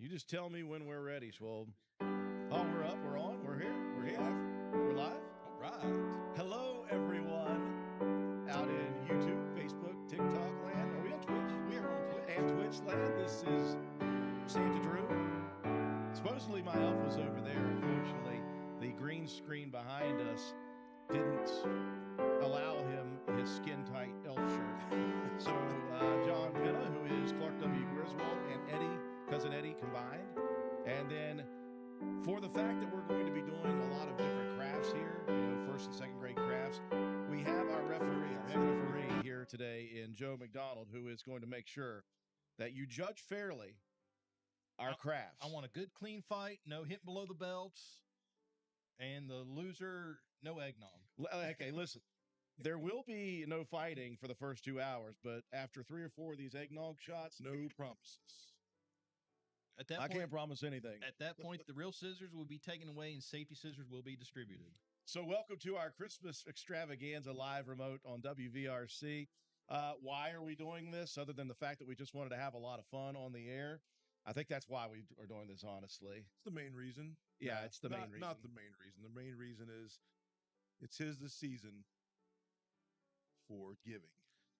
You just tell me when we're ready. So, we're up, we're on, we're here, we're here, we're live. All right. Hello, everyone out in YouTube, Facebook, TikTok land. Are we on Twitch? We are on Twitch. And Twitch land. This is Santa Drew. Supposedly my elf was over there. Unfortunately, the green screen behind us didn't allow him his skin-tight elf shirt. So John Penna, who is Clark W. Griswold, and Cousin Eddie combined. And then for the fact that we're going to be doing a lot of different crafts here, first and second grade crafts, we have our referee here today in Joe McDonald, who is going to make sure that you judge fairly our crafts. I want a good, clean fight, no hit below the belts, and the loser, no eggnog. Okay, listen. There will be no fighting for the first 2 hours, but after 3 or 4 of these eggnog shots, no promises. At that I point, can't promise anything. At that point, the real scissors will be taken away and safety scissors will be distributed. So welcome to our Christmas Extravaganza live remote on WVRC. Why are we doing this other than the fact that we just wanted to have a lot of fun on the air? I think that's why we are doing this, honestly. It's the main reason. Yeah, it's the main reason. Not the main reason. The main reason is it's the season for giving.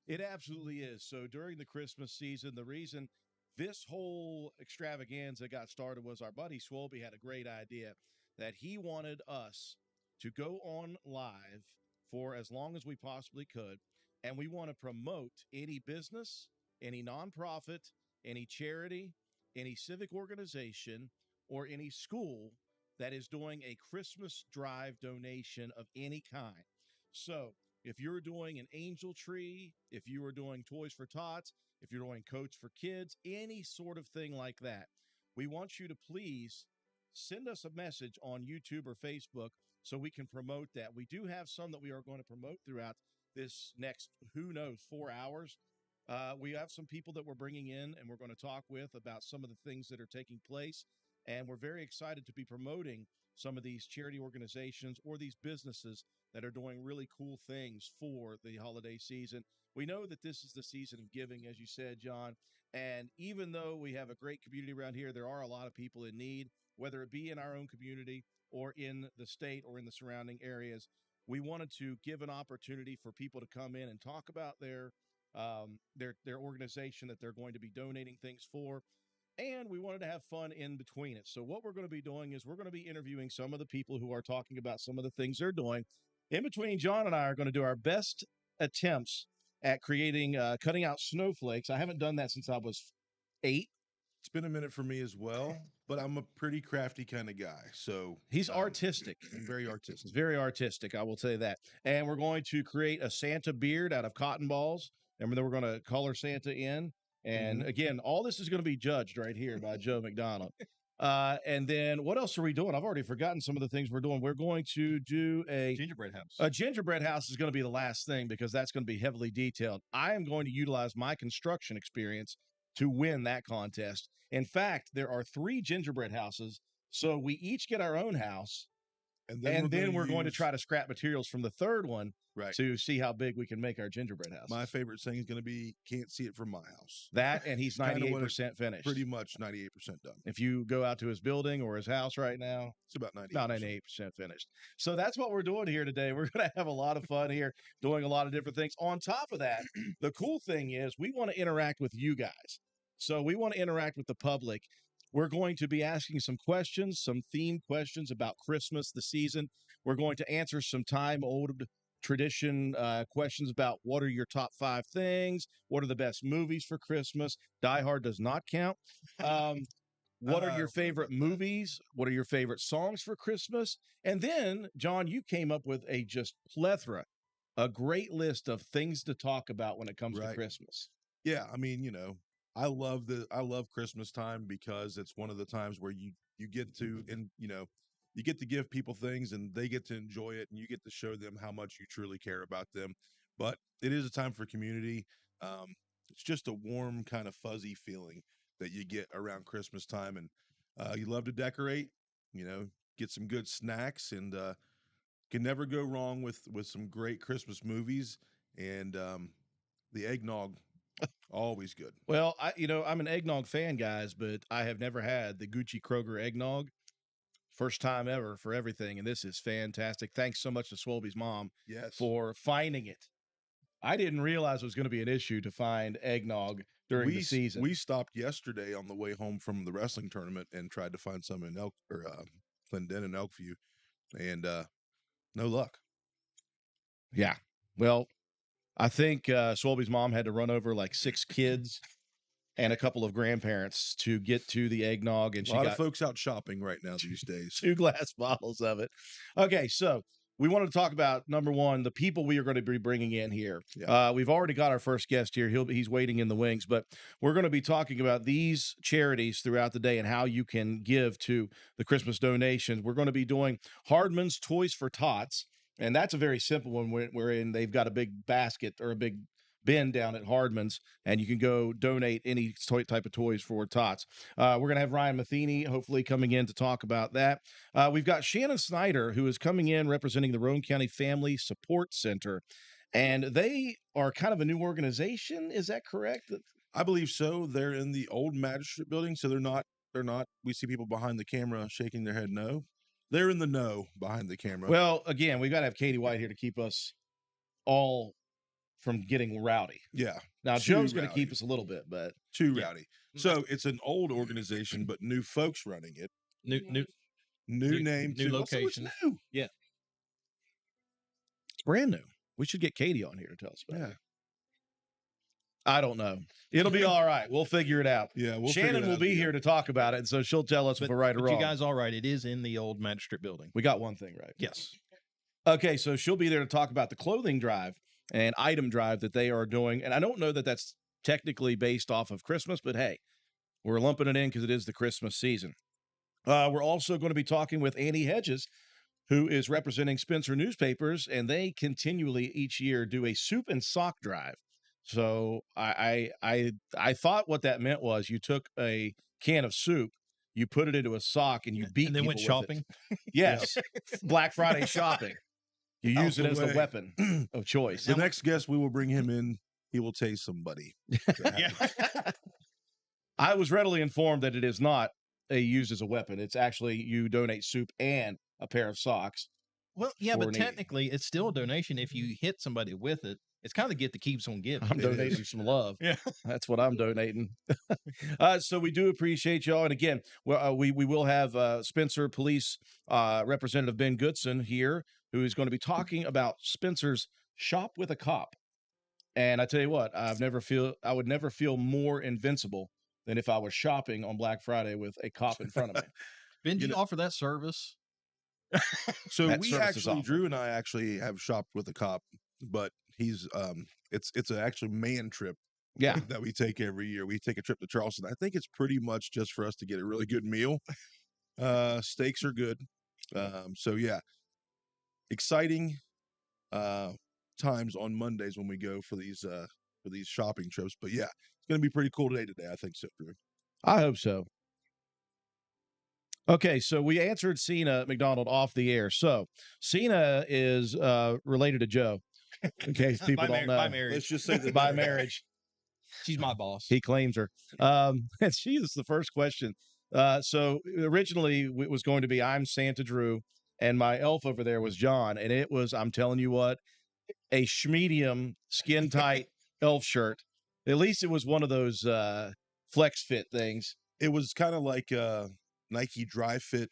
It absolutely is. So during the Christmas season, the reason this whole extravaganza got started was our buddy Swolby had a great idea that he wanted us to go on live for as long as we possibly could, and we want to promote any business, any nonprofit, any charity, any civic organization, or any school that is doing a Christmas drive donation of any kind. So if you're doing an angel tree, if you are doing Toys for Tots, if you're doing Coats for Kids, any sort of thing like that, we want you to please send us a message on YouTube or Facebook so we can promote that. We do have some that we are going to promote throughout this next, 4 hours. We have some people that we're bringing in and we're going to talk with about some of the things that are taking place. And we're very excited to be promoting some of these charity organizations or these businesses that are doing really cool things for the holiday season. We know that this is the season of giving, as you said, John. And even though we have a great community around here, there are a lot of people in need, whether it be in our own community or in the state or in the surrounding areas. We wanted to give an opportunity for people to come in and talk about their organization that they're going to be donating things for. And we wanted to have fun in between it. So what we're going to be doing is we're going to be interviewing some of the people who are talking about some of the things they're doing. In between, John and I are going to do our best attempts at creating, cutting out snowflakes. I haven't done that since I was 8. It's been a minute for me as well, but I'm a pretty crafty kind of guy. So he's artistic. Very artistic. He's very artistic, I will say that. And we're going to create a Santa beard out of cotton balls. And then we're going to color Santa in. And again, all this is going to be judged right here by Joe McDonald. And then what else are we doing? I've already forgotten some of the things we're doing. We're going to do a gingerbread house. A gingerbread house is going to be the last thing because that's going to be heavily detailed. I am going to utilize my construction experience to win that contest. In fact, there are 3 gingerbread houses. So we each get our own house. And then we're going to try to scrap materials from the third one to see how big we can make our gingerbread house. My favorite thing is going to be can't see it from my house. That, and he's 98% finished. Pretty much 98% done. If you go out to his building or his house right now, it's about 98% finished. So that's what we're doing here today. We're going to have a lot of fun here, doing a lot of different things. On top of that, the cool thing is we want to interact with you guys. So we want to interact with the public. We're going to be asking some questions, some themed questions about Christmas, the season. We're going to answer some time-old tradition questions about what are your top 5 things, what are the best movies for Christmas. Die Hard does not count. What are your favorite movies? What are your favorite songs for Christmas? And then, John, you came up with a just plethora, a great list of things to talk about when it comes to Christmas. Yeah, I mean, I love Christmas time because it's one of the times where you get to, and you get to give people things and they get to enjoy it and you get to show them how much you truly care about them. But it is a time for community. It's just a warm kind of fuzzy feeling that you get around Christmas time, and you love to decorate, get some good snacks, and can never go wrong with some great Christmas movies and the eggnog. Always good. Well, I'm an eggnog fan, guys, but I have never had the Gucci Kroger eggnog. First time ever for everything, and this is fantastic. Thanks so much to Swolby's mom Yes. for finding it. I didn't realize it was going to be an issue to find eggnog during the season. We stopped yesterday on the way home from the wrestling tournament and tried to find some in Clendon and Elkview, and no luck. Yeah. Well, I think Swolby's mom had to run over like 6 kids and a couple of grandparents to get to the eggnog, and A lot of folks out shopping right now these days. 2 glass bottles of it. Okay, so we wanted to talk about, number one, the people we are going to be bringing in here. Yeah. We've already got our first guest here. He's waiting in the wings, but we're going to be talking about these charities throughout the day and how you can give to the Christmas donations. We're going to be doing Hardman's Toys for Tots, and that's a very simple one wherein they've got a big basket or a big bin down at Hardman's, and you can go donate any type of toys for Tots. We're going to have Ryan Matheny hopefully coming in to talk about that. We've got Shannon Snyder, who is coming in representing the Roane County Family Support Center, and they are kind of a new organization. Is that correct? I believe so. They're in the old magistrate building, so they're not. We see people behind the camera shaking their head no. They're in the know behind the camera. Well, again, we've got to have Katie White here to keep us all from getting rowdy. Yeah. Now, Joe's going to keep us a little bit, but too rowdy. So it's an old organization, but new folks running it. New name, new too. location. Also, it's new. Yeah. It's brand new. We should get Katie on here to tell us about it. Yeah. I don't know. It'll be all right. We'll figure it out. Yeah, Shannon will be here to talk about it, and so she'll tell us if we're right or wrong. You guys all right. It is in the old magistrate building. We got one thing right. Yes. Okay, so she'll be there to talk about the clothing drive and item drive that they are doing. And I don't know that that's technically based off of Christmas, but hey, we're lumping it in because it is the Christmas season. We're also going to be talking with Annie Hedges, who is representing Spencer Newspapers, and they continually each year do a soup and sock drive. So I thought what that meant was you took a can of soup, you put it into a sock, and you beat and then people went with shopping. It. Yes, Black Friday shopping. You use it as the way. weapon of choice. The next guest we will bring him in, he will tase somebody. Yeah. I was readily informed that it is not used as a weapon. It's actually you donate soup and a pair of socks. Well, yeah, but needy. technically it's still a donation if you hit somebody with it. It's kind of the gift that keeps on giving. I'm donating you some love. Yeah. That's what I'm donating. So we do appreciate y'all. And again, we will have Spencer Police Representative Ben Goodson here, who is going to be talking about Spencer's Shop with a Cop. And I tell you what, I would never feel more invincible than if I was shopping on Black Friday with a cop in front of me. Ben, do you offer that service? So That we service is actually, awful. Drew and I actually have shopped with a cop, but he's it's an actually man trip. Yeah. That we take every year. We take a trip to Charleston. I think it's pretty much just for us to get a really good meal. Steaks are good. So yeah, exciting times on Mondays when we go for these shopping trips. But yeah, it's going to be pretty cool today. I think so, Drew. I hope so. Okay, so we answered Cena McDonald off the air. So Cena is related to Joe, in case people don't know. By marriage. Let's just say that By marriage. She's my boss. He claims her. And she is the first question. So originally it was going to be I'm Santa Drew, and my elf over there was John, and it was, I'm telling you what, a schmedium skin tight elf shirt. At least it was one of those flex fit things. It was kind of like Nike Dry Fit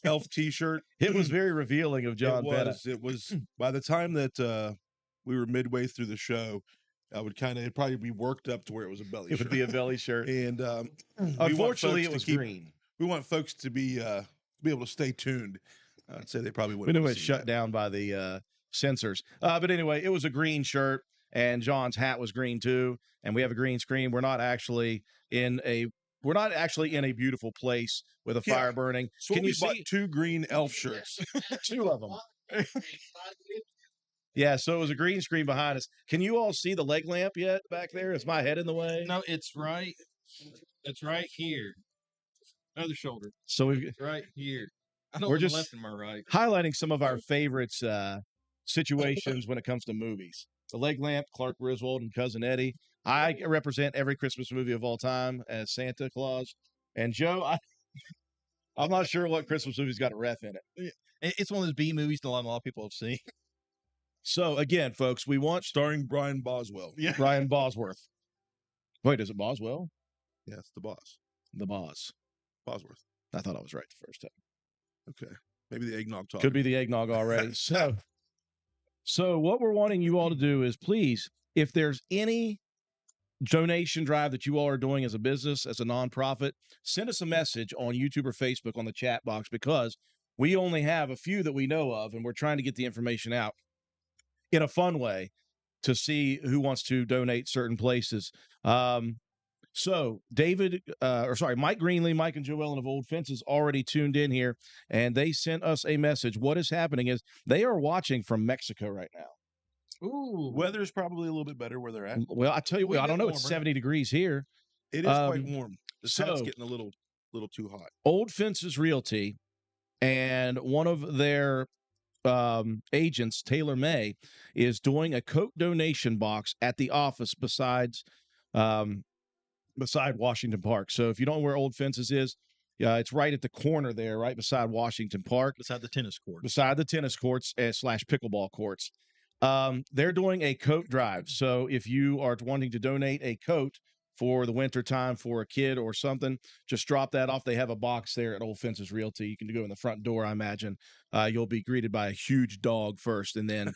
elf T-shirt. It was very revealing of John Bennett. It was by the time that we were midway through the show, it'd probably be worked up to where it was a belly shirt. It would be a belly shirt. And unfortunately, it was green. We want folks to be able to stay tuned. I'd say they probably We wouldn't. knew it shut down by the censors. But anyway, it was a green shirt, and John's hat was green too. And we have a green screen. We're not actually in a beautiful place with a fire burning. So Can you bought see 2 green elf shirts? 2 of them? Yeah, so it was a green screen behind us. Can you all see the leg lamp yet back there? Is my head in the way? No, it's right. It's right here. Other shoulder. So we've Right here. I don't We're know just- my left and my right. highlighting some of our favorites situations when it comes to movies. The leg lamp, Clark Griswold and Cousin Eddie. I represent every Christmas movie of all time as Santa Claus. And Joe, I'm not sure what Christmas movie's got a ref in it. It's one of those B movies that a lot of people have seen. So again, folks, we want Starring Brian Boswell. Yeah. Brian Bosworth. Wait, is it Boswell? Yes, the boss. The boss. Bosworth. I thought I was right the first time. Okay. Maybe the eggnog talk. Could be the eggnog already. So what we're wanting you all to do is please, if there's any donation drive that you all are doing as a business, as a nonprofit, send us a message on YouTube or Facebook on the chat box, because we only have a few that we know of, and we're trying to get the information out in a fun way to see who wants to donate certain places. So Mike Greenlee, Mike and Joellen of Old Fences already tuned in here, and they sent us a message. What is happening is they are watching from Mexico right now. Ooh. Weather's probably a little bit better where they're at. Well, I tell you what, I don't know. It's 70 degrees here. It is quite warm. The sun's getting a little too hot. Old Fences Realty and one of their agents, Taylor May, is doing a Coke donation box at the office beside Washington Park. So if you don't know where Old Fences is, it's right at the corner there, right beside Washington Park. Beside the tennis court. Beside the tennis courts / pickleball courts. They're doing a coat drive. So if you are wanting to donate a coat for the winter time for a kid or something, just drop that off. They have a box there at Old Fences Realty. You can go in the front door, I imagine. You'll be greeted by a huge dog first, and then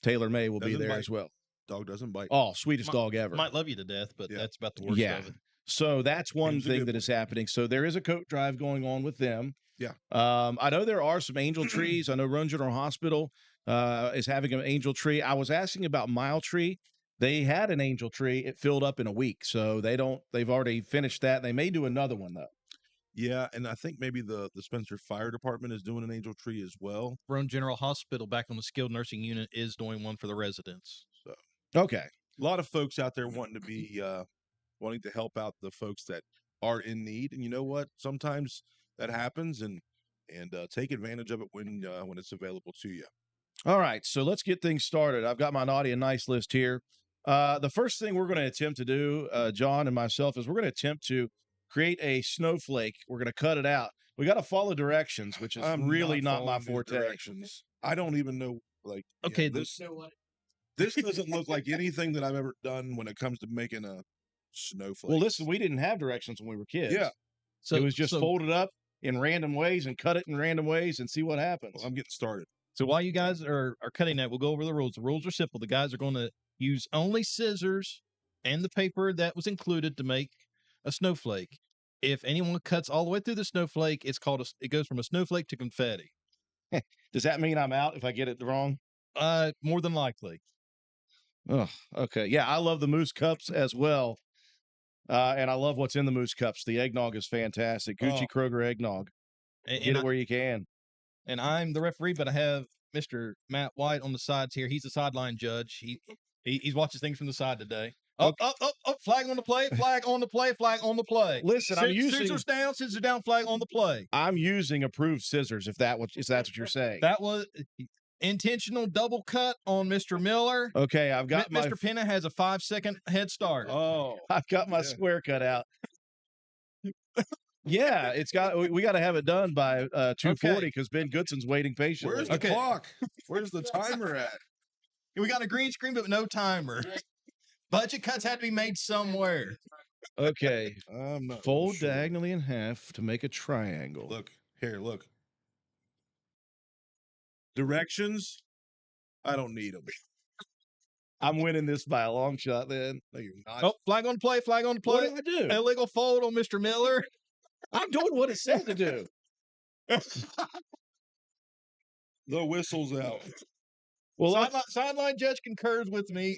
Taylor May will be there as well. Dog doesn't bite. Oh, sweetest dog ever. Might love you to death, but that's about the worst of it. So that's one thing that is happening. So there is a coat drive going on with them. Yeah. I know there are some angel trees. I know Roan General Hospital is having an angel tree. I was asking about Mile Tree. They had an angel tree. It filled up in a week. So they've already finished that. They may do another one though. Yeah, and I think maybe the Spencer Fire Department is doing an angel tree as well. Roan General Hospital back on the skilled nursing unit is doing one for the residents. So okay. A lot of folks out there wanting to help out the folks that are in need. And you know what? Sometimes that happens, and take advantage of it when it's available to you. All right, so let's get things started. I've got my naughty and nice list here. The first thing we're going to attempt to do, John and myself, is we're going to attempt to create a snowflake. We're going to cut it out. We got to follow directions, which is really not my forte. Directions. I don't even know. Okay, this doesn't look like anything that I've ever done when it comes to making a snowflake. Well, listen, we didn't have directions when we were kids. Yeah, so it was just folded up in random ways and cut it in random ways and see what happens. Well, I'm getting started. So while you guys are cutting that, we'll go over the rules. The rules are simple. The guys are going to use only scissors and the paper that was included to make a snowflake. If anyone cuts all the way through the snowflake, it goes from a snowflake to confetti. Does that mean I'm out if I get it wrong? More than likely. Oh, okay. Yeah, I love the moose cups as well. And I love what's in the moose cups. The eggnog is fantastic. Gucci Kroger eggnog. Get it where you can. And I'm the referee, but I have Mr. Matt White on the sides here. He's a sideline judge. He's watching things from the side today. Up, flag on the play, flag on the play, flag on the play. Listen, scissors down, flag on the play. I'm using approved scissors, if that's what you're saying. That was intentional double cut on Mr. Miller. Okay, I've got Mr. Penna has a 5-second head start. Oh, I've got my square cut out. Yeah, we got to have it done by 2:40 because Ben Goodson's waiting patiently. Where's the clock? Where's the timer at? We got a green screen, but no timer. Budget cuts had to be made somewhere. Okay. Fold diagonally in half to make a triangle. Look. Directions? I don't need them. I'm winning this by a long shot then. No, you're not. Oh, flag on the play, flag on the play. What did I do? Illegal fold on Mr. Miller. I'm doing what it said to do. The whistle's out. Well, sideline judge concurs with me.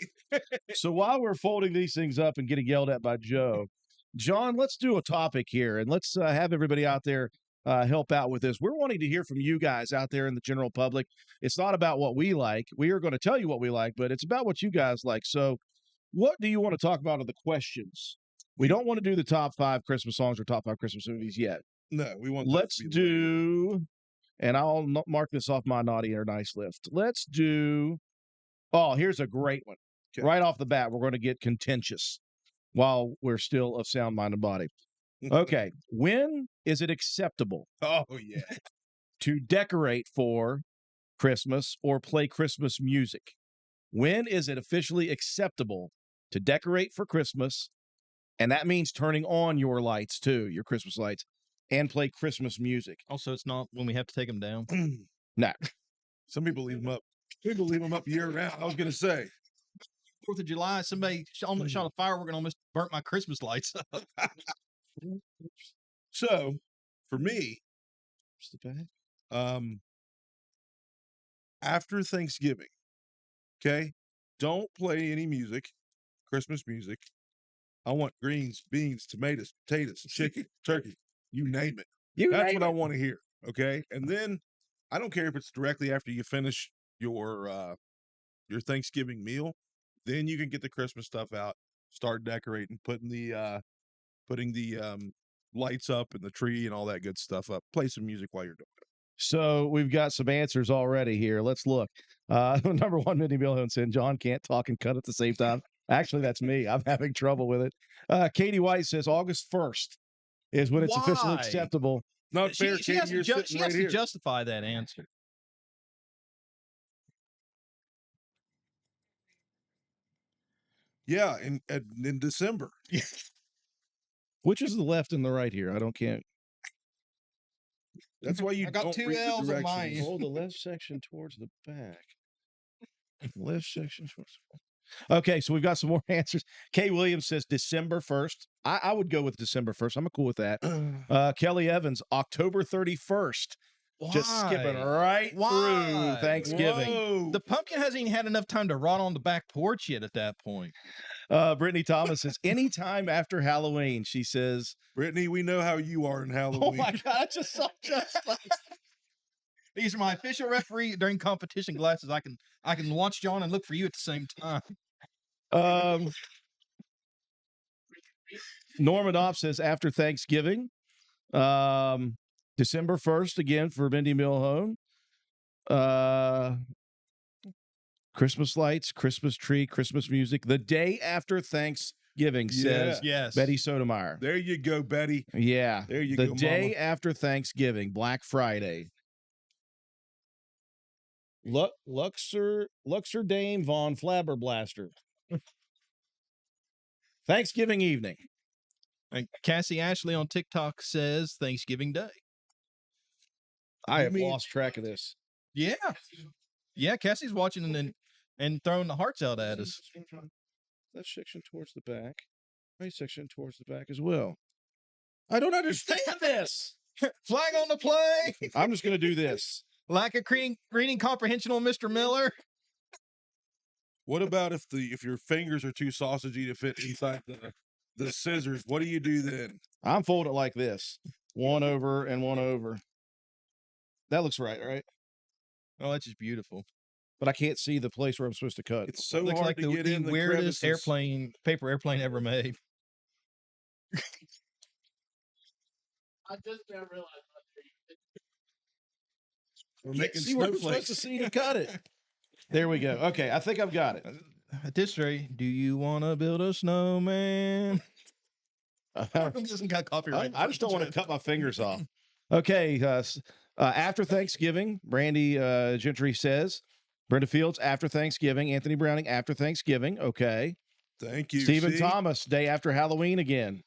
So while we're folding these things up and getting yelled at by Joe, John, let's do a topic here, and let's have everybody out there help out with this. We're wanting to hear from you guys out there in the general public. It's not about what we like. We are going to tell you what we like, but it's about what you guys like. So what do you want to talk about are the questions? We don't want to do the top 5 Christmas songs or top 5 Christmas movies yet. No, we want. Let's do, and I'll mark this off my naughty or nice list. Let's do, here's a great one. Okay. Right off the bat, we're going to get contentious while we're still of sound mind and body. Okay. When is it acceptable Oh yeah. to decorate for Christmas or play Christmas music? When is it officially acceptable to decorate for Christmas? And that means turning on your lights too, your Christmas lights, and play Christmas music. Also, it's not when we have to take them down. No. Some people leave them up. People leave them up year round. I was gonna say. 4th of July, somebody almost shot a firework and almost burnt my Christmas lights up. So, for me, after Thanksgiving, okay, don't play any music, Christmas music. I want greens, beans, tomatoes, potatoes, chicken, turkey, you name it. That's what I want to hear. Okay. And then I don't care if it's directly after you finish your Thanksgiving meal. Then you can get the Christmas stuff out, start decorating, putting the lights up and the tree and all that good stuff up. Play some music while you're doing it. So we've got some answers already here. Let's look. Number one, Mindy Milhoun said, John can't talk and cut at the same time. Actually, that's me. I'm having trouble with it. Katie White says August 1st is when it's officially Why? acceptable. Not fair, She Katie. has, You're to, sitting she right has to here. justify that answer. Yeah, in December. Which is the left and the right here? I can't. That's why you I got don't 2 read the L's on directions. mine. Hold the left section towards the back. Left section towards the back. Okay, so we've got some more answers. Kay Williams says December 1st. I would go with December 1st. I'm cool with that. Kelly Evans, October 31st. Just skipping right through Thanksgiving. Whoa. The pumpkin hasn't even had enough time to rot on the back porch yet at that point. Brittany Thomas says anytime after Halloween. She says, Brittany, we know how you are in "Oh Halloween. my God, I just saw just like These are my official referee during competition glasses. I can watch John and look for you at the same time. Norman Off says after Thanksgiving. December 1st again for Mindy Milhoun. Christmas lights, Christmas tree, Christmas music. The day after Thanksgiving, says Yes. Betty Sotomayor. There you go, Betty. Yeah. There you the go, day Mama. after Thanksgiving, Black Friday. Luxor Dame von Flabberblaster. Thanksgiving evening. And Cassie Ashley on TikTok says Thanksgiving Day. I have lost track of this. Yeah. Yeah, Cassie's watching and throwing the hearts out at us. Left section towards the back. Right section towards the back as well. I don't understand this. Flag on the play. I'm just going to do this. Lack of reading comprehension on Mr. Miller. What about if your fingers are too sausagey to fit inside the scissors? What do you do then? I'm folding it like this. One over and one over. That looks right? Oh, that's just beautiful. But I can't see the place where I'm supposed to cut. It's so Looks hard like to get in the weirdest crevices. paper airplane ever made. I just now realized We're Can't making see where I'm supposed snowflakes. to see to cut it. There we go. Okay, I think I've got it. At this rate, do you want to build a snowman? Doesn't got copyright. I just don't want to cut my fingers off. Okay, after Thanksgiving, Brandy Gentry says. Brenda Fields, after Thanksgiving. Anthony Browning, after Thanksgiving. Okay. Thank you. Stephen See? Thomas, day after Halloween again.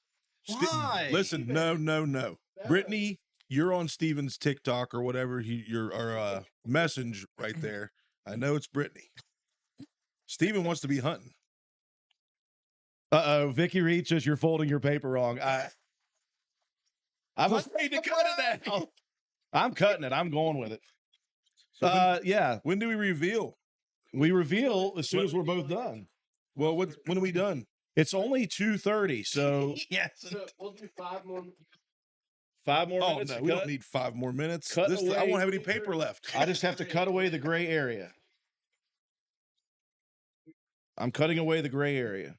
Why? Listen, no. Brittany, you're on Steven's TikTok or whatever your message right there. I know it's Brittany. Steven wants to be hunting. Vicky Reed says you're folding your paper wrong. I'm afraid to cut it now. I'm cutting it. I'm going with it. So yeah. when do we reveal? We reveal as soon as we're both done. Well, when are we done? It's only 2:30, so Yes. so we'll do 5 more. 5 more Oh minutes. no, to we cut. don't need 5 more minutes. Cut I away. won't have any paper left. I just have to cut away the gray area. I'm cutting away the gray area.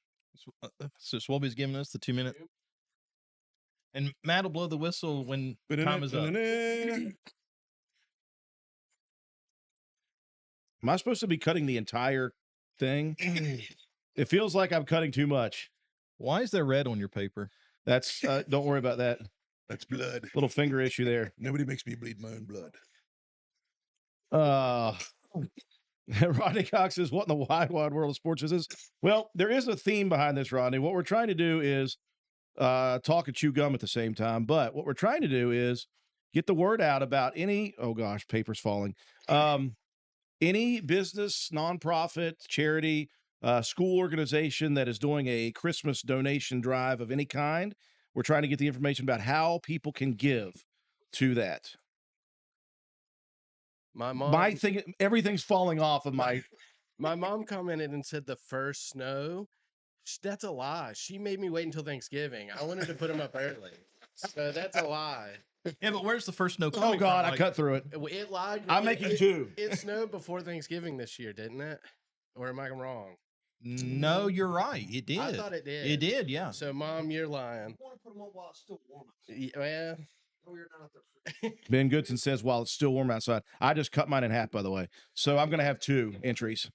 So Swalby's giving us the 2-minute. And Matt will blow the whistle when time is up. Am I supposed to be cutting the entire thing? It feels like I'm cutting too much. Why is there red on your paper? That's don't worry about that. That's blood. Little finger issue there. Nobody makes me bleed my own blood. Rodney Cox says, "What in the wide world of sports is this?" Well, there is a theme behind this, Rodney. What we're trying to do is talk and chew gum at the same time. But what we're trying to do is get the word out about any. Oh gosh, paper's falling. Any business, nonprofit, charity, school organization that is doing a Christmas donation drive of any kind. We're trying to get the information about how people can give to that. My mom. My thing, everything's falling off of my. My mom commented and said the first snow. That's a lie. She made me wait until Thanksgiving. I wanted to put them up early, so that's a lie. Yeah, but where's the first snow Oh coming God, from? I cut through it. It lied. I'm making two. It snowed before Thanksgiving this year, didn't it? Or am I wrong? No, you're right. It did. I thought it did. It did, yeah. So, Mom, you're lying. want to put them on while it's still warm. Yeah. Oh, you're not there. Ben Goodson says, while it's still warm outside. I just cut mine in half, by the way. So I'm going to have two entries.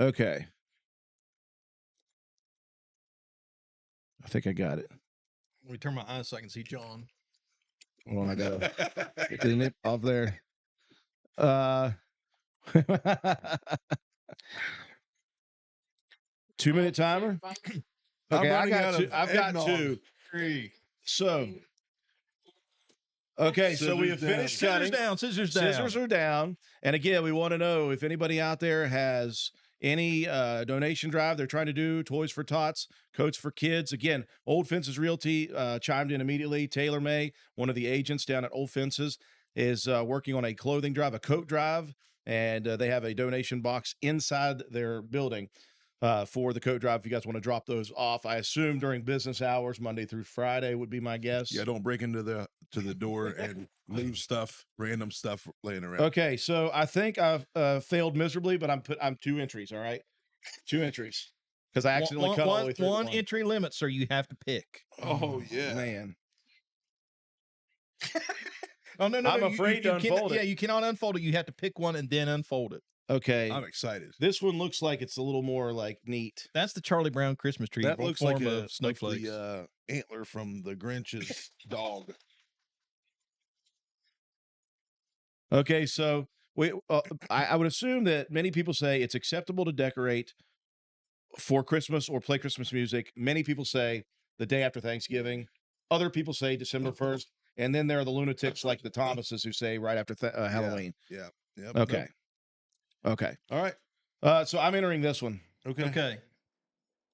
Okay. I think I got it. Let me turn my eyes so I can see John. Hold on, I got to get the nip off there. 2-minute timer. Okay, I got two. I've got two. 3. So, okay, so we have finished cutting. Scissors down. Scissors are down. And again, we want to know if anybody out there has any donation drive they're trying to do, Toys for Tots, Coats for Kids. Again, Old Fences Realty chimed in immediately. Taylor May, one of the agents down at Old Fences, is working on a clothing drive, a coat drive, and they have a donation box inside their building for the coat drive if you guys want to drop those off. I assume during business hours, Monday through Friday would be my guess. Yeah, don't break into the door and leave random stuff laying around. Okay, so I think I've failed miserably, but I'm 2 entries. All right, 2 entries because I accidentally cut all the way through. One entry limit, sir. You have to pick. Oh yeah, Man. Oh no! I'm afraid to unfold it. Yeah, you cannot unfold it. You have to pick one and then unfold it. Okay, I'm excited. this one looks like it's a little more like neat. That's the Charlie Brown Christmas tree. That looks like form a of snowflakes. the antler from the Grinch's dog. Okay, so I would assume that many people say it's acceptable to decorate for Christmas or play Christmas music. Many people say the day after Thanksgiving. Other people say December 1st. And then there are the lunatics like the Thomases who say right after Halloween. Yeah. Yep. Okay. Okay. All right. So I'm entering this one. Okay. Okay.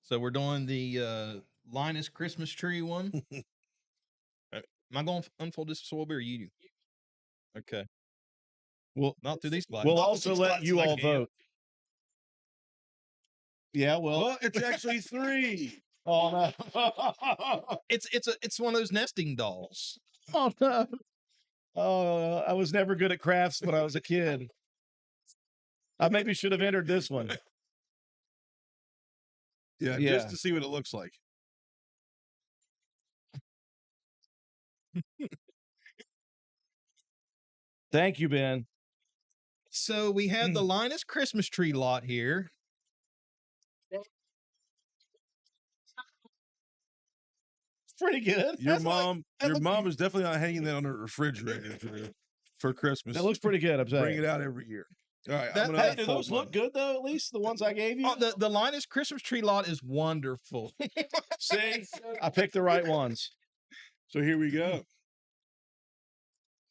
So we're doing the Linus Christmas tree one. Am I going to unfold this so or you? Okay. Well, not through these glasses. We'll also let you all vote. Yeah, well, it's actually 3. oh no. It's one of those nesting dolls. Oh no. Oh, I was never good at crafts when I was a kid. I maybe should have entered this one. Yeah, Yeah. just to see what it looks like. Thank you, Ben. So we have the Linus Christmas tree lot here. Pretty good. Your mom is definitely not hanging that on her refrigerator for Christmas. That looks pretty good. I'm saying. Bring it out every year. All right. That- I'm gonna Hey, do unfold those mine. look good though? At least the ones I gave you. Oh, the Linus Christmas tree lot is wonderful. See, I picked the right ones. So here we go.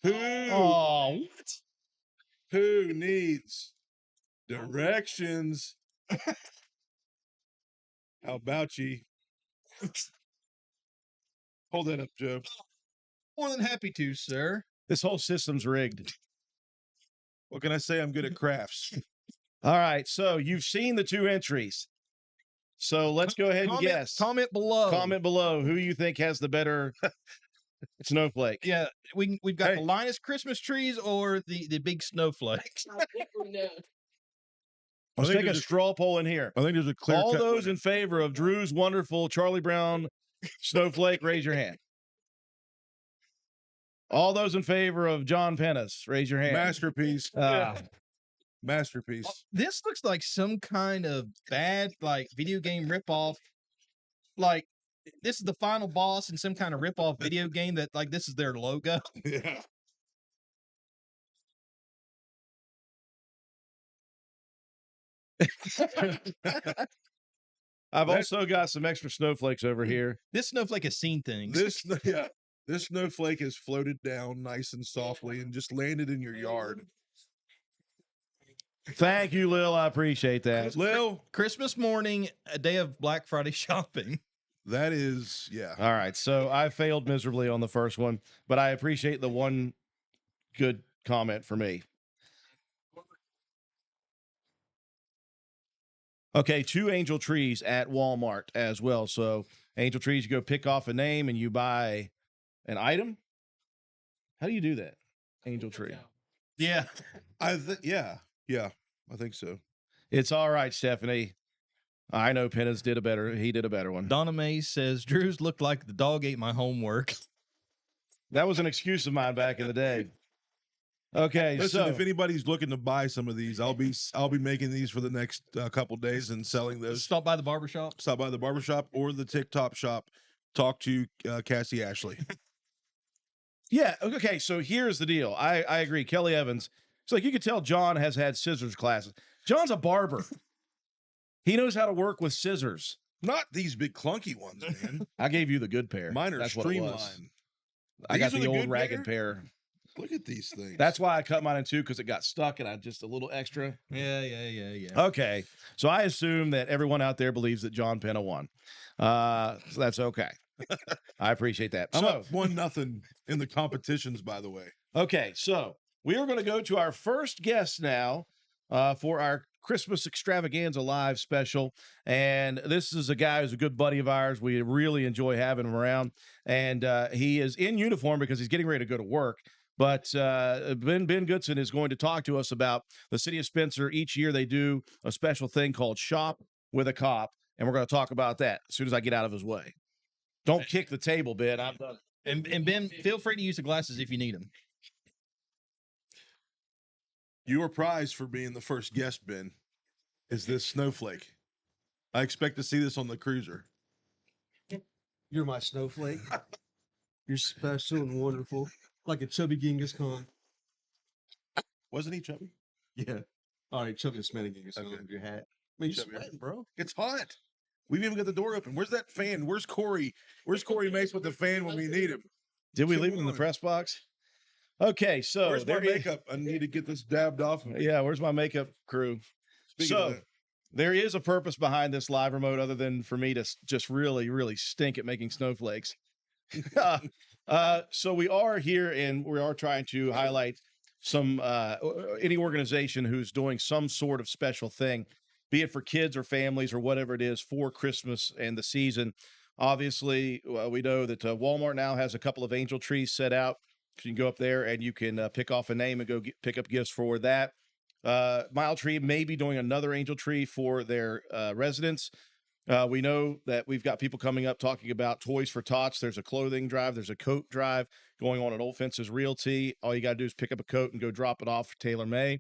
Who Oh, who needs directions? How about you? Hold that up, Joe. More than happy to, sir. this whole system's rigged. What can I say? I'm good at crafts. All right, so you've seen the 2 entries. So let's go ahead and guess. Comment below. Comment below who you think has the better snowflake. Yeah, we've got Hey. the Linus Christmas trees or the big snowflakes. I think we know. Let's think take a there's a- straw poll in here. I think there's a clear All cut those winner. in favor of Drew's wonderful Charlie Brown snowflake, raise your hand. All those in favor of John Pennis, raise your hand. Masterpiece. Masterpiece. This looks like some kind of bad, like, video game ripoff. Like, this is the final boss in some kind of ripoff video game that, like, this is their logo. Yeah. I've also got some extra snowflakes over here. This snowflake has seen things. This snowflake has floated down nice and softly and just landed in your yard. Thank you, Lil. I appreciate that. Lil, Christmas morning, a day of Black Friday shopping. that is, yeah. All right. So I failed miserably on the first one, but I appreciate the one good comment for me. Okay, 2 angel trees at Walmart as well. So angel trees, you go pick off a name and you buy an item. How do you do that? Angel tree. Yeah. Yeah, I think so. It's all right, Stephanie. I know Pennis did a better. He did a better one. Donna May says, Drew's looked like the dog ate my homework. That was an excuse of mine back in the day. Okay, Listen, so if anybody's looking to buy some of these, I'll be making these for the next couple days and selling those. Stop by the barbershop. Stop by the barbershop or the TikTok shop. Talk to Cassie Ashley. yeah, okay. So here's the deal. I agree. Kelly Evans. It's like you could tell John has had scissors classes. John's a barber. He knows how to work with scissors. Not these big clunky ones, man. I gave you the good pair. Mine are That's what it was. streamlined. I got These are the the old good ragged pair. Look at these things. That's why I cut mine in 2 because it got stuck and I just a little extra. Yeah. Okay. So I assume that everyone out there believes that John Penna won. So that's okay. I appreciate that. I'm So, up 1-0 in the competitions, by the way. okay. So we are going to go to our first guest now for our Christmas Extravaganza live special. And this is a guy who's a good buddy of ours. We really enjoy having him around. And he is in uniform because he's getting ready to go to work. But Ben Goodson is going to talk to us about the city of Spencer. Each year they do a special thing called Shop with a Cop, and we're going to talk about that as soon as I get out of his way. Don't kick the table, Ben. I'm done. And Ben, feel free to use the glasses if you need them. Your prize for being the first guest, Ben, is this snowflake. I expect to see this on the cruiser. You're my snowflake. You're special and wonderful, like a chubby Genghis Khan. Wasn't he chubby? Yeah. All right, chubby Smelly Genghis Khan. Okay. Your hat. Man, you Chubby. sweating, bro. It's hot. We've even got the door open. Where's that fan? Where's Corey? Where's Corey Mace with the fan when we need him? Did we Come leave him in the on. press box? Okay, so Where's my there is- makeup? I need to get this dabbed off. Of me. Yeah, where's my makeup crew? Speaking of So that, there is a purpose behind this live remote other than for me to just really, really stink at making snowflakes. So we are here and we are trying to highlight some any organization who's doing some sort of special thing, be it for kids or families or whatever it is for Christmas and the season. Obviously, we know that Walmart now has a couple of angel trees set out. So you can go up there and you can pick off a name and go pick up gifts for that. Mile Tree may be doing another angel tree for their residents. We know that we've got people coming up talking about Toys for Tots. There's a clothing drive. There's a coat drive going on at Old Fences Realty. All you got to do is pick up a coat and go drop it off for Taylor May.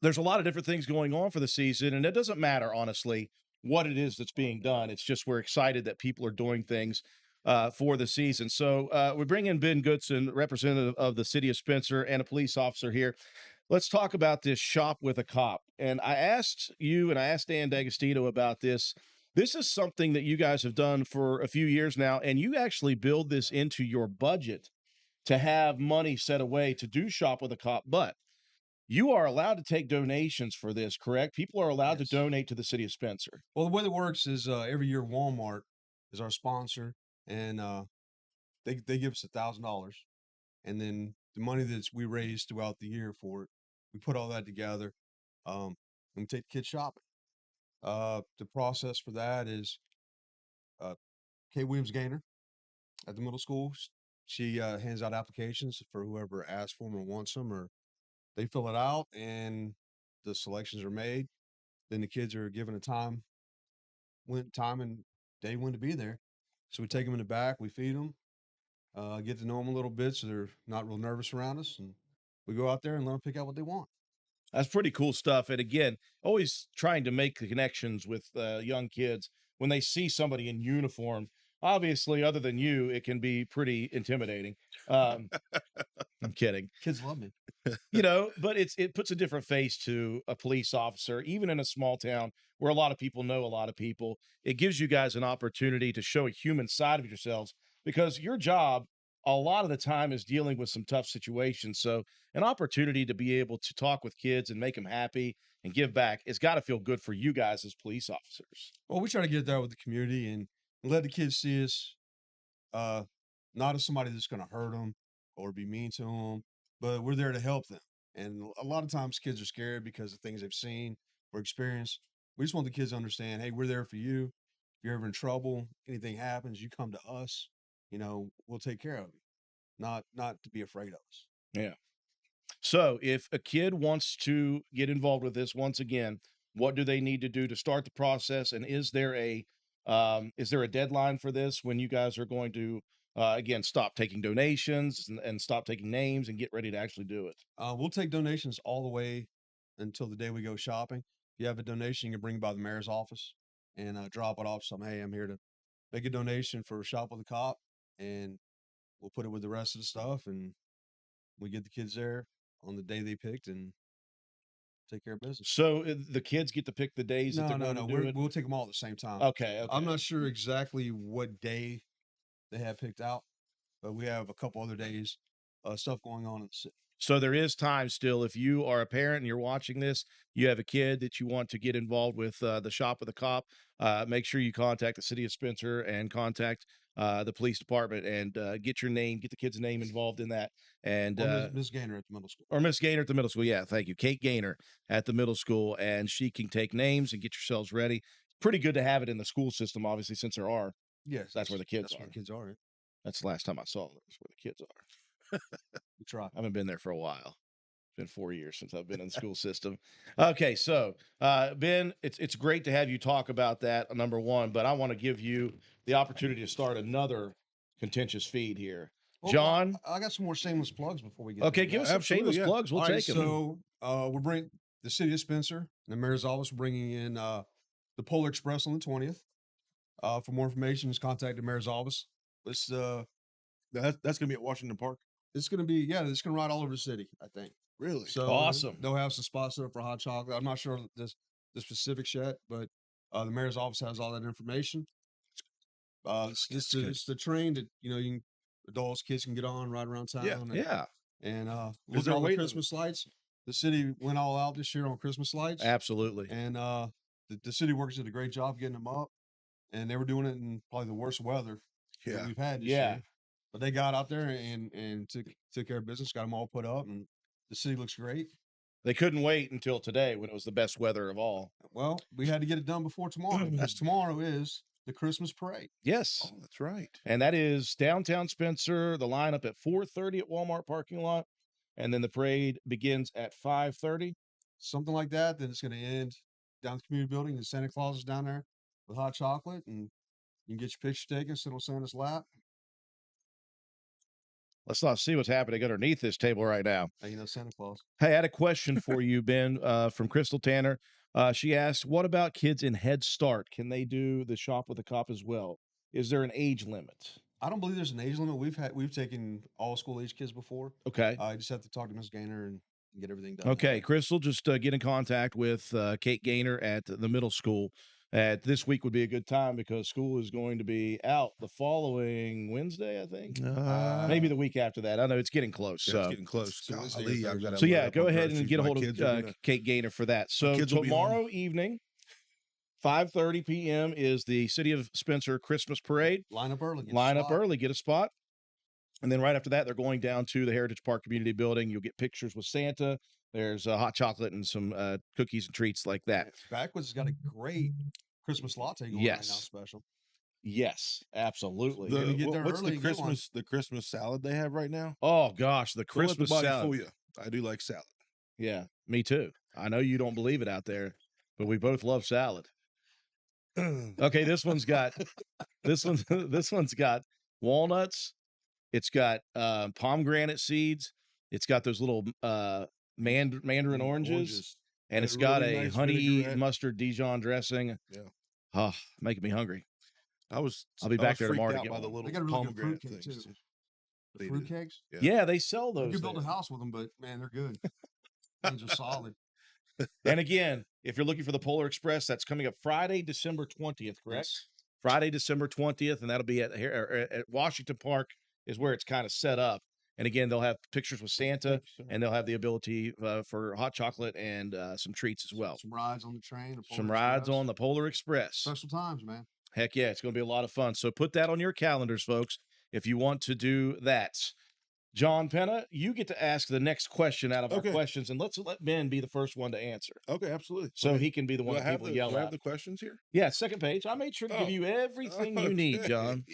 There's a lot of different things going on for the season, and it doesn't matter, honestly, what it is that's being done. It's just we're excited that people are doing things for the season. So we bring in Ben Goodson, representative of the city of Spencer and a police officer here. Let's talk about this Shop with a Cop. And I asked you and I asked Dan D'Agostino about this. This is something that you guys have done for a few years now, and you actually build this into your budget to have money set away to do Shop with a Cop. But you are allowed to take donations for this, correct? People are allowed Yes. to donate to the city of Spencer. Well, the way it works is every year Walmart is our sponsor, and they give us $1,000, and then the money that we raise throughout the year for it, we put all that together, and we take the kids shopping. The process for that is Kay Williams Gaynor at the middle school. She hands out applications for whoever asks for them or wants them, or they fill it out, and the selections are made. Then the kids are given a time and day when to be there. So we take them in the back, we feed them, get to know them a little bit so they're not real nervous around us, and we go out there and let them pick out what they want. That's pretty cool stuff. And again, always trying to make the connections with young kids when they see somebody in uniform. Obviously, other than you, it can be pretty intimidating. I'm kidding. Kids love me. But it puts a different face to a police officer, even in a small town where a lot of people know a lot of people. It gives you guys an opportunity to show a human side of yourselves because your job a lot of the time is dealing with some tough situations. So an opportunity to be able to talk with kids and make them happy and give back, it's got to feel good for you guys as police officers. Well, we try to get that with the community and let the kids see us, not as somebody that's going to hurt them or be mean to them, but we're there to help them. And a lot of times kids are scared because of things they've seen or experienced. We just want the kids to understand, hey, we're there for you. If you're ever in trouble, anything happens, you come to us. We'll take care of you. Not to be afraid of us. Yeah. So if a kid wants to get involved with this, once again, what do they need to do to start the process? And is there a deadline for this when you guys are going to again stop taking donations and stop taking names and get ready to actually do it? We'll take donations all the way until the day we go shopping. If you have a donation, you can bring it by the mayor's office and drop it off. Hey, I'm here to make a donation for Shop with a Cop, and we'll put it with the rest of the stuff, and we get the kids there on the day they picked and take care of business. So the kids get to pick the days that they're going to do it? We'll take them all at the same time. Okay. I'm not sure exactly what day they have picked out, but we have a couple other days stuff going on in the city. So there is time still. If you are a parent and you're watching this, you have a kid that you want to get involved with the Shop with a Cop, make sure you contact the city of Spencer and contact the police department and get the kid's name involved in that. And Miss Gaynor at the middle school. Or Miss Gaynor at the middle school. Yeah, thank you. Kate Gaynor at the middle school. And she can take names and get yourselves ready. Pretty good to have it in the school system, obviously, since there are. Yes. That's where the kids are. Where the kids are. Right? That's the last time I saw them. That's where the kids are. We try. I haven't been there for a while. It's been 4 years since I've been in the school system. Okay, so Ben, it's great to have you talk about that, number one, but I want to give you the opportunity to start another contentious feed here. Well, John? I got some more shameless plugs before we get Okay, give us some shameless plugs. We'll take them. So we're bringing the city of Spencer and the mayor's office bringing in the Polar Express on the 20th. For more information, just contact the mayor's office. That's gonna be at Washington Park. It's gonna be it's gonna ride all over the city, I think. Really? So awesome. They'll have some spots up for hot chocolate. I'm not sure the specifics yet, but the mayor's office has all that information. It's the train that adults, kids can get on, ride around town. Yeah. And look at all the Christmas lights. The city went all out this year on Christmas lights. Absolutely. And the city workers did a great job getting them up. And they were doing it in probably the worst weather that we've had this year. But they got out there and took care of business, got them all put up, and the city looks great. They couldn't wait until today when it was the best weather of all. Well, we had to get it done before tomorrow because tomorrow is the Christmas parade. Yes. Oh, that's right. And that is downtown Spencer, the lineup at 4:30 at Walmart parking lot. And then the parade begins at 5:30. Something like that. Then it's going to end down the community building, and Santa Claus is down there with hot chocolate, and you can get your picture taken, sit on Santa's lap. Let's not see what's happening underneath this table right now. Santa Claus. Hey, I had a question for you, Ben, from Crystal Tanner. She asked, what about kids in Head Start? Can they do the Shop with a Cop as well? Is there an age limit? I don't believe there's an age limit. We've taken all school age kids before. Okay. I just have to talk to Miss Gaynor and get everything done. Okay, Crystal, just get in contact with Kate Gaynor at the middle school. This week would be a good time because school is going to be out the following Wednesday, I think. Maybe the week after that. I know it's getting close. Yeah, it's getting close. So yeah, go ahead and get a hold of Kate Gaynor for that. So tomorrow evening, 5:30 p.m. is the City of Spencer Christmas Parade. Line up early. Get a spot. And then right after that, they're going down to the Heritage Park Community Building. You'll get pictures with Santa. There's hot chocolate and some cookies and treats like that. Backwoods has got a great Christmas latte going right now special. Yes, absolutely. What's the Christmas salad they have right now? Oh gosh, the Christmas salad. Fool you. I do like salad. Yeah, me too. I know you don't believe it out there, but we both love salad. Okay, this one's got walnuts It's got pomegranate seeds. It's got those little mandarin oranges. And And it's a got really a nice honey vinaigrette. mustard Dijon dressing. Yeah. Oh, making me hungry. I'll be be back was there freaked tomorrow to out get by the one. little They got a really good pomegranate fruitcake things. too. The They do. fruitcakes. Yeah. Yeah, they sell You those. could build a things. house with them, but man, they're good. Things are solid. And again, if you're looking for the Polar Express, that's coming up Friday, December 20th, correct? Yes. Friday, December 20th, and that'll be at Washington Park is where it's kind of set up. And again, they'll have pictures with Santa, and they'll have the ability for hot chocolate and some treats as well. Some rides on the train. Some rides on the Polar Express. Special times, man. Heck yeah, it's going to be a lot of fun. So put that on your calendars, folks, if you want to do that. John Penna, you get to ask the next question out of our questions, and let's let Ben be the first one to answer. Okay, absolutely. So he can be the one that have people yell do I at. have the questions here? Yeah, second page. I made sure to give you everything you need, John.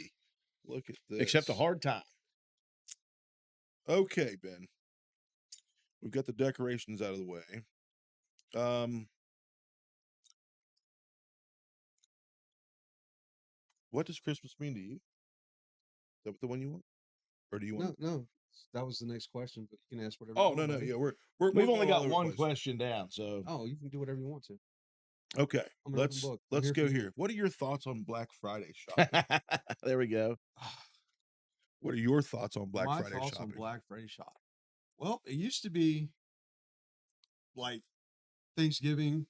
Look at this. Except a hard time. Okay, Ben. We've got the decorations out of the way. What does Christmas mean to you? Is that the one you want? Or do you want? No. That was the next question, but you can ask whatever. Oh, you no, want, no. buddy. Yeah, we've We've only got one question down, so. Oh, you can do whatever you want to. Okay, I'm an open book. I'm let's here go for you. here. What are your thoughts on Black Friday shopping? There we go. What are your thoughts on Black My Friday thoughts shopping? on Black Friday shopping. Well, it used to be like Thanksgiving,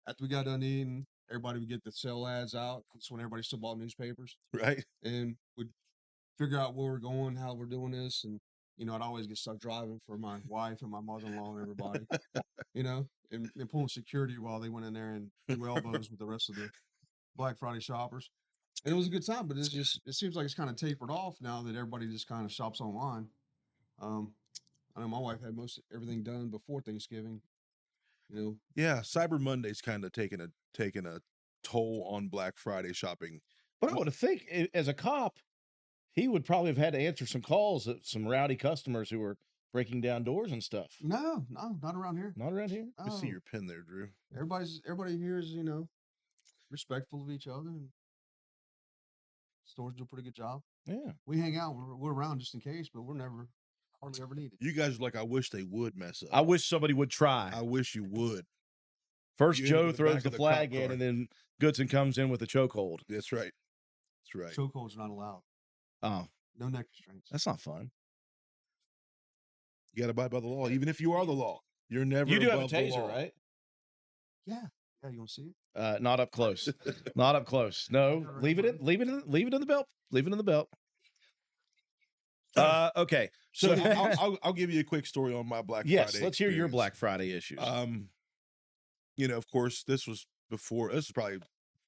after we got done eating, everybody would get the sale ads out. That's when everybody still bought newspapers. Right? And would figure out where we're going, how we're doing this. And, I'd always get stuck driving for my wife and my mother-in-law and everybody, and pulling security while they went in there and threw elbows with the rest of the Black Friday shoppers. And it was a good time, but it seems like it's kind of tapered off now that everybody just kind of shops online. I know my wife had everything done before Thanksgiving. Yeah, Cyber Monday's kind of taking a toll on Black Friday shopping. But I would think, as a cop, he would probably have had to answer some calls of some rowdy customers who were breaking down doors and stuff. No, not around here. Not around here? You see your pen there, Drew. Everybody here is, respectful of each other, and stores do a pretty good job. Yeah. We hang out. We're around just in case, but we're never hardly ever needed. You guys are like, I wish they would mess up. I wish somebody would try. I wish you would. First, You end up Joe in the throws back the of the flag cop in, car. and then Goodson comes in with a chokehold. That's right. That's right. Chokeholds are not allowed. Oh, No neck restraints. that's not fun. You got to abide by the law, even if you are the law. You're never. You do have a above the taser, law. right? Yeah. Yeah, you want to see it? Not up close. Not up close. No, leave it in the belt. Leave it in the belt. Okay. So So I'll give you a quick story on my Black yes, Friday. let's hear your experience. Black Friday issues. Of course, this was before. This is probably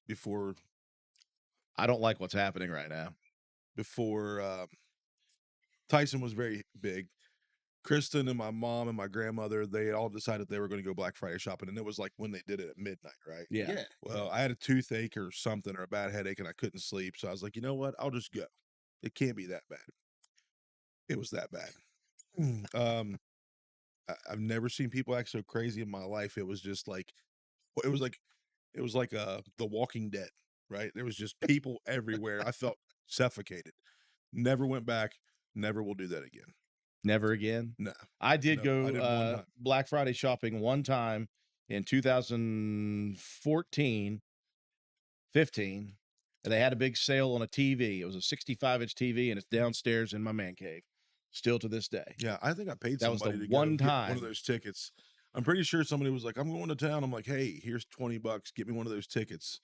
before I don't like what's happening right now. Tyson was very big. Kristen and my mom and my grandmother, they all decided they were going to go Black Friday shopping, and it was like when they did it at midnight, right? Yeah. Well, I had a toothache or something or a bad headache, and I couldn't sleep, so I was like, you know what? I'll just go. It can't be that bad. It was that bad. I've never seen people act so crazy in my life. It was just like, it was like The Walking Dead, right? There was just people everywhere. I felt suffocated. Never went back. Never will do that again. Never again. No. I did No, go I did one time. Black Friday shopping one time in 2014, 15. And they had a big sale on a TV. It was a 65-inch TV, and it's downstairs in my man cave, still to this day. Yeah, I think I paid That was the somebody to one go get time. one of those tickets. I'm pretty sure somebody was like, "I'm going to town." I'm like, "Hey, here's $20. Get me one of those tickets."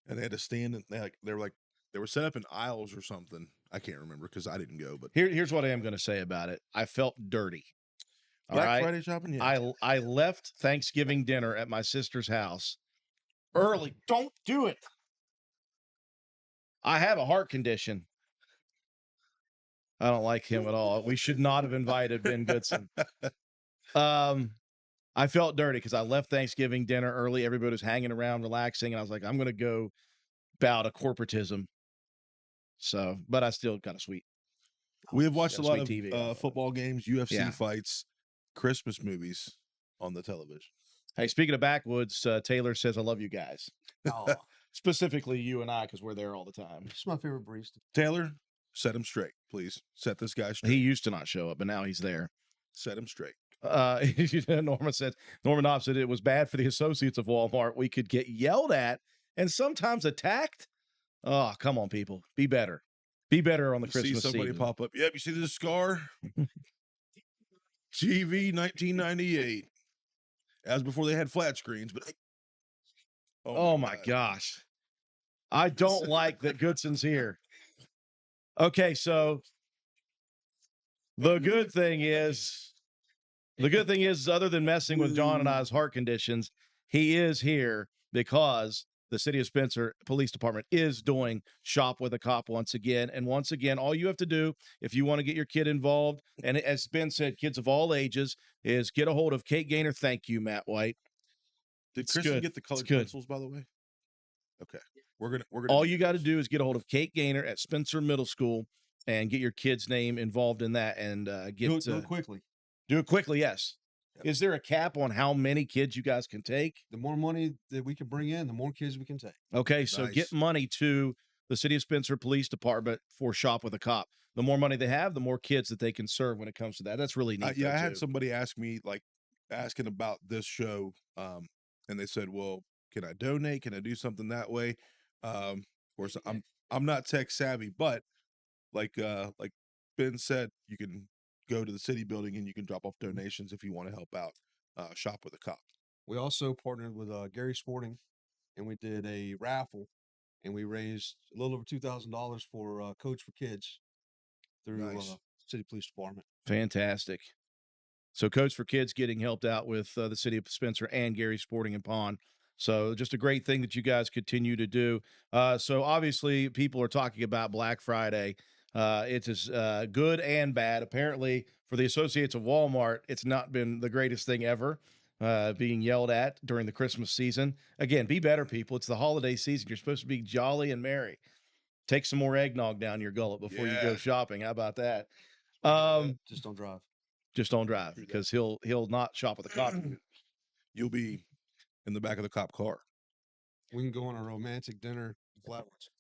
And they had to stand, and they were set up in aisles or something. I can't remember because I didn't go. But Here's what I am going to say about it. I felt dirty. All Black right? Friday shopping, yeah. I left Thanksgiving dinner at my sister's house early. Don't do it. I have a heart condition. I don't like him at all. We should not have invited Ben Goodson. I felt dirty because I left Thanksgiving dinner early. Everybody was hanging around, relaxing, and I was like, I'm going to go bow to corporatism. So, but I still kind of sweet. We have watched a got a lot of sweet TV off of it. football games, UFC Yeah. fights, Christmas movies on the television. Hey, speaking of backwoods, Taylor says, I love you guys. Oh, Specifically you and I, because we're there all the time. it's my favorite barista. Taylor, Set him straight, please. Set this guy straight. He used to not show up, but now he's there. Set him straight. Norman Knopf said it was bad for the associates of Walmart. We could get yelled at and sometimes attacked. Oh, come on, people. Be better. Be better on the You Christmas see somebody season. pop up. Yep, you see this scar? TV 1998. As before they had flat screens, but Oh my gosh. I don't like that Goodson's here. Okay, so the good thing is, other than messing with John and I's heart conditions, he is here because the City of Spencer Police Department is doing Shop with a Cop once again. And once again, all you have to do if you want to get your kid involved, and as Ben said, kids of all ages, is get a hold of Kate Gaynor. Thank you, Matt White. Did It's Kristen good. get the colored It's good. pencils, by the way? Okay. We're gonna All need you got to those. do is get a hold of Kate Gaynor at Spencer Middle School and get your kid's name involved in that and Do it quickly. do it quickly. Yes. Yep. Is there a cap on how many kids you guys can take? The more money that we can bring in, the more kids we can take. Okay, so get Nice. money to the City of Spencer Police Department for Shop with a Cop. The more money they have, the more kids that they can serve when it comes to that. That's really neat. Yeah, though, I had too. somebody ask me, like, asking about this show, and they said, "Well, can I donate? Can I do something that way?" Of course, I'm not tech savvy, but like Ben said, you can go to the city building and you can drop off donations if you want to help out. Shop with a Cop. We also partnered with Gary Sporting, and we did a raffle, and we raised a little over $2,000 for Coach for Kids through Nice. City Police Department. Fantastic. So Coach for Kids getting helped out with the City of Spencer and Gary Sporting and Pond. So just a great thing that you guys continue to do. So obviously people are talking about Black Friday. It's as good and bad. Apparently for the associates of Walmart, it's not been the greatest thing ever being yelled at during the Christmas season. Again, be better, people. It's the holiday season. You're supposed to be jolly and merry. Take some more eggnog down your gullet before you go Yeah. shopping. How about that? Just don't drive. Just don't drive because he'll not shop with a cop. You'll be in the back of the cop car. We can go on a romantic dinner. Flowers.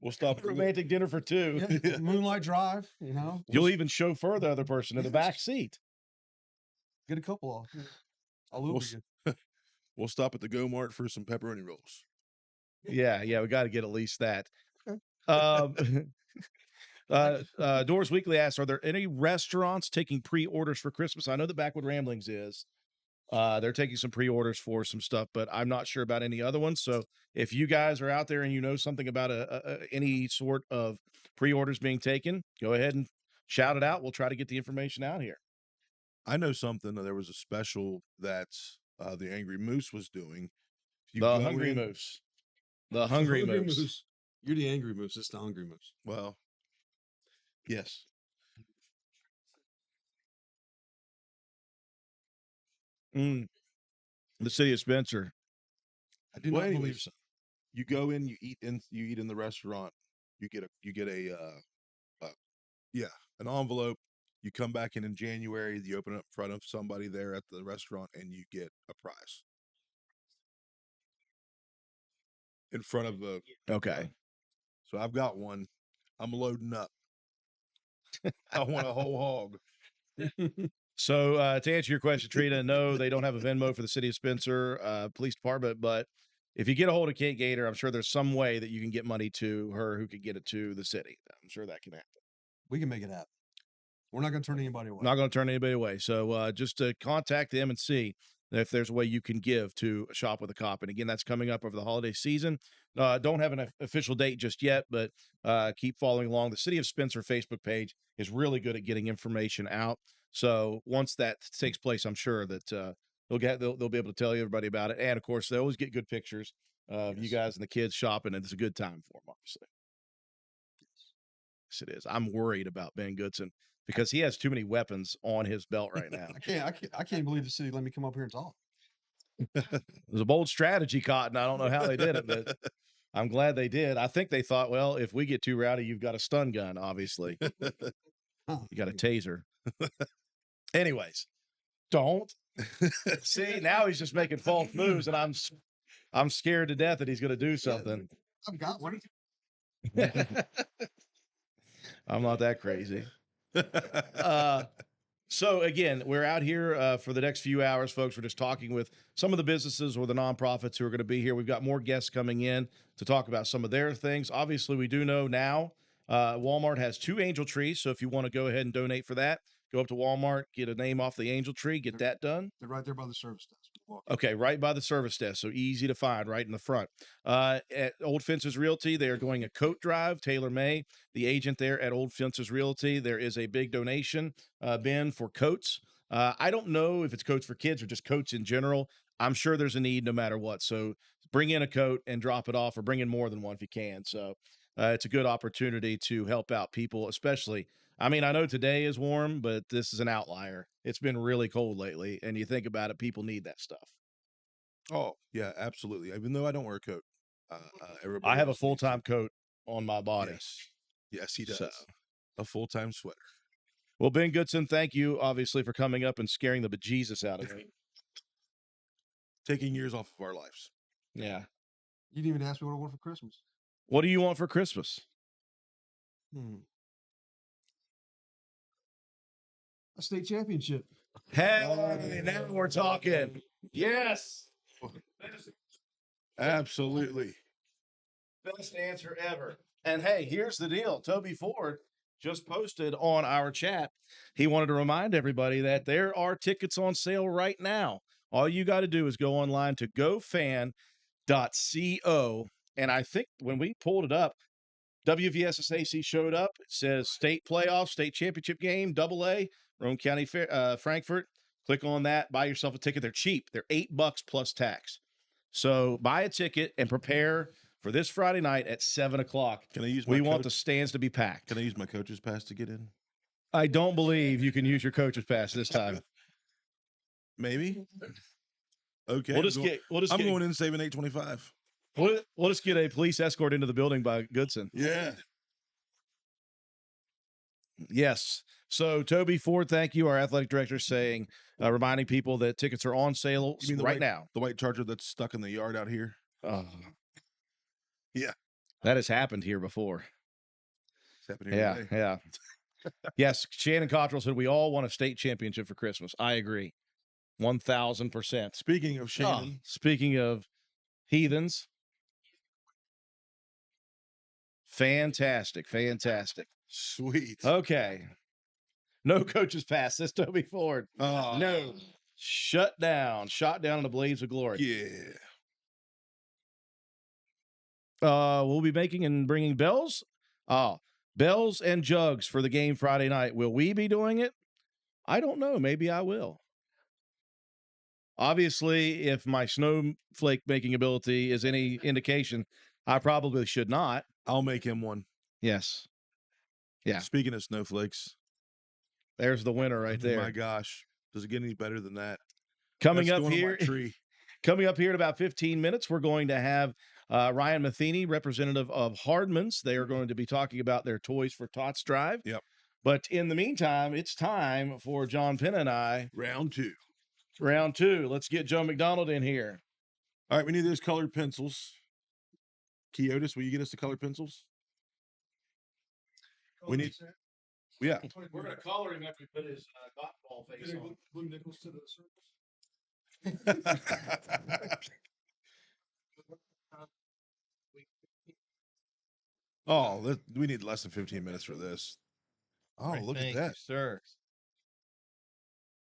We'll stop. Romantic dinner for two. Yeah, Moonlight Drive. You know, You'll even chauffeur the other person in the back seat. get a couple off. I'll We'll, Uber you. we'll stop at the Go Mart for some pepperoni rolls. Yeah, we got to get at least that. Doors Weekly asks, are there any restaurants taking pre-orders for Christmas? I know that Backwood Ramblings is. They're taking some pre-orders for some stuff, but I'm not sure about any other ones. So if you guys are out there and you know something about any sort of pre-orders being taken, go ahead and shout it out. We'll try to get the information out here. I know something. There was a special that the Angry Moose was doing. If you The go Hungry in- Moose. The Hungry Moose. You're the Angry Moose. It's the Hungry Moose. Well, yes. The City of Spencer. I do Well, not believe anyways, so. You go in, you eat in the restaurant. You get an envelope. You come back in January. You open it up in front of somebody there at the restaurant, and you get a prize in front of the. Okay. So I've got one. I'm loading up. I want a whole hog. So to answer your question, Trina, no, they don't have a Venmo for the City of Spencer Police Department, but if you get a hold of Kate Gator, I'm sure there's some way that you can get money to her who could get it to the city. I'm sure that can happen. We can make it happen. We're not going to turn anybody away. Not going to turn anybody away. So just contact them and see if there's a way you can give to Shop with a Cop. And again, that's coming up over the holiday season. Don't have an official date just yet, but keep following along. The City of Spencer Facebook page is really good at getting information out. So once that takes place, I'm sure that they'll be able to tell everybody about it. And of course, they always get good pictures of you guys and the kids shopping, and it's a good time for them, obviously. Yes, it is. I'm worried about Ben Goodson because he has too many weapons on his belt right now. I can't believe the city let me come up here and talk. It was a bold strategy, Cotton. I don't know how they did it, but I'm glad they did. I think they thought, well, if we get too rowdy, you've got a stun gun, obviously. You got a taser. Anyways, don't. See, now he's just making false moves, and I'm scared to death that he's going to do something. I've got one. I'm not that crazy. So again, we're out here for the next few hours, folks. We're just talking with some of the businesses or the nonprofits who are going to be here. We've got more guests coming in to talk about some of their things. Obviously, we do know now Walmart has 2 angel trees. So if you want to go ahead and donate for that, go up to Walmart, get a name off the angel tree, get that done. They're right there by the service desk. Okay, right by the service desk, so easy to find, right in the front. At Old Fences Realty, they are going a coat drive. Taylor May, the agent there at Old Fences Realty, there is a big donation bin for coats. I don't know if it's coats for kids or just coats in general. I'm sure there's a need no matter what. So bring in a coat and drop it off, or bring in more than one if you can. So it's a good opportunity to help out people, especially. I mean, I know today is warm, but this is an outlier. It's been really cold lately, and you think about it, people need that stuff. Oh, yeah, absolutely. Even though I don't wear a coat, everybody I have a else needs full-time to. coat on my body. Yes. Yes, he does. So, A full-time sweater. well, Ben Goodson, thank you, obviously, for coming up and scaring the bejesus out of me. Taking years off of our lives. Yeah. You didn't even ask me what I want for Christmas. What do you want for Christmas? A state championship. Hey, now we're talking. Yes. Absolutely. Best answer ever. And hey, here's the deal. Toby Ford just posted on our chat. He wanted to remind everybody that there are tickets on sale right now. All you got to do is go online to gofan.co. And I think when we pulled it up, WVSSAC showed up. It says state playoff, state championship game, AA, Roane County Fair, Frankfort. Click on that. Buy yourself a ticket. They're cheap. They're $8 plus tax. So buy a ticket and prepare for this Friday night at 7:00. Can I use We want the stands to be packed. Can I use my coach's pass to get in? I don't believe you can use your coach's pass this time. Maybe. Okay. We'll just I'm going in saving $8.25. We'll just get a police escort into the building by Goodson. Yeah. Yes. So Toby Ford, thank you, our athletic director, saying, reminding people that tickets are on sale You mean right now. The white Charger that's stuck in the yard out here? Yeah. That has happened here before. It's happened here today. Yeah. Yes, Shannon Cottrell said we all want a state championship for Christmas. I agree. 1,000%. Speaking of Shannon. Speaking of heathens. Fantastic. Sweet. Okay. No coaches pass. This Toby Ford. No. Shut down in a blaze of glory. Yeah. We'll be making and bringing bells. Bells and jugs for the game Friday night. Will we be doing it? I don't know. Maybe I will. Obviously, if my snowflake making ability is any indication, I probably should not. I'll make him one. Yes. Yeah. Speaking of snowflakes. There's the winner right there. My gosh. Does it get any better than that? Coming That's up here in about 15 minutes, we're going to have Ryan Matheny, representative of Hardman's. They are going to be talking about their Toys for Tots drive. Yep. But in the meantime, it's time for John Penn and I. Round two. Let's get Joe McDonald in here. All right, we need those colored pencils. Kiotis, will you get us the colored pencils? We need. Yeah. We're going to color him after we put his golf ball face on. Blue nickels to the circles. We need less than 15 minutes for this. Oh, look at that, sir.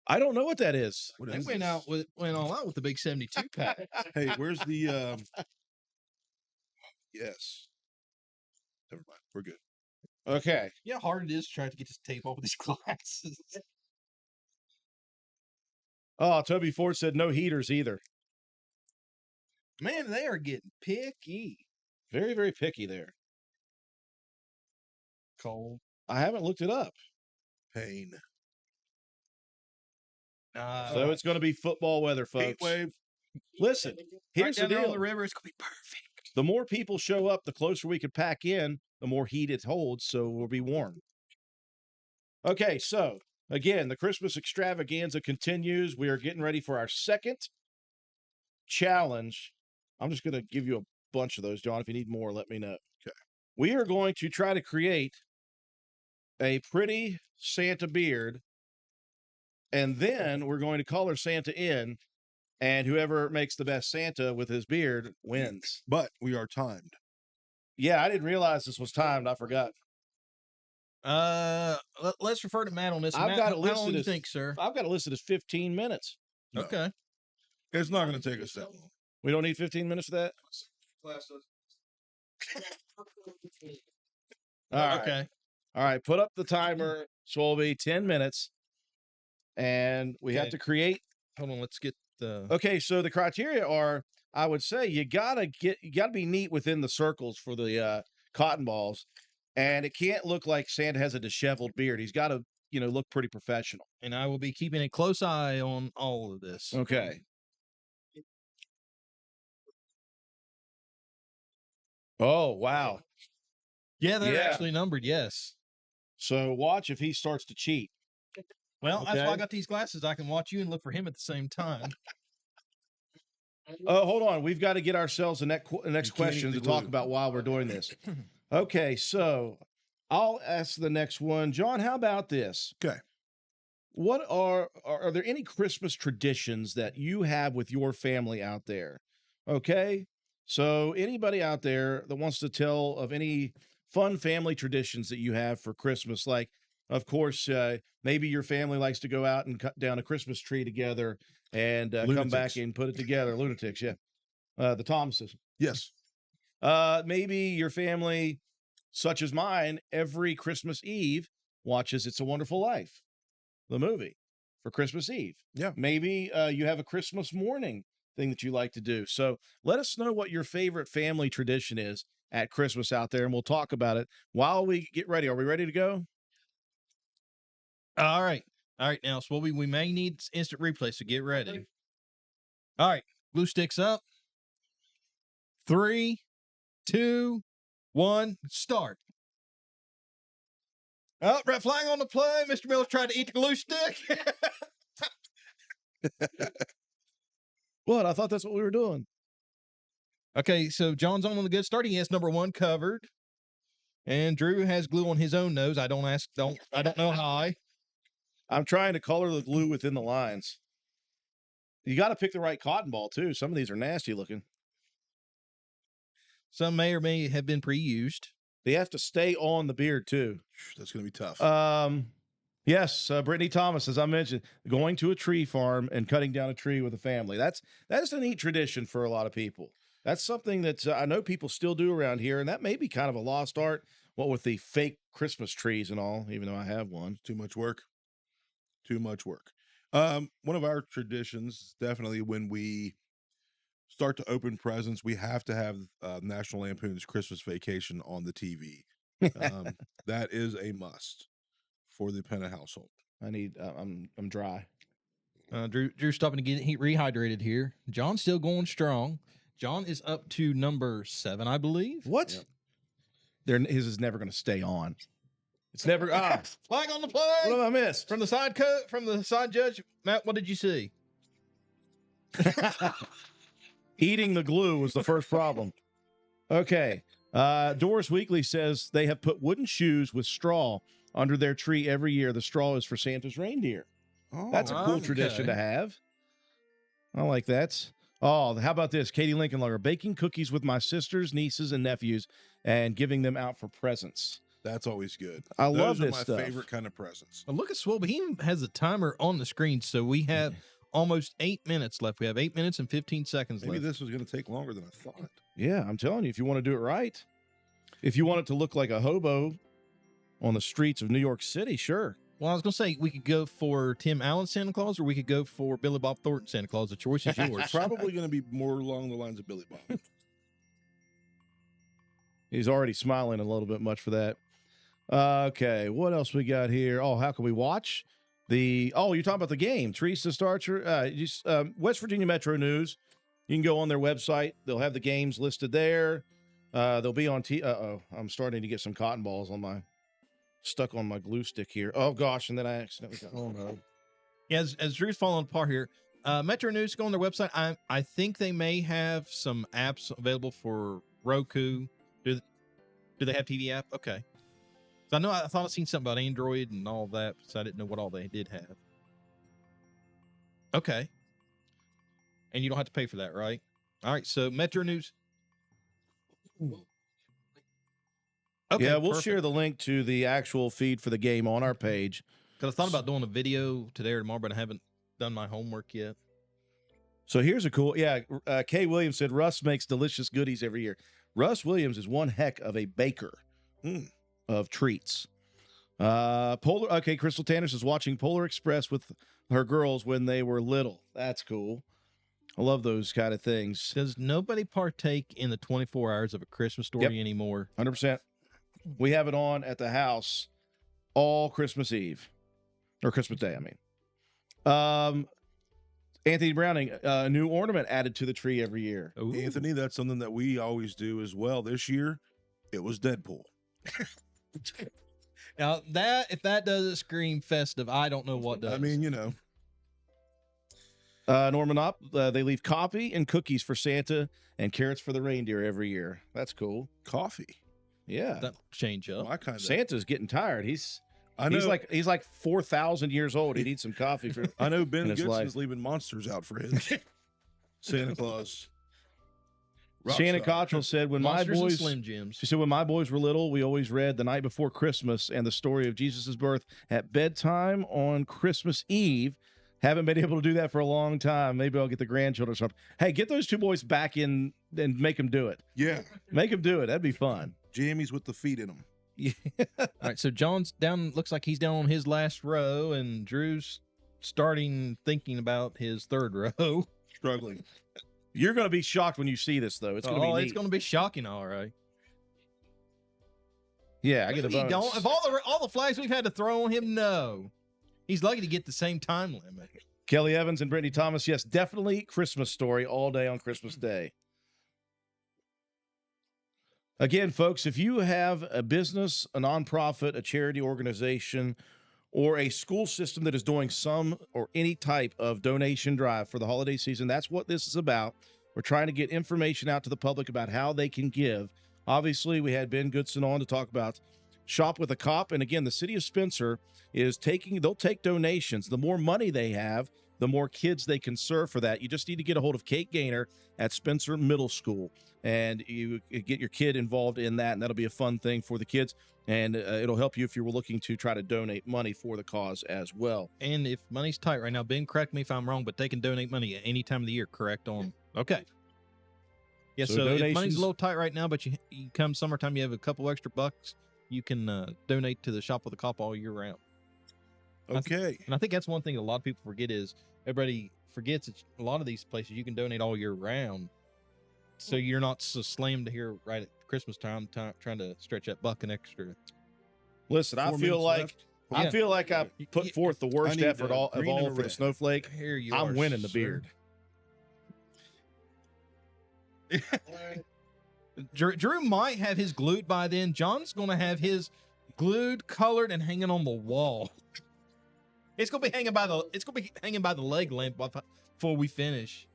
I don't know what that is. They went all out with the big 72 pack. Hey, where's the? Yes. Never mind. We're good. Okay. You know how hard it is trying to get this tape off of these glasses. Oh, Toby Ford said no heaters either. Man, they are getting picky. Very, very picky there. Cold. I haven't looked it up. Pain. So it's going to be football weather, folks. Heat wave. Listen, here's the deal. On the river, it's going to be perfect. The more people show up, the closer we can pack in, the more heat it holds, so we'll be warm. Okay, so again, the Christmas extravaganza continues. We are getting ready for our second challenge. I'm just going to give you a bunch of those, John. If you need more, let me know. Okay. we are going to try to create a pretty Santa beard, and then we're going to color Santa in, and whoever makes the best Santa with his beard wins. But we are timed. Yeah, I didn't realize this was timed. I forgot. Let's refer to Matt on this. I've Matt, got it how long listed do you as think, sir? I've got it listed as 15 minutes. No. Okay. It's not going to take us that long. We don't need 15 minutes for that? All right. Okay. All right. Put up the timer, Swolby, 10 minutes. And we have Okay. to create. Hold on. Let's get the. Okay. So the criteria are, I would say you gotta be neat within the circles for the cotton balls. And it can't look like Santa has a disheveled beard. He's got to, look pretty professional. And I will be keeping a close eye on all of this. Okay. Oh, wow. Yeah, they're Yeah. actually numbered. Yes. So watch if he starts to cheat. Well, that's why Okay. I got these glasses. I can watch you and look for him at the same time. Oh, hold on. We've got to get ourselves the next You can't question eat to the talk glue. about while we're doing this. Okay, so I'll ask the next one. John, how about this? Okay. What are there any Christmas traditions that you have with your family out there? Okay. So anybody out there that wants to tell of any fun family traditions that you have for Christmas, like, of course, maybe your family likes to go out and cut down a Christmas tree together and come back Lunatics. and put it together. Lunatics, yeah. The Thomases. Yes. Maybe your family, such as mine, every Christmas Eve watches It's a Wonderful Life, the movie, for Christmas Eve. Yeah. Maybe you have a Christmas morning thing that you like to do. So let us know what your favorite family tradition is at Christmas out there, and we'll talk about it while we get ready. Are we ready to go? All right. All right. Now, Swobie, we may need instant replay, so get ready. All right. Glue sticks up. 3, 2, 1, start. Oh, red flag on the play. Mr. Miller's trying to eat the glue stick. What? I thought that's what we were doing. Okay, so John's on the good start. He has number 1 covered. And Drew has glue on his own nose. I don't know how. I'm trying to color the glue within the lines. You got to pick the right cotton ball, too. Some of these are nasty looking. Some may or may have been pre-used. They have to stay on the beard, too. That's going to be tough. Yes, Brittany Thomas, as I mentioned, going to a tree farm and cutting down a tree with a family. That's a neat tradition for a lot of people. That's something that I know people still do around here, and that may be kind of a lost art, what with the fake Christmas trees and all, even though I have one. Too much work. Too much work. One of our traditions, definitely when we start to open presents, we have to have National Lampoon's Christmas Vacation on the TV. That is a must for the Penna household. I'm dry. Drew's stopping to get rehydrated here. John's still going strong. John is up to number 7, I believe. What? Yep. His is never going to stay on. It's never. Flag on the play. What have I missed? From the side judge, Matt, what did you see? Eating the glue was the first problem. Okay. Doris Weekly says they have put wooden shoes with straw under their tree every year. The straw is for Santa's reindeer. Oh, That's a cool tradition to have. I like that. Oh, how about this? Katie Lincoln, baking cookies with my sisters, nieces, and nephews and giving them out for presents. That's always good. I love Those are this my stuff. favorite kind of presents. Look at Swole. He has a timer on the screen, so we have almost 8 minutes left. We have 8 minutes and 15 seconds Maybe left. this was going to take longer than I thought. Yeah, I'm telling you, if you want to do it right, if you want it to look like a hobo on the streets of New York City, sure. Well, I was going to say we could go for Tim Allen Santa Claus, or we could go for Billy Bob Thornton Santa Claus. The choice is yours. Probably going to be more along the lines of Billy Bob. He's already smiling a little bit much for that. Okay, what else we got here? Oh, how can we watch you're talking about the game. Teresa Starcher, West Virginia Metro News. You can go on their website. They'll have the games listed there. They'll be on I'm starting to get some cotton balls stuck on my glue stick here. Oh gosh, and then I accidentally got no. Yeah, as Drew's falling apart here, Metro News, go on their website. I think they may have some apps available for Roku. Do Do they have TV app? Okay. So I thought I'd seen something about Android and all that, so I didn't know what all they did have. Okay. And you don't have to pay for that, right? All right. So Metro News. Okay. Yeah, we'll perfect. share the link to the actual feed for the game on our page. Because I thought about doing a video today or tomorrow, but I haven't done my homework yet. So here's a cool, Kay Williams said Russ makes delicious goodies every year. Russ Williams is one heck of a baker of treats. Crystal Tanner says watching Polar Express with her girls when they were little. That's cool. I love those kind of things. Does nobody partake in the 24 hours of A Christmas Story anymore? 100%. We have it on at the house all Christmas Eve. Or Christmas Day, I mean. Anthony Browning, a new ornament added to the tree every year. Ooh. Anthony, that's something that we always do as well. This year, it was Deadpool. Now, if that doesn't scream festive, I don't know what does. I mean, you know. Norman Opp, they leave coffee and cookies for Santa and carrots for the reindeer every year. That's cool. Coffee. Yeah. That'll change up. My kind of. Santa's getting tired. I know. He's like 4,000 years old. He needs some coffee for. I know Ben in his Goodson's life. leaving monsters out for his Santa Claus. Shannon Rockstar. Cottrell said, when my Monsters and boys, Slim Jims. she said, when my boys were little, we always read The Night Before Christmas and the story of Jesus' birth at bedtime on Christmas Eve. Haven't been able to do that for a long time. Maybe I'll get the grandchildren or something. Hey, get those two boys back in and make them do it. Yeah. Make them do it. That'd be fun. Jammies with the feet in them. All right, so John's down. Looks like he's down on his last row, and Drew's thinking about his third row. Struggling. You're going to be shocked when you see this, though. It's going to be neat. It's going to be shocking. All right. Yeah, I get a Maybe he bonus. don't. Of all the flags we've had to throw on him, no. He's lucky to get the same time limit. Kelly Evans and Brittany Thomas, yes, definitely Christmas Story all day on Christmas Day. Again, folks, if you have a business, a nonprofit, a charity organization, or a school system that is doing some or any type of donation drive for the holiday season, that's what this is about. We're trying to get information out to the public about how they can give. Obviously, we had Ben Goodson on to talk about Shop with a Cop. And again, the city of Spencer is they'll take donations. The more money they have, the more kids they can serve for that. You just need to get a hold of Kate Gaynor at Spencer Middle School, and you get your kid involved in that, and that'll be a fun thing for the kids, and it'll help you if you were looking to try to donate money for the cause as well. And if money's tight right now, Ben, correct me if I'm wrong, but they can donate money at any time of the year, correct? Okay. Yeah, so if money's a little tight right now, but you come summertime, you have a couple extra bucks, you can donate to the Shop with a Cop all year round. Okay. And I think that's one thing a lot of people forget is everybody forgets that a lot of these places you can donate all year round. So you're not so slammed here right at Christmas time trying to stretch that buck an extra. Listen, I feel like I put forth the worst effort of all for the snowflake. Here you I'm are, winning the sir. beard. Drew might have his glued by then. John's going to have his glued, colored, and hanging on the wall. It's going to be hanging by the leg lamp before we finish.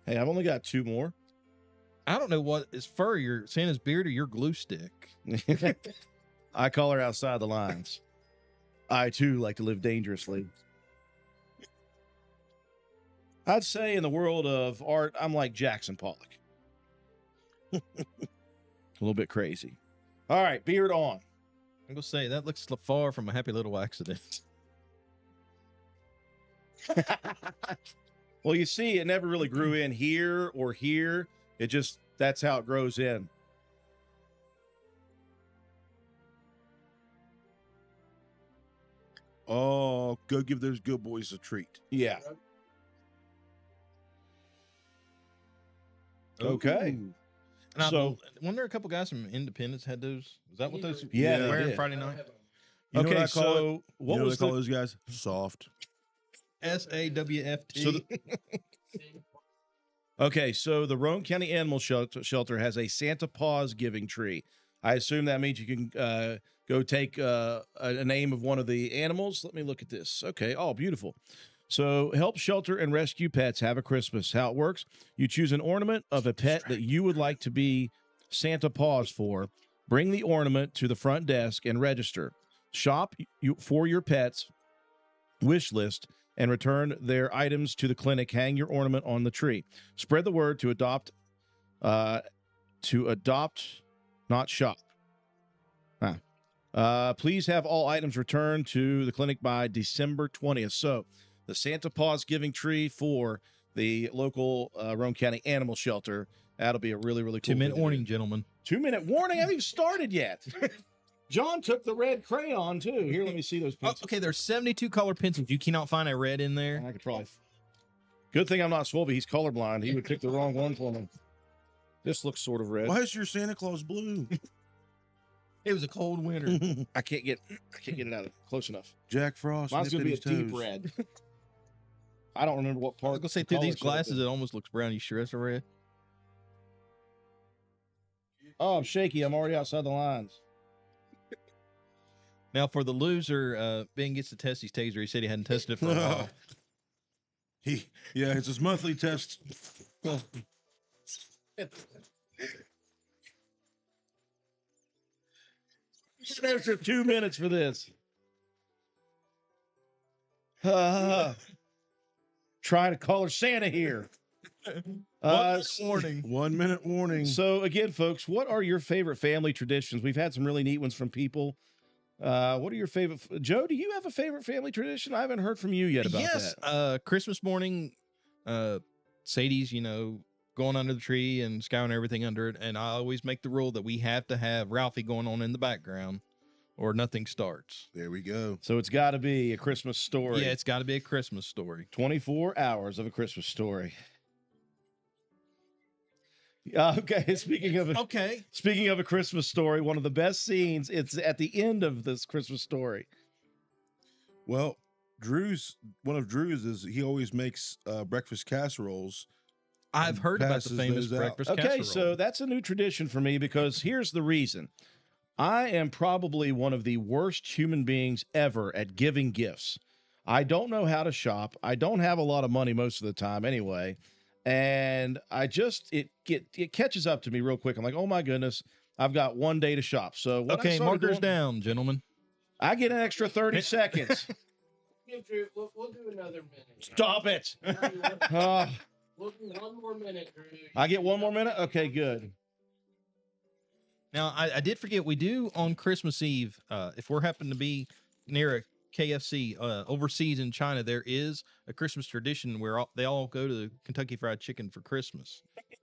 Hey, I've only got two more. I don't know what is fur, your Santa's beard or your glue stick. I call her outside the lines. I, too, like to live dangerously. I'd say in the world of art, I'm like Jackson Pollock. A little bit crazy. All right, beard on. I'm going to say, that looks far from a happy little accident. Well, you see, it never really grew in here or here. That's how it grows in. Oh, go give those good boys a treat. Yeah. Okay. And I wonder a couple guys from Independence had those. Is that what those? Yeah, were they wearing did. Friday night? You know Okay, what I call it? so what You know was what I call those guys? Soft. SAWFT. So Okay, so the Roane County Animal Shelter has a Santa Paws giving tree. I assume that means you can go take a name of one of the animals. Let me look at this. Okay, oh, beautiful. So help shelter and rescue pets have a Christmas. How it works, you choose an ornament of a pet that you would like to be Santa Paws for. Bring the ornament to the front desk and register. Shop for your pets wish list and return their items to the clinic. Hang your ornament on the tree. Spread the word to adopt, not shop. Please have all items returned to the clinic by December 20th. So the Santa Paws giving tree for the local Roane County Animal Shelter. That'll be a really, really cool 2-minute warning, gentlemen. 2-minute warning? I haven't even started yet. John took the red crayon, too. Here, let me see those pencils. Okay, there's 72 color pencils. You cannot find a red in there. I could probably. Good thing I'm not Swolby. He's colorblind. He would pick the wrong one for me. This looks sort of red. Why is your Santa Claus blue? It was a cold winter. I can't get it out of close enough. Jack Frost. Mine's going to be a nipping his deep toes. red. I don't remember what I part. was going to say, the through color these should have glasses, been. it almost looks brown. You sure that's a red? Oh, I'm shaky. I'm already outside the lines. Now, for the loser, Ben gets to test his taser. He said he hadn't tested it for a while. Yeah, it's his monthly test. Just an extra 2 minutes for this. Trying to color Santa here. 1 minute warning. 1 minute warning. So again, folks, what are your favorite family traditions? We've had some really neat ones from people. What are your favorite? Joe, do you have a favorite family tradition? I haven't heard from you yet about that. Christmas morning, Sadie's, going under the tree and scouring everything under it. And I always make the rule that we have to have Ralphie going on in the background or nothing starts. There we go. So it's got to be a Christmas story. Yeah, it's got to be a Christmas story. 24 hours of a Christmas story. Okay, speaking of a Christmas story, one of the best scenes, it's at the end of this Christmas story. Well, one of Drew's is he always makes breakfast casseroles. I've heard about the passes famous those out. breakfast Okay, casserole. so that's a new tradition for me because here's the reason. I am probably one of the worst human beings ever at giving gifts. I don't know how to shop. I don't have a lot of money most of the time anyway. And I just it catches up to me real quick. I'm like, oh my goodness, I've got 1 day to shop. So what I okay, started markers doing- down, gentlemen. I get an extra 30 seconds. Drew, we'll do another minute. Stop it. We'll do 1 more minute, Drew. I get 1 more minute. Okay, good. Now, I did forget, we do on Christmas Eve, if we're happen to be near a KFC overseas in China, there is a Christmas tradition where they all go to Kentucky Fried Chicken for Christmas.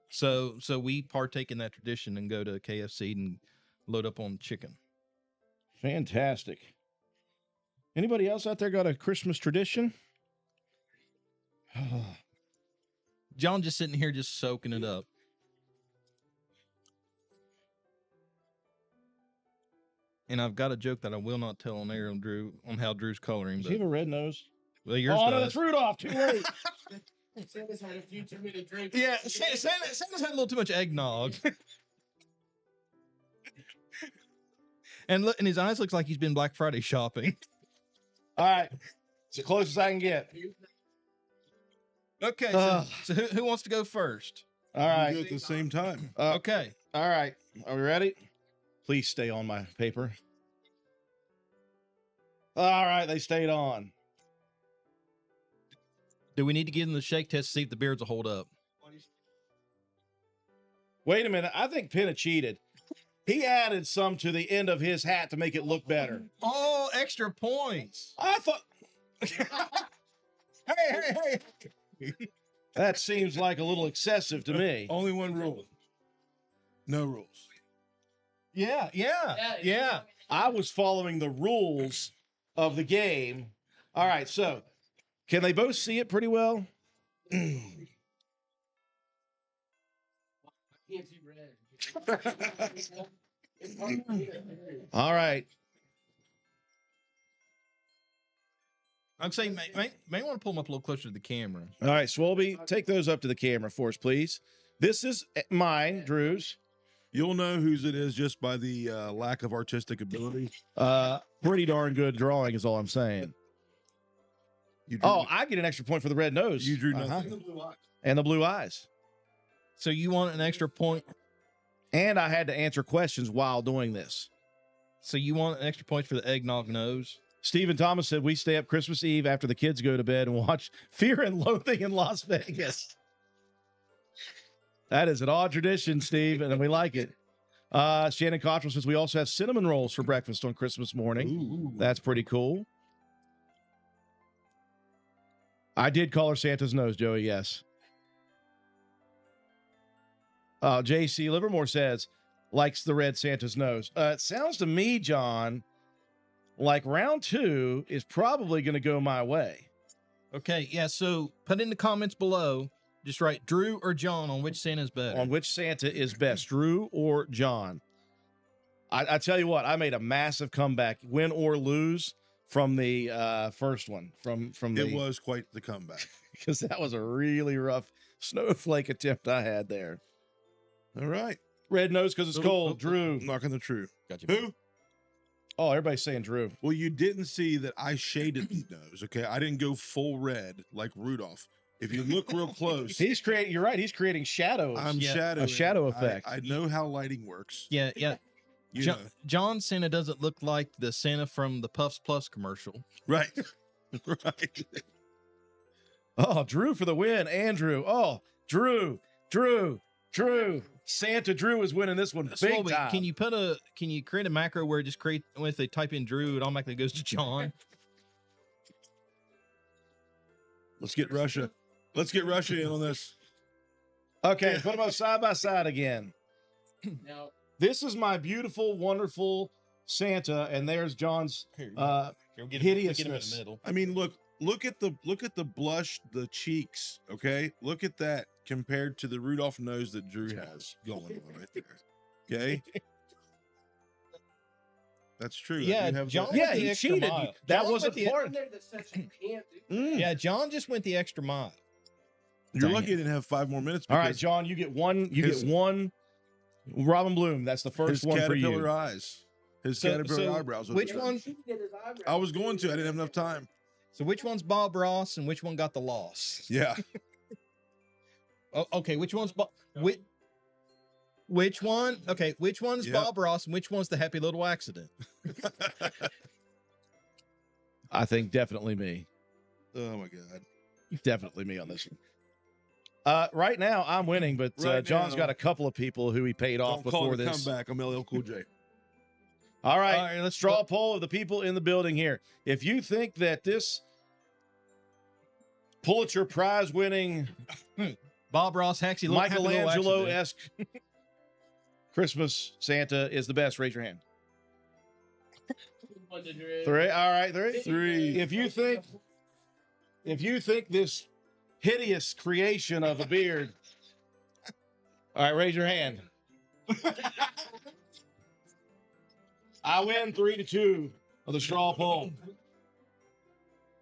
So we partake in that tradition and go to KFC and load up on chicken. Fantastic. Anybody else out there got a Christmas tradition? John just sitting here just soaking it up. And I've got a joke that I will not tell on air on Drew on how Drew's coloring. Does But, he have a red nose? well, yours Oh, no, does. that's Rudolph. Too late. Santa's had a few too many drinks. Yeah, Santa's had a little too much eggnog. And look, and his eyes looks like he's been Black Friday shopping. All right. It's the closest I can get. Okay, so who wants to go first? All We right. do it at the same time. Okay. All right. Are we ready? Please stay on my paper. All right. They stayed on. Do we need to give him the shake test to see if the beards will hold up? Wait a minute. I think Penna cheated. He added some to the end of his hat to make it look better. Oh, extra points. I thought Hey. that seems like a little excessive to me. Only one rule. No rules. Yeah. I was following the rules of the game. All right. So can they both see it pretty well? Can't see red. All right. I'm saying, may want to pull them up a little closer to the camera. All right, Swolby, take those up to the camera for us, please. This is mine, Drew's. You'll know whose it is just by the lack of artistic ability. Pretty darn good drawing is all I'm saying. You drew, Oh, I get an extra point for the red nose. you drew Uh-huh. nothing. And the blue eyes. So you want an extra point And I had to answer questions while doing this. So you want extra points for the eggnog nose? Stephen Thomas said we stay up Christmas Eve after the kids go to bed and watch Fear and Loathing in Las Vegas. That is an odd tradition, Steve, and we like it. Shannon Cottrell says we also have cinnamon rolls for breakfast on Christmas morning. Ooh. That's pretty cool. I did call her Santa's nose, Joey, yes. J.C. Livermore says, likes the red Santa's nose. It sounds to me, John, like round 2 is probably going to go my way. Okay, yeah, so put in the comments below, just write Drew or John on which Santa's better. On which Santa is best, Drew or John. I tell you what, I made a massive comeback, win or lose, from the first one. From It was quite the comeback. because that was a really rough snowflake attempt I had there. All right. Red nose because it's cold. Drew. Knocking the true. Gotcha. Who? Oh, everybody's saying Drew. Well, you didn't see that I shaded the nose, okay? I didn't go full red like Rudolph. If you look real close, He's creating. You're right. He's creating shadows. I'm Yeah, shadowing. a shadow effect. I know how lighting works. Yeah, yeah. You John, know. John Santa doesn't look like the Santa from the Puffs Plus commercial. Right. Right. Oh, Drew for the win. Andrew. Oh, Drew. Santa Drew is winning this one big Swolby, time. can you create a macro where it just create when they type in Drew, it automatically goes to John? Let's get Russia. Let's get Russia in on this. Okay, put them up side by side again. Now, This is my beautiful, wonderful Santa, and there's John's. Hideousness. I mean, look at the blush, the cheeks. Okay, look at that compared to the Rudolph nose that Drew has going on right there. Okay, that's true. I Yeah, do have John- that. Yeah, the he extra cheated. mile. That John wasn't went the- part. that says you can't do. Yeah, John just went the extra mile. You're Dang lucky it. I didn't have 5 more minutes. All right, because John, you get one. You his- get one. Robin Bloom. That's the first his one for caterpillar you. eyes, his So- caterpillar so eyebrows. which one? I was going to. I didn't have enough time. So which one's Bob Ross and which one got the loss? Yeah. Oh, okay, which one's Bob? Which one? Okay, which one's Yep. Bob Ross and which one's the happy little accident? I think definitely me. Oh my God. Definitely me on this one. Right now, I'm winning, but Right John's now- got a couple of people who he paid off Don't call before it a this. comeback. I'm LL Cool J. All right, All right, let's draw a poll of the people in the building here. If you think that this Pulitzer Prize winning Bob Ross happy little accident. Michelangelo-esque Christmas Santa is the best, raise your hand. 3. All right, 3. 3. If you think this hideous creation of a beard, all right, raise your hand. I win 3-2 of the straw poll.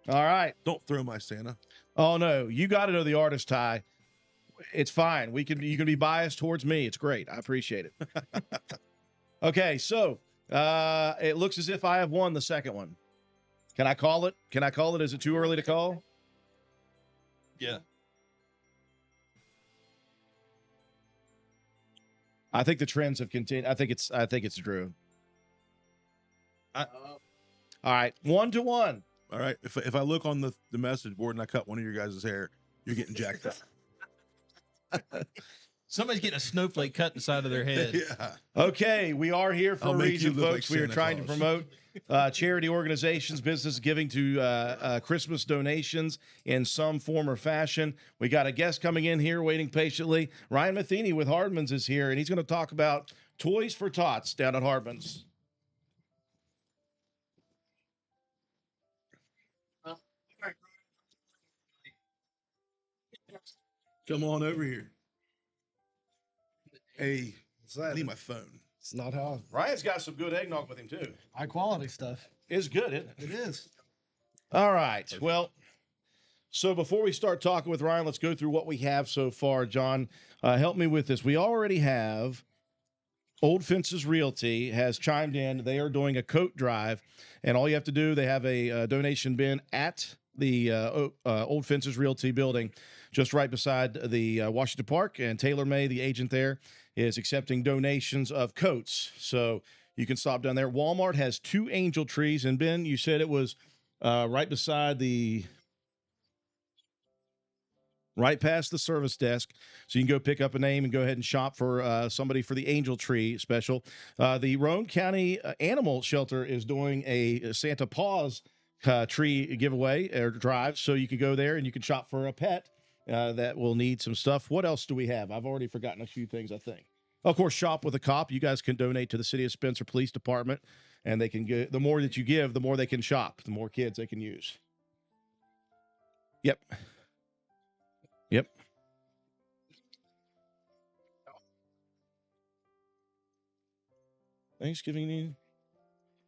All right. Don't throw my Santa. Oh no, you got to know the artist, Ty. It's fine. You can be biased towards me. It's great. I appreciate it. Okay, so it looks as if I have won the second one. Can I call it? Is it too early to call? Yeah. I think the trends have continued. I think it's Drew. All right, 1-1. All right. If I look on the message board and I cut one of your guys' hair, you're getting jacked up. Somebody's getting a snowflake cut in the side of their head. Yeah. Okay, we are here for I'll a make reason, you look folks. like We are Santa trying Claus. to promote charity organizations, business giving to Christmas donations in some form or fashion. We got a guest coming in here waiting patiently. Ryan Matheny with Hardman's is here, and he's going to talk about Toys for Tots down at Hardman's. Come on over here. Hey, I need my phone. It's not how Ryan's got some good eggnog with him, too. high quality stuff. It's good, isn't it? It is. All right. Well, so before we start talking with Ryan, let's go through what we have so far. John, help me with this. We already have Old Fences Realty has chimed in. They are doing a coat drive, and all you have to do, they have a donation bin at the Old Fences Realty building. just right beside the Washington Park. And Taylor May, the agent there, is accepting donations of coats. So you can stop down there. Walmart has 2 angel trees. And Ben, you said it was right beside right past the service desk. So you can go pick up a name and go ahead and shop for somebody for the angel tree special. The Roane County Animal Shelter is doing a Santa Paws tree giveaway or drive. So you can go there and you can shop for a pet that will need some stuff. What else do we have? I've already forgotten a few things, I think. Of course, Shop with a Cop. You guys can donate to the City of Spencer Police Department, and they can get, the more that you give, the more they can shop, the more kids they can use. Yep. Yep. Thanksgiving Eve.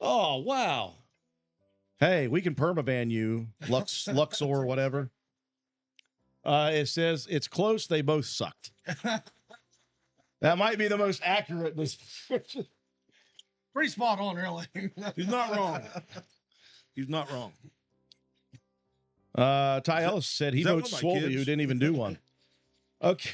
Oh, wow. Hey, we can permaban you, Luxor, or whatever. It says it's close. They both sucked. That might be the most accurate description. Pretty spot on, really. He's not wrong. He's not wrong. Ty Ellis said he votes Swolby, who didn't even do one. Okay.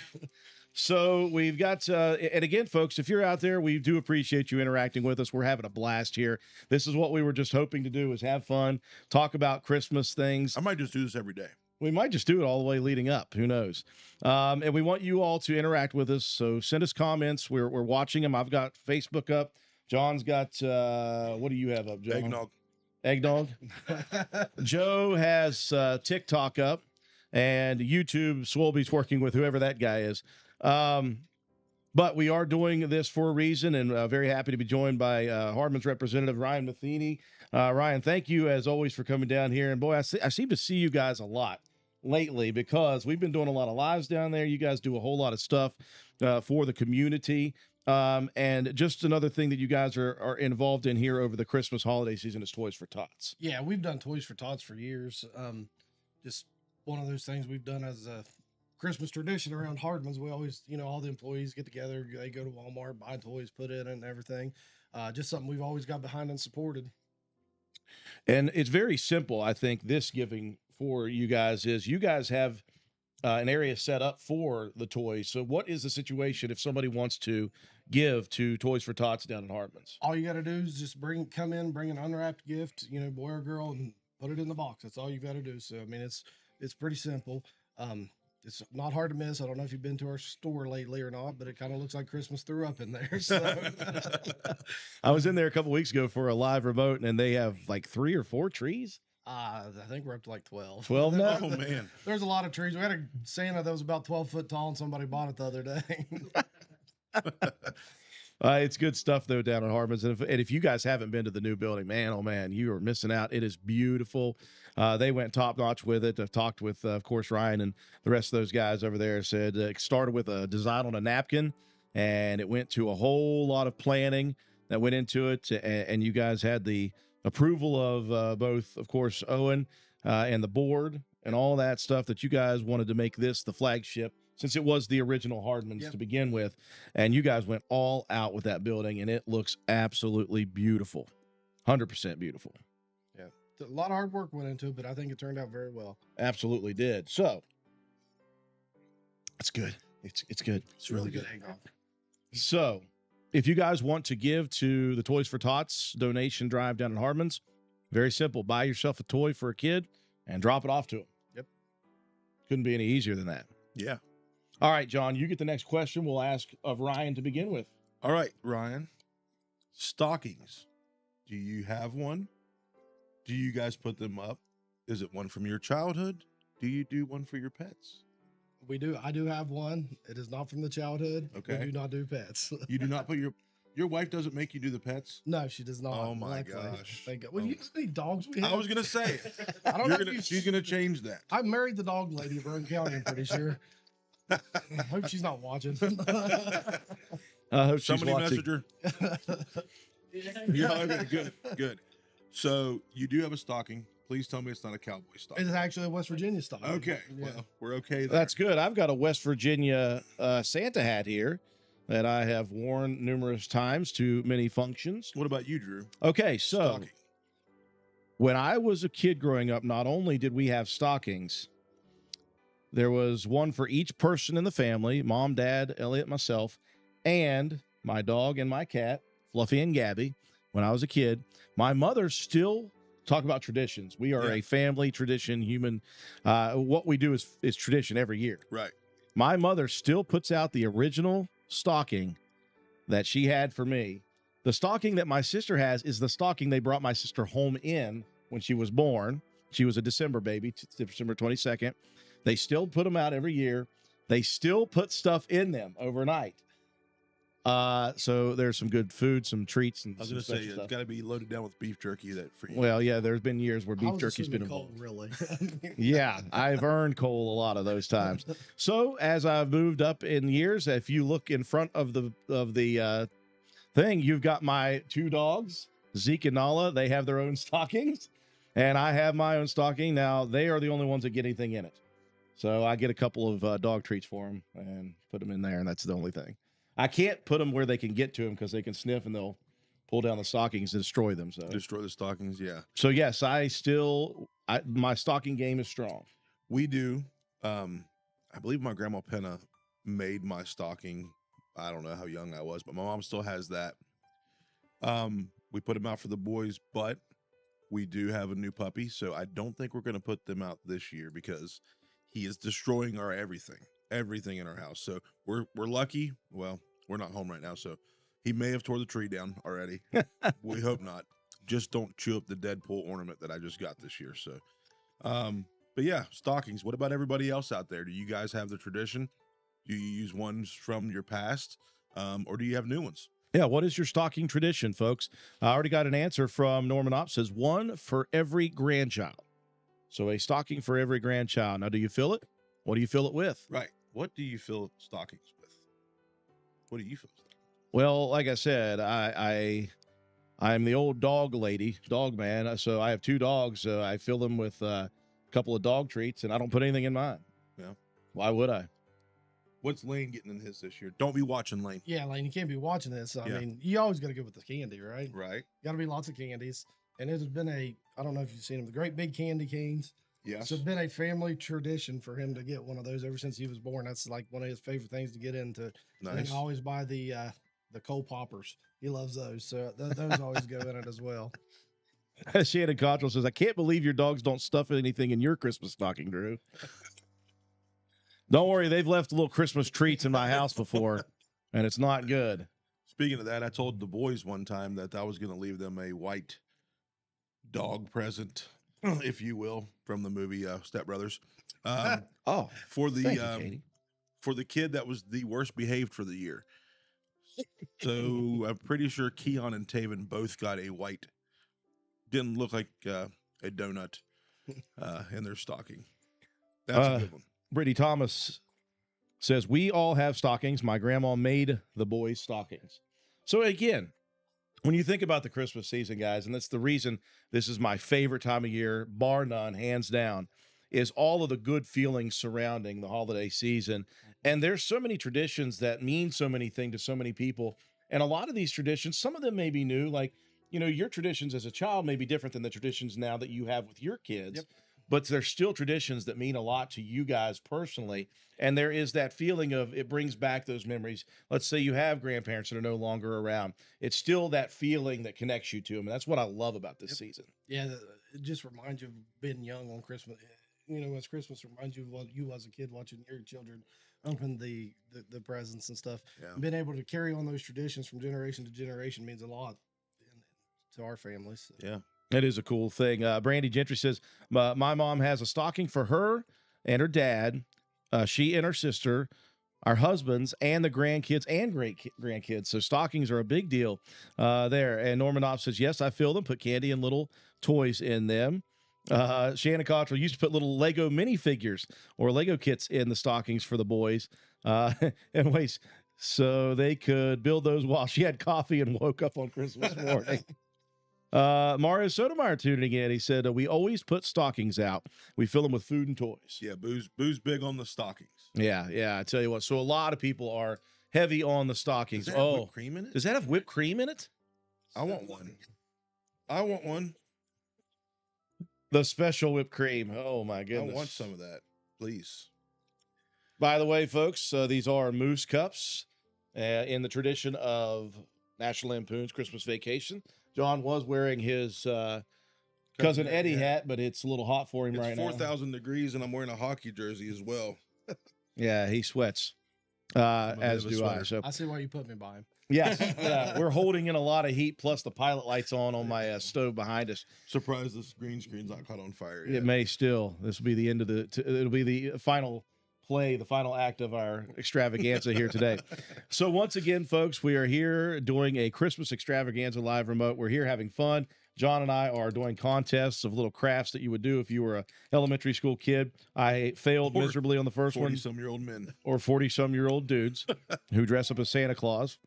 So we've got, and again, folks, if you're out there, we do appreciate you interacting with us. We're having a blast here. This is what we were just hoping to do, is have fun, talk about Christmas things. I might just do this every day. We might just do it all the way leading up. Who knows? And we want you all to interact with us. So send us comments. We're watching them. I've got Facebook up. John's got, what do you have up, John? Eggnog. Joe has TikTok up, and YouTube. Swolby's working with whoever that guy is. But we are doing this for a reason, and very happy to be joined by Hardman's representative, Ryan Matheny. Ryan, thank you, as always, for coming down here. And, boy, I seem to see you guys a lot lately because we've been doing a lot of lives down there. You guys do a whole lot of stuff for the community. And just another thing that you guys are involved in here over the Christmas holiday season is Toys for Tots. Yeah, we've done Toys for Tots for years. Just one of those things we've done as a Christmas tradition around Hardman's. We always, all the employees get together, they go to Walmart, buy toys, put in it and everything. Just something we've always got behind and supported. And it's very simple. I think this giving for you guys is you guys have an area set up for the toys. So what is the situation if somebody wants to give to Toys for Tots down in Hardman's? All you got to do is just come in, bring an unwrapped gift, boy or girl, and put it in the box. That's all you got to do. So, I mean, it's pretty simple. It's not hard to miss. I don't know if you've been to our store lately or not, but it kind of looks like Christmas threw up in there. So. I was in there a couple weeks ago for a live remote, and they have like 3 or 4 trees. I think we're up to like 12. 12 now? Oh, man. There's a lot of trees. We had a Santa that was about 12 foot tall, and somebody bought it the other day. It's good stuff, though, down at Hardman's. And if you guys haven't been to the new building, man, oh, man, you are missing out. It is beautiful. They went top-notch with it. I've talked with, of course, Ryan and the rest of those guys over there. Said it started with a design on a napkin, and it went to a whole lot of planning that went into it. And you guys had the approval of both, of course, Owen and the board and all that stuff that you guys wanted to make this the flagship, since it was the original Hardman's to begin with. And you guys went all out with that building, and it looks absolutely beautiful. 100% beautiful. Yeah. A lot of hard work went into it, but I think it turned out very well. Absolutely did. So, it's good. It's good. It's really good. So, if you guys want to give to the Toys for Tots donation drive down at Hardman's, very simple. Buy yourself a toy for a kid and drop it off to them. Yep. Couldn't be any easier than that. Yeah. All right, John, you get the next question. We'll ask of Ryan to begin with. All right, Ryan. Stockings. Do you have one? Do you guys put them up? Is it one from your childhood? Do you do one for your pets? We do. I do have one. It is not from the childhood. Okay. We do not do pets. You do not put your wife doesn't make you do the pets? No, she does not. Oh my luckily. gosh. Thank God. Well, you know how many dogs we have? I was gonna say it. I don't know. If She's gonna change that. I married the dog lady of Roane County, I'm pretty sure. I hope she's not watching. I hope she's Somebody watching. message her. Yeah, okay, good. So you do have a stocking. Please tell me it's not a cowboy stocking. It's actually a West Virginia stocking. Okay, Yeah. well, we're okay there. That's good. I've got a West Virginia Santa hat here that I have worn numerous times to many functions. What about you, Drew? Okay, so Stocking. when I was a kid growing up, not only did we have stockings, there was one for each person in the family: mom, dad, Elliot, myself, and my dog and my cat, Fluffy and Gabby, when I was a kid. My mother still talk about traditions. We are Yeah. a family tradition human. What we do is tradition every year. Right. My mother still puts out the original stocking that she had for me. The stocking that my sister has is the stocking they brought my sister home in when she was born. She was a December baby, December 22nd. They still put them out every year. They still put stuff in them overnight. So there's some good food, some treats, and I was some going to say, special it's stuff. got to be loaded down with beef jerky for you. Well, yeah, there's been years where I beef was jerky's been assuming involved. cold, really. Yeah, I've earned Cole a lot of those times. So as I've moved up in years, if you look in front of the thing, you've got my two dogs, Zeke and Nala. They have their own stockings, and I have my own stocking. Now they are the only ones that get anything in it, so I get a couple of dog treats for them and put them in there, and that's the only thing. I can't put them where they can get to them because they can sniff and they'll pull down the stockings and destroy them. Destroy the stockings, yeah. So yes, my stocking game is strong. We do. I believe my grandma Penna made my stocking. I don't know how young I was, but my mom still has that. We put them out for the boys, but we do have a new puppy, so I don't think we're going to put them out this year because he is destroying our everything in our house. So we're lucky. Well, we're not home right now, so he may have tore the tree down already. We hope not. Just don't chew up the Deadpool ornament that I just got this year. So, but yeah, stockings. What about everybody else out there? Do you guys have the tradition? Do you use ones from your past, or do you have new ones? Yeah, what is your stocking tradition, folks? I already got an answer from Norman Opp. Says one for every grandchild. So a stocking for every grandchild. Now, do you fill it? What do you fill it with? Right. What do you fill stockings with? What do you fill stockings? Well, like I said, I'm the old dog man. So I have two dogs. I fill them with a couple of dog treats, and I don't put anything in mine. Yeah. Why would I? What's Lane getting in his this year? Don't be watching Lane. Yeah, Lane, you can't be watching this. I Yeah. mean, you always got to go with the candy, right? Right. Got to be lots of candies. And it has been I don't know if you've seen them, the great big candy canes. Yes. It's been a family tradition for him to get one of those ever since he was born. That's like one of his favorite things to get into. And Nice. I always buy the coal poppers. He loves those. So those always go in it as well. Shannon Cottrell says, I can't believe your dogs don't stuff anything in your Christmas stocking, Drew. Don't worry, they've left little Christmas treats in my house before, and it's not good. Speaking of that, I told the boys one time that I was going to leave them a white dog present, if you will, from the movie Step Brothers. Oh, for the thank you, Katie. for the kid that was the worst behaved for the year. So I'm pretty sure Keon and Taven both got a white. Didn't look like a donut in their stocking. That's a good one. Brittany Thomas says, we all have stockings. My grandma made the boys' stockings. So again, when you think about the Christmas season, guys, and that's the reason this is my favorite time of year, bar none, hands down, is all of the good feelings surrounding the holiday season. And there's so many traditions that mean so many things to so many people. And a lot of these traditions, some of them may be new, like, you know, your traditions as a child may be different than the traditions now that you have with your kids. Yep. But there's still traditions that mean a lot to you guys personally. And there is that feeling of it brings back those memories. Let's say you have grandparents that are no longer around. It's still that feeling that connects you to them. And that's what I love about this season. Yeah, it just reminds you of being young on Christmas. You know, as Christmas reminds you of what you as a kid watching your children open the presents and stuff. Yeah. Being able to carry on those traditions from generation to generation means a lot to our families. So. Yeah. That is a cool thing. Brandy Gentry says, my mom has a stocking for her and her dad, she and her sister, our husbands, and the grandkids and great-grandkids. So stockings are a big deal there. And Norman Opp says, yes, I fill them, put candy and little toys in them. Shannon Cottrell used to put little Lego minifigures or Lego kits in the stockings for the boys. Anyways, so they could build those while she had coffee and woke up on Christmas morning. Mario Sotomayor tuning in. He said, we always put stockings out. We fill them with food and toys. Yeah, boo's big on the stockings. Yeah. I tell you what. So a lot of people are heavy on the stockings. Does that have whipped cream in it? Does that have whipped cream in it? I want one. The special whipped cream. Oh my I goodness. want some of that, please. By the way, folks, these are Moose Cups in the tradition of National Lampoon's Christmas Vacation. John was wearing his Cousin Eddie hat, but it's a little hot for him It's right 4,000 degrees, and I'm wearing a hockey jersey as well. now. Yeah, he sweats, I'm a bit as of a do I. sweater. So, I see why you put me by him. yes, yeah, we're holding in a lot of heat, plus the pilot lights on my stove behind us. Surprised this green screen's not caught on fire yet. It may still. This will be the end of it'll be the final play, the final act of our extravaganza here today. So once again, folks, we are here doing a Christmas extravaganza live remote. We're here having fun. John and I are doing contests of little crafts that you would do if you were a elementary school kid. I failed Or miserably on the first one. 40-some-year-old men. Or 40-some-year-old dudes who dress up as Santa Claus.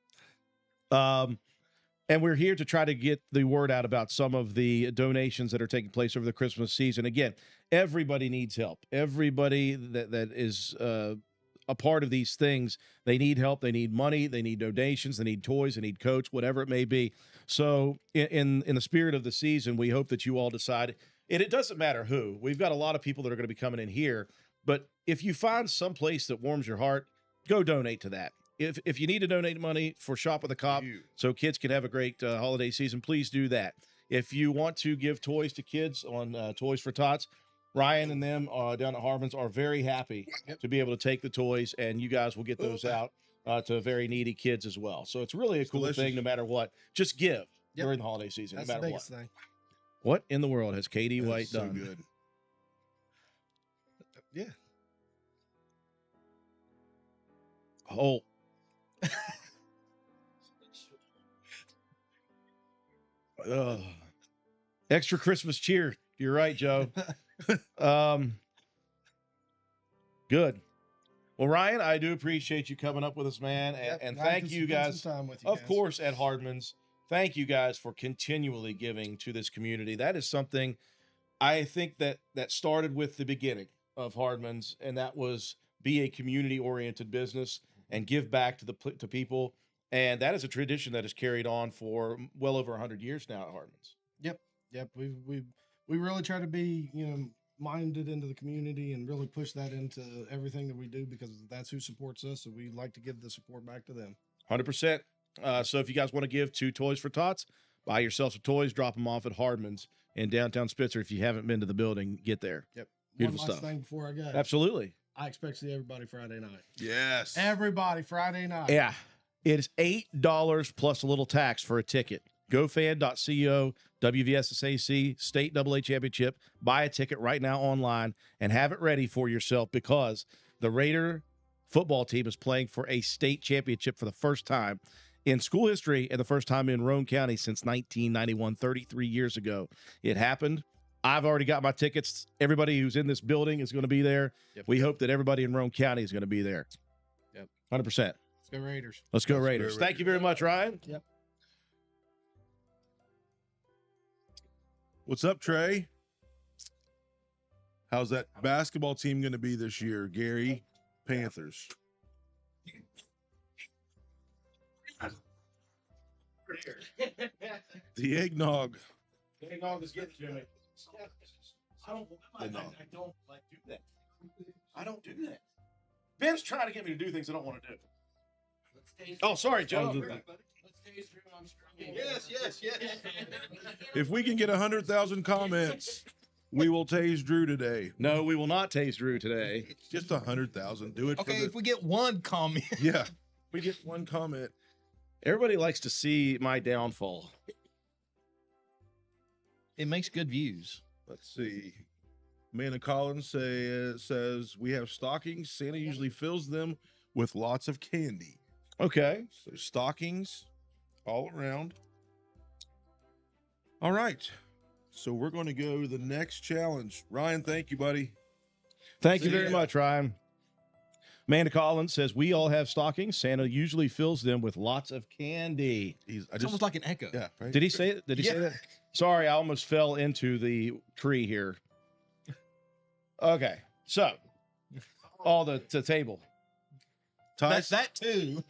And we're here to try to get the word out about some of the donations that are taking place over the Christmas season. Again, everybody needs help. Everybody that is a part of these things, they need help. They need money. They need donations. They need toys. They need coats, whatever it may be. So in the spirit of the season, we hope that you all decide, and it doesn't matter who. We've got a lot of people that are going to be coming in here, but if you find some place that warms your heart, go donate to that. If you need to donate money for Shop with a Cop so kids can have a great holiday season, please do that. If you want to give toys to kids on Toys for Tots, Ryan and them down at Harbin's are very happy to be able to take the toys, and you guys will get those out to very needy kids as well. So it's really a cool thing no matter what. Just give during the holiday season, That's no matter the what. biggest thing. What in the world has Katie White so done? good. Yeah. Oh. Extra Christmas cheer. You're right, Joe. Good. Well, Ryan, I do appreciate you coming up with us, man, and thank you guys. Of course, at Hardman's, thank you guys for continually giving to this community. That is something I think that started with the beginning of Hardman's, and that was be a community-oriented business and give back to people. And that is a tradition that is carried on for well over 100 years now at Hardman's. Yep. We really try to be, minded into the community and really push that into everything that we do because that's who supports us. So we like to give the support back to them. 100%. So if you guys want to give to Toys for Tots, buy yourself some toys, drop them off at Hardman's in downtown Spitzer. If you haven't been to the building, get there. Yep. Beautiful One last stuff. thing before I go. Absolutely. I expect to see everybody Friday night. Yes. Everybody Friday night. Yeah. It is $8 plus a little tax for a ticket. GoFan.co, WVSSAC, State AA Championship. Buy a ticket right now online and have it ready for yourself because the Raider football team is playing for a state championship for the first time in school history and the first time in Roane County since 1991, 33 years ago. It happened. I've already got my tickets. Everybody who's in this building is going to be there. Yep. We hope that everybody in Roane County is going to be there. Yep. 100%. Let's go Raiders. Let's go Raiders. Thank you very much, Ryan. Yep. What's up, Trey? How's that basketball team going to be this year, Gary? Panthers. The eggnog. The eggnog is getting to me. I don't like do that. I don't do that. Ben's trying to get me to do things I don't want to do. Oh, sorry, Joe. Yes. If we can get 100,000 comments, we will tase Drew today. No, we will not tase Drew today. Just 100,000. Do it. Okay, for the, if we get one comment. yeah, we get one comment. Everybody likes to see my downfall. It makes good views. Let's see. Amanda Collins says we have stockings. Santa usually fills them with lots of candy. Okay. So stockings all around. All right. So we're going to go to the next challenge. Ryan, thank you, buddy. Thank you See very ya. much, Ryan. Amanda Collins says we all have stockings. Santa usually fills them with lots of candy. It's almost like an echo. Yeah, right? Did he say it? Did he say Yeah. that? Sorry, I almost fell into the tree here. Okay. So, all the table. Ty, That too.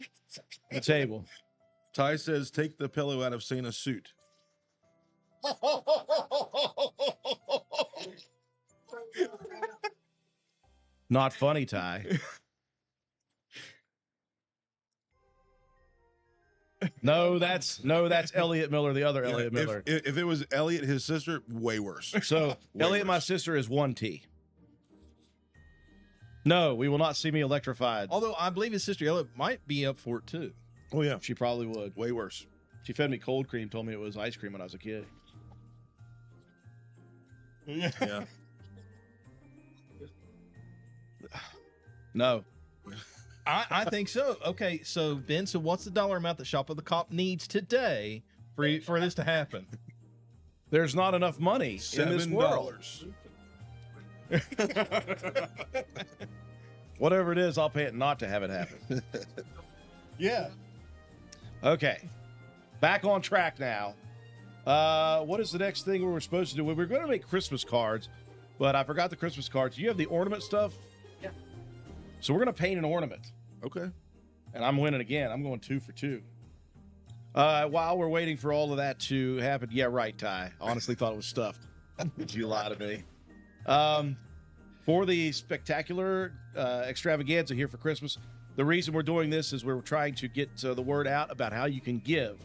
The table. Ty says take the pillow out of Santa's suit. Not funny, Ty. No, that's Elliot Miller, the other Elliot Miller. If it was Elliot, his sister, way worse. So Elliot, my sister, is 1T. No, we will not see me electrified. Although I believe his sister Ella might be up for it too. Oh yeah, She probably would. way worse. She fed me cold cream, told me it was ice cream when I was a kid. Yeah. No. I think so. Okay, so Ben, so what's the dollar amount that Shop of the Cop needs today for this to happen? There's not enough money in this world. $7. Whatever it is, I'll pay it not to have it happen. Yeah. Okay. Back on track now. What is the next thing we were supposed to do? We were going to make Christmas cards, but I forgot the Christmas cards. You have the ornament stuff? Yeah. So we're going to paint an ornament. Okay. And I'm winning again. I'm going 2 for 2. While we're waiting for all of that to happen, yeah, right, Ty. Honestly thought it was stuffed. Did you lie to me? For the spectacular extravaganza here for Christmas, the reason we're doing this is we're trying to get the word out about how you can give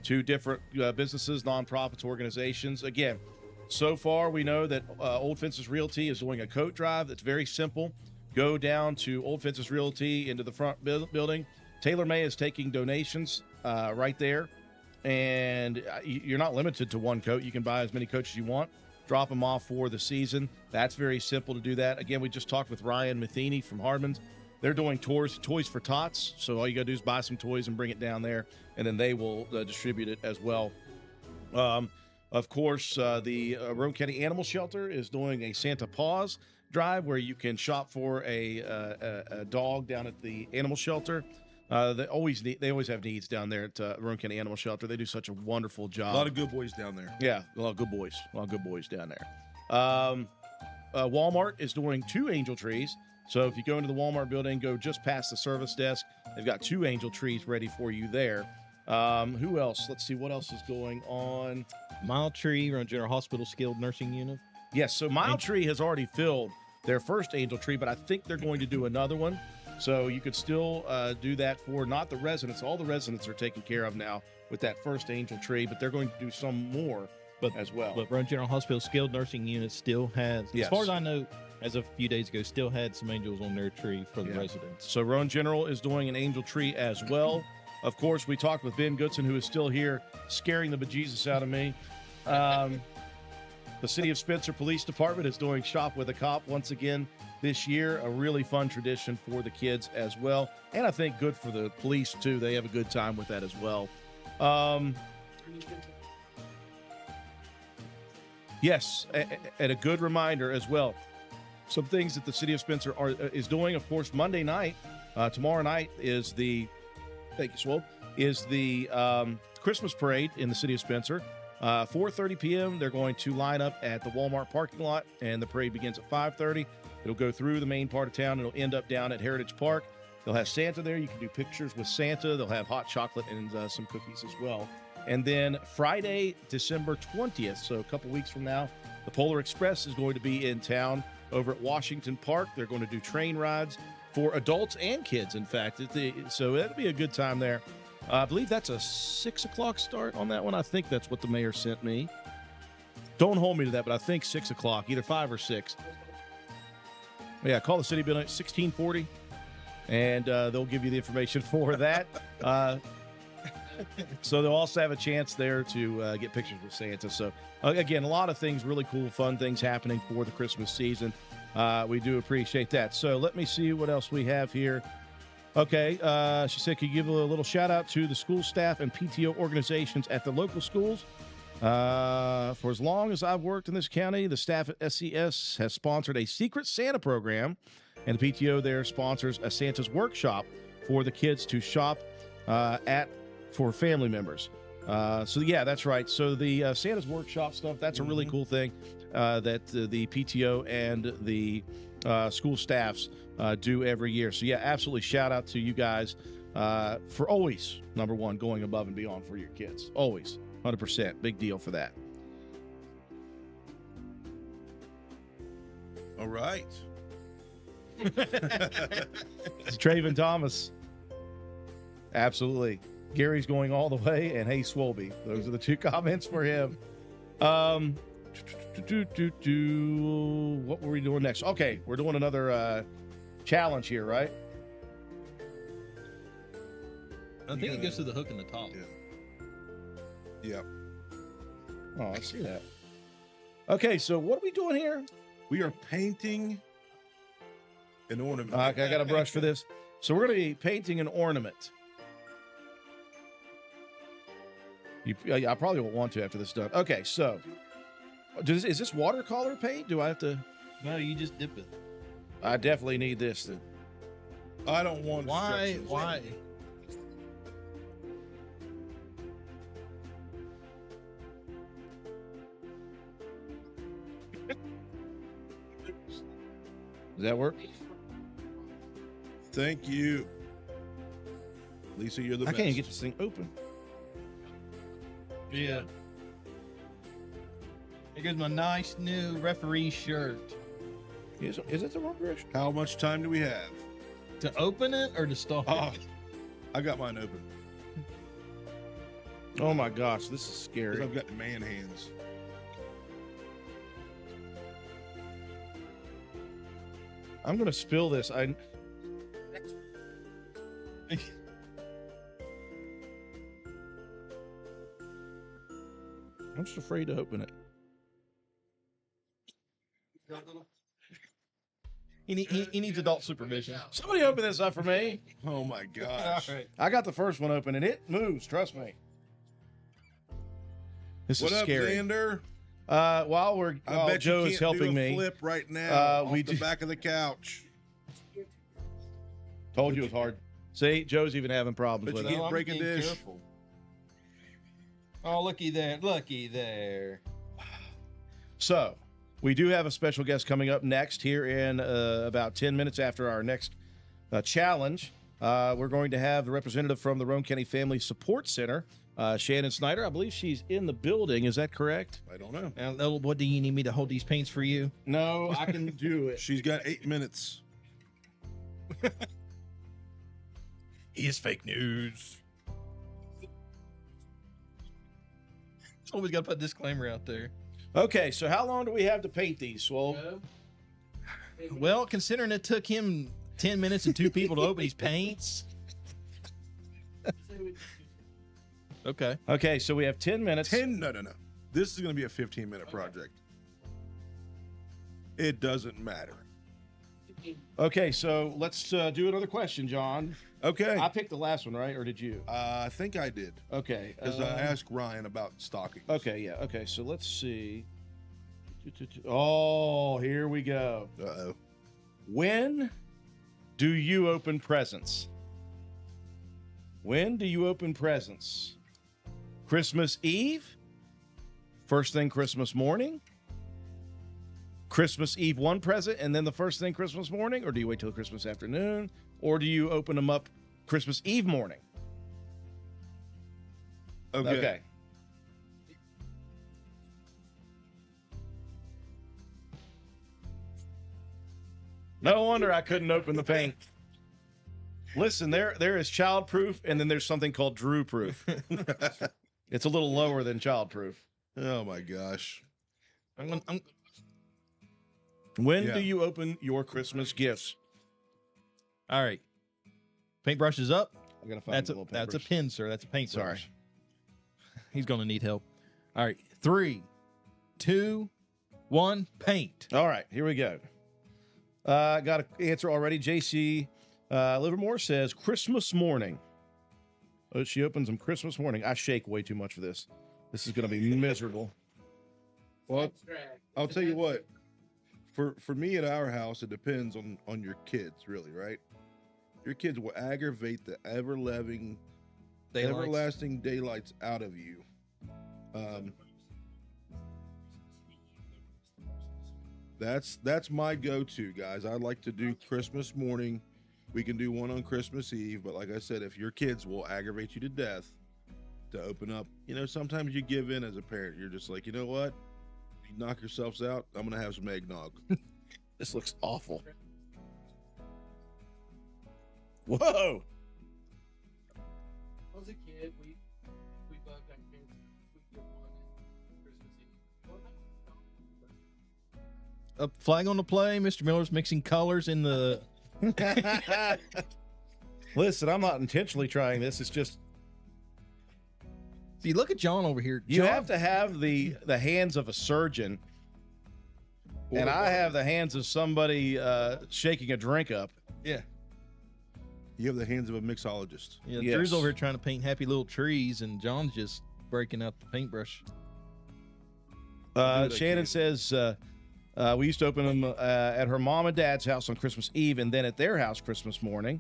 to different businesses, nonprofits, organizations. Again, so far we know that Old Fences Realty is doing a coat drive that's very simple. Go down to Old Fences Realty into the front building. Taylor May is taking donations right there. And you're not limited to one coat. You can buy as many coats as you want. Drop them off for the season. That's very simple to do that. Again, we just talked with Ryan Matheny from Hardman's. They're doing Toys for Tots. So all you got to do is buy some toys and bring it down there, and then they will distribute it as well. Of course, the Roane County Animal Shelter is doing a Santa Paws drive where you can shop for a dog down at the animal shelter. They always have needs down there at Roane County Animal Shelter. They do such a wonderful job. A lot of good boys down there. Yeah, a lot of good boys. A lot of good boys down there. Walmart is doing 2 angel trees. So if you go into the Walmart building, go just past the service desk. They've got 2 angel trees ready for you there. Who else? Let's see what else is going on. Mile Tree, Roane General Hospital Skilled Nursing Unit. Yes, so Mile Tree has already filled their first angel tree, but I think they're going to do another one. So you could still do that for not the residents. All the residents are taken care of now with that first angel tree, but they're going to do some more as well. But Roane General Hospital Skilled Nursing Unit still has, Yes. as far as I know, as of a few days ago, still had some angels on their tree for the residents. So Roane General is doing an angel tree as well. Of course, we talked with Ben Goodson, who is still here, scaring the bejesus out of me. The City of Spencer Police Department is doing Shop with a Cop once again this year. A really fun tradition for the kids as well. And I think good for the police, too. They have a good time with that as well. Yes, and a good reminder as well. Some things that the City of Spencer is doing, of course, Monday night, tomorrow night is the, thank you, Swope, is the Christmas parade in the City of Spencer. 4:30 p.m., they're going to line up at the Walmart parking lot, and the parade begins at 5:30. It'll go through the main part of town. It'll end up down at Heritage Park. They'll have Santa there. You can do pictures with Santa. They'll have hot chocolate and some cookies as well. And then Friday, December 20th, so a couple weeks from now, the Polar Express is going to be in town over at Washington Park. They're going to do train rides for adults and kids, in fact. So it'll be a good time there. I believe that's a 6 o'clock start on that one. I think that's what the mayor sent me. Don't hold me to that, but I think 6 o'clock, either 5 or 6. Yeah, call the city building at 1640, and they'll give you the information for that. So they'll also have a chance there to get pictures with Santa. So, again, a lot of things, really cool, fun things happening for the Christmas season. We do appreciate that. So let me see what else we have here. Okay, she said, could you give a little shout out to the school staff and PTO organizations at the local schools? For as long as I've worked in this county, the staff at SCS has sponsored a Secret Santa program, and the PTO there sponsors a Santa's workshop for the kids to shop for family members. So yeah, that's right. So the Santa's workshop stuff, that's a really cool thing that the PTO and the school staffs do every year. So yeah, absolutely shout out to you guys for always, number one, going above and beyond for your kids. Always, 100%. Big deal for that. All right. It's Traven Thomas. Absolutely. Gary's going all the way, and hey, Swolby. Those are the two comments for him. What were we doing next? Okay, we're doing another challenge here, right? I think it goes to the hook in the top. Yeah. Oh, I see that. Okay, so what are we doing here? We are painting an ornament. I got a brush for this. So we're going to be painting an ornament. I probably won't want to after this is done. Okay, so is this watercolor paint? Do I have to? No, you just dip it. I definitely need this then. I don't want Why? instructions. Why? Does that work? Thank you. Lisa, you're the I best. can't even get this thing open. Yeah. Here goes my nice new referee shirt. Is it the wrong direction? How much time do we have? To open it or to start? Oh, I got mine open. Oh my gosh, this is 'Cause scary. I've got man hands. I'm gonna spill this. I'm just afraid to open it. He needs adult supervision. Somebody open this up for me. Oh my gosh. All right. I got the first one open and it moves. Trust me. This What is up, scary. Xander? While I bet Joe you is can't do helping a me, flip right now we off the do- back of the couch. told you it was hard. See, Joe's even having problems But with you it. can't break a being dish. careful. Oh, looky there. Looky there. So, we do have a special guest coming up next here in about 10 minutes after our next challenge. We're going to have the representative from the Roane County Family Support Center, Shannon Snyder. I believe she's in the building. Is that correct? I don't know. And what do you need me to hold these paints for you? No, I can do it. She's got 8 minutes. He is fake news. Always got to put a disclaimer out there. Okay, so how long do we have to paint these, Swole? Well, considering it took him 10 minutes and 2 people to open these paints. Okay. Okay, so we have 10 minutes. No. This is going to be a 15-minute project. It doesn't matter. Okay, so let's do another question, John. Okay. I picked the last one, right? Or did you? I think I did. Okay. Because I asked Ryan about stockings. Okay, yeah. Okay, so let's see. Oh, here we go. Uh-oh. When do you open presents? When do you open presents? Christmas Eve? First thing Christmas morning? Christmas Eve one present and then the first thing Christmas morning? Or do you wait till Christmas afternoon? Or do you open them up Christmas Eve morning? Okay. No wonder I couldn't open the paint. Listen, there is child-proof, and then there's something called Drew-proof. It's a little lower than child-proof. Oh my gosh. When Yeah. do you open your Christmas gifts? All right. Paintbrush is up. I gotta find That's the a little that's a paintbrush. pin, sir. That's a paintbrush. Sorry. He's gonna need help. All right. 3, 2, 1, paint. All right, here we go. I got an answer already. JC Livermore says Christmas morning. Oh, she opens them Christmas morning. I shake way too much for this. This is going to be miserable. Well, I'll tell you what. For me at our house, it depends on your kids, really, right? Your kids will aggravate the everlasting daylights out of you. That's my go-to, guys. I like to do Christmas morning. We can do one on Christmas Eve, but like I said, if your kids will aggravate you to death to open up, sometimes you give in as a parent. You're just like, you know what? You knock yourselves out. I'm gonna have some eggnog. This looks awful. Whoa. I was a kid. a flag on the play. Mr. Miller's mixing colors in the. Listen, I'm not intentionally trying this. It's just See, look at John over here. you John, have to have the hands of a surgeon, and I have the hands of somebody shaking a drink up. Yeah. You have the hands of a mixologist. Yeah, Yes. Drew's over here trying to paint happy little trees, and John's just breaking out the paintbrush. Shannon says we used to open them at her mom and dad's house on Christmas Eve, and then at their house Christmas morning.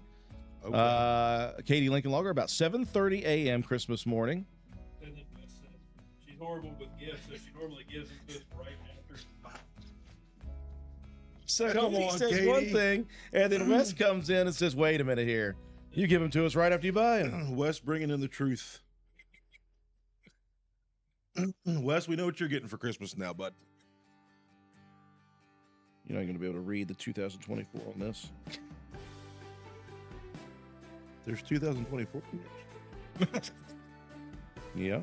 Okay. Katie Lincoln Logger about 7:30 a.m. Christmas morning. She's horrible with gifts, so she normally gives them to us right after. So Come he on, says Katie. one thing, and then Wes comes in and says, "Wait a minute here. You give them to us right after you buy them." Wes bringing in the truth. Wes, we know what you're getting for Christmas now, bud. You're not going to be able to read the 2024 on this. There's 2024. Yeah.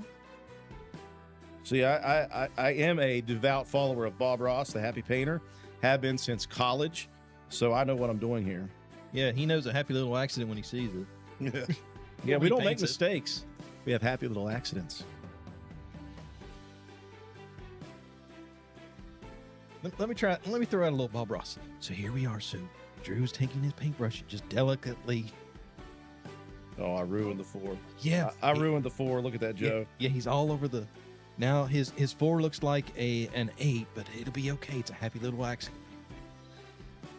See, I am a devout follower of Bob Ross, the Happy Painter. Have been since college, so I know what I'm doing here. Yeah, he knows a happy little accident when he sees it. Yeah. Yeah, Well, we he don't make paints it. mistakes. We have happy little accidents. Let me throw out a little Bob Ross. So here we are, Sue. Drew's taking his paintbrush and just delicately. Oh, I ruined the 4. Yeah, I ruined the 4. Look at that, Joe. Yeah, he's all over the. Now his 4 looks like an 8, but it'll be okay. It's a happy little accident.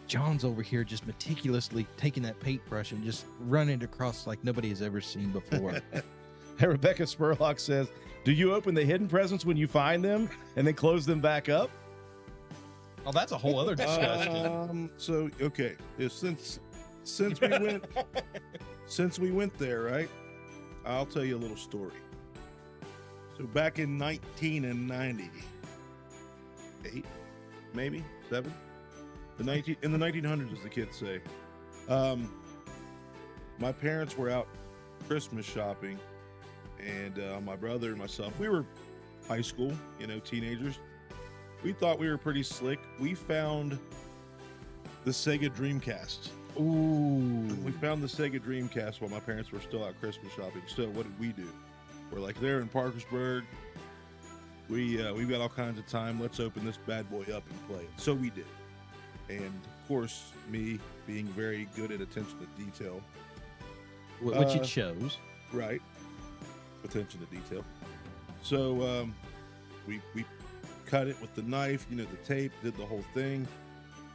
John's over here just meticulously taking that paintbrush and just running it across like nobody has ever seen before. Hey, Rebecca Spurlock says, "Do you open the hidden presents when you find them and then close them back up?" Oh, that's a whole other discussion. So okay, since we went there, right? I'll tell you a little story. So back in 1998, maybe 7, in the 1900s, as the kids say, my parents were out Christmas shopping, and my brother and myself, we were high school, teenagers. We thought we were pretty slick. We found the Sega Dreamcast. Ooh. We found the Sega Dreamcast while my parents were still out Christmas shopping. So what did we do? We're like, there in Parkersburg. We've got all kinds of time. Let's open this bad boy up and play it. So we did. And of course, me being very good at attention to detail. Which you chose. Right. Attention to detail. So we cut it with the knife, the tape, did the whole thing.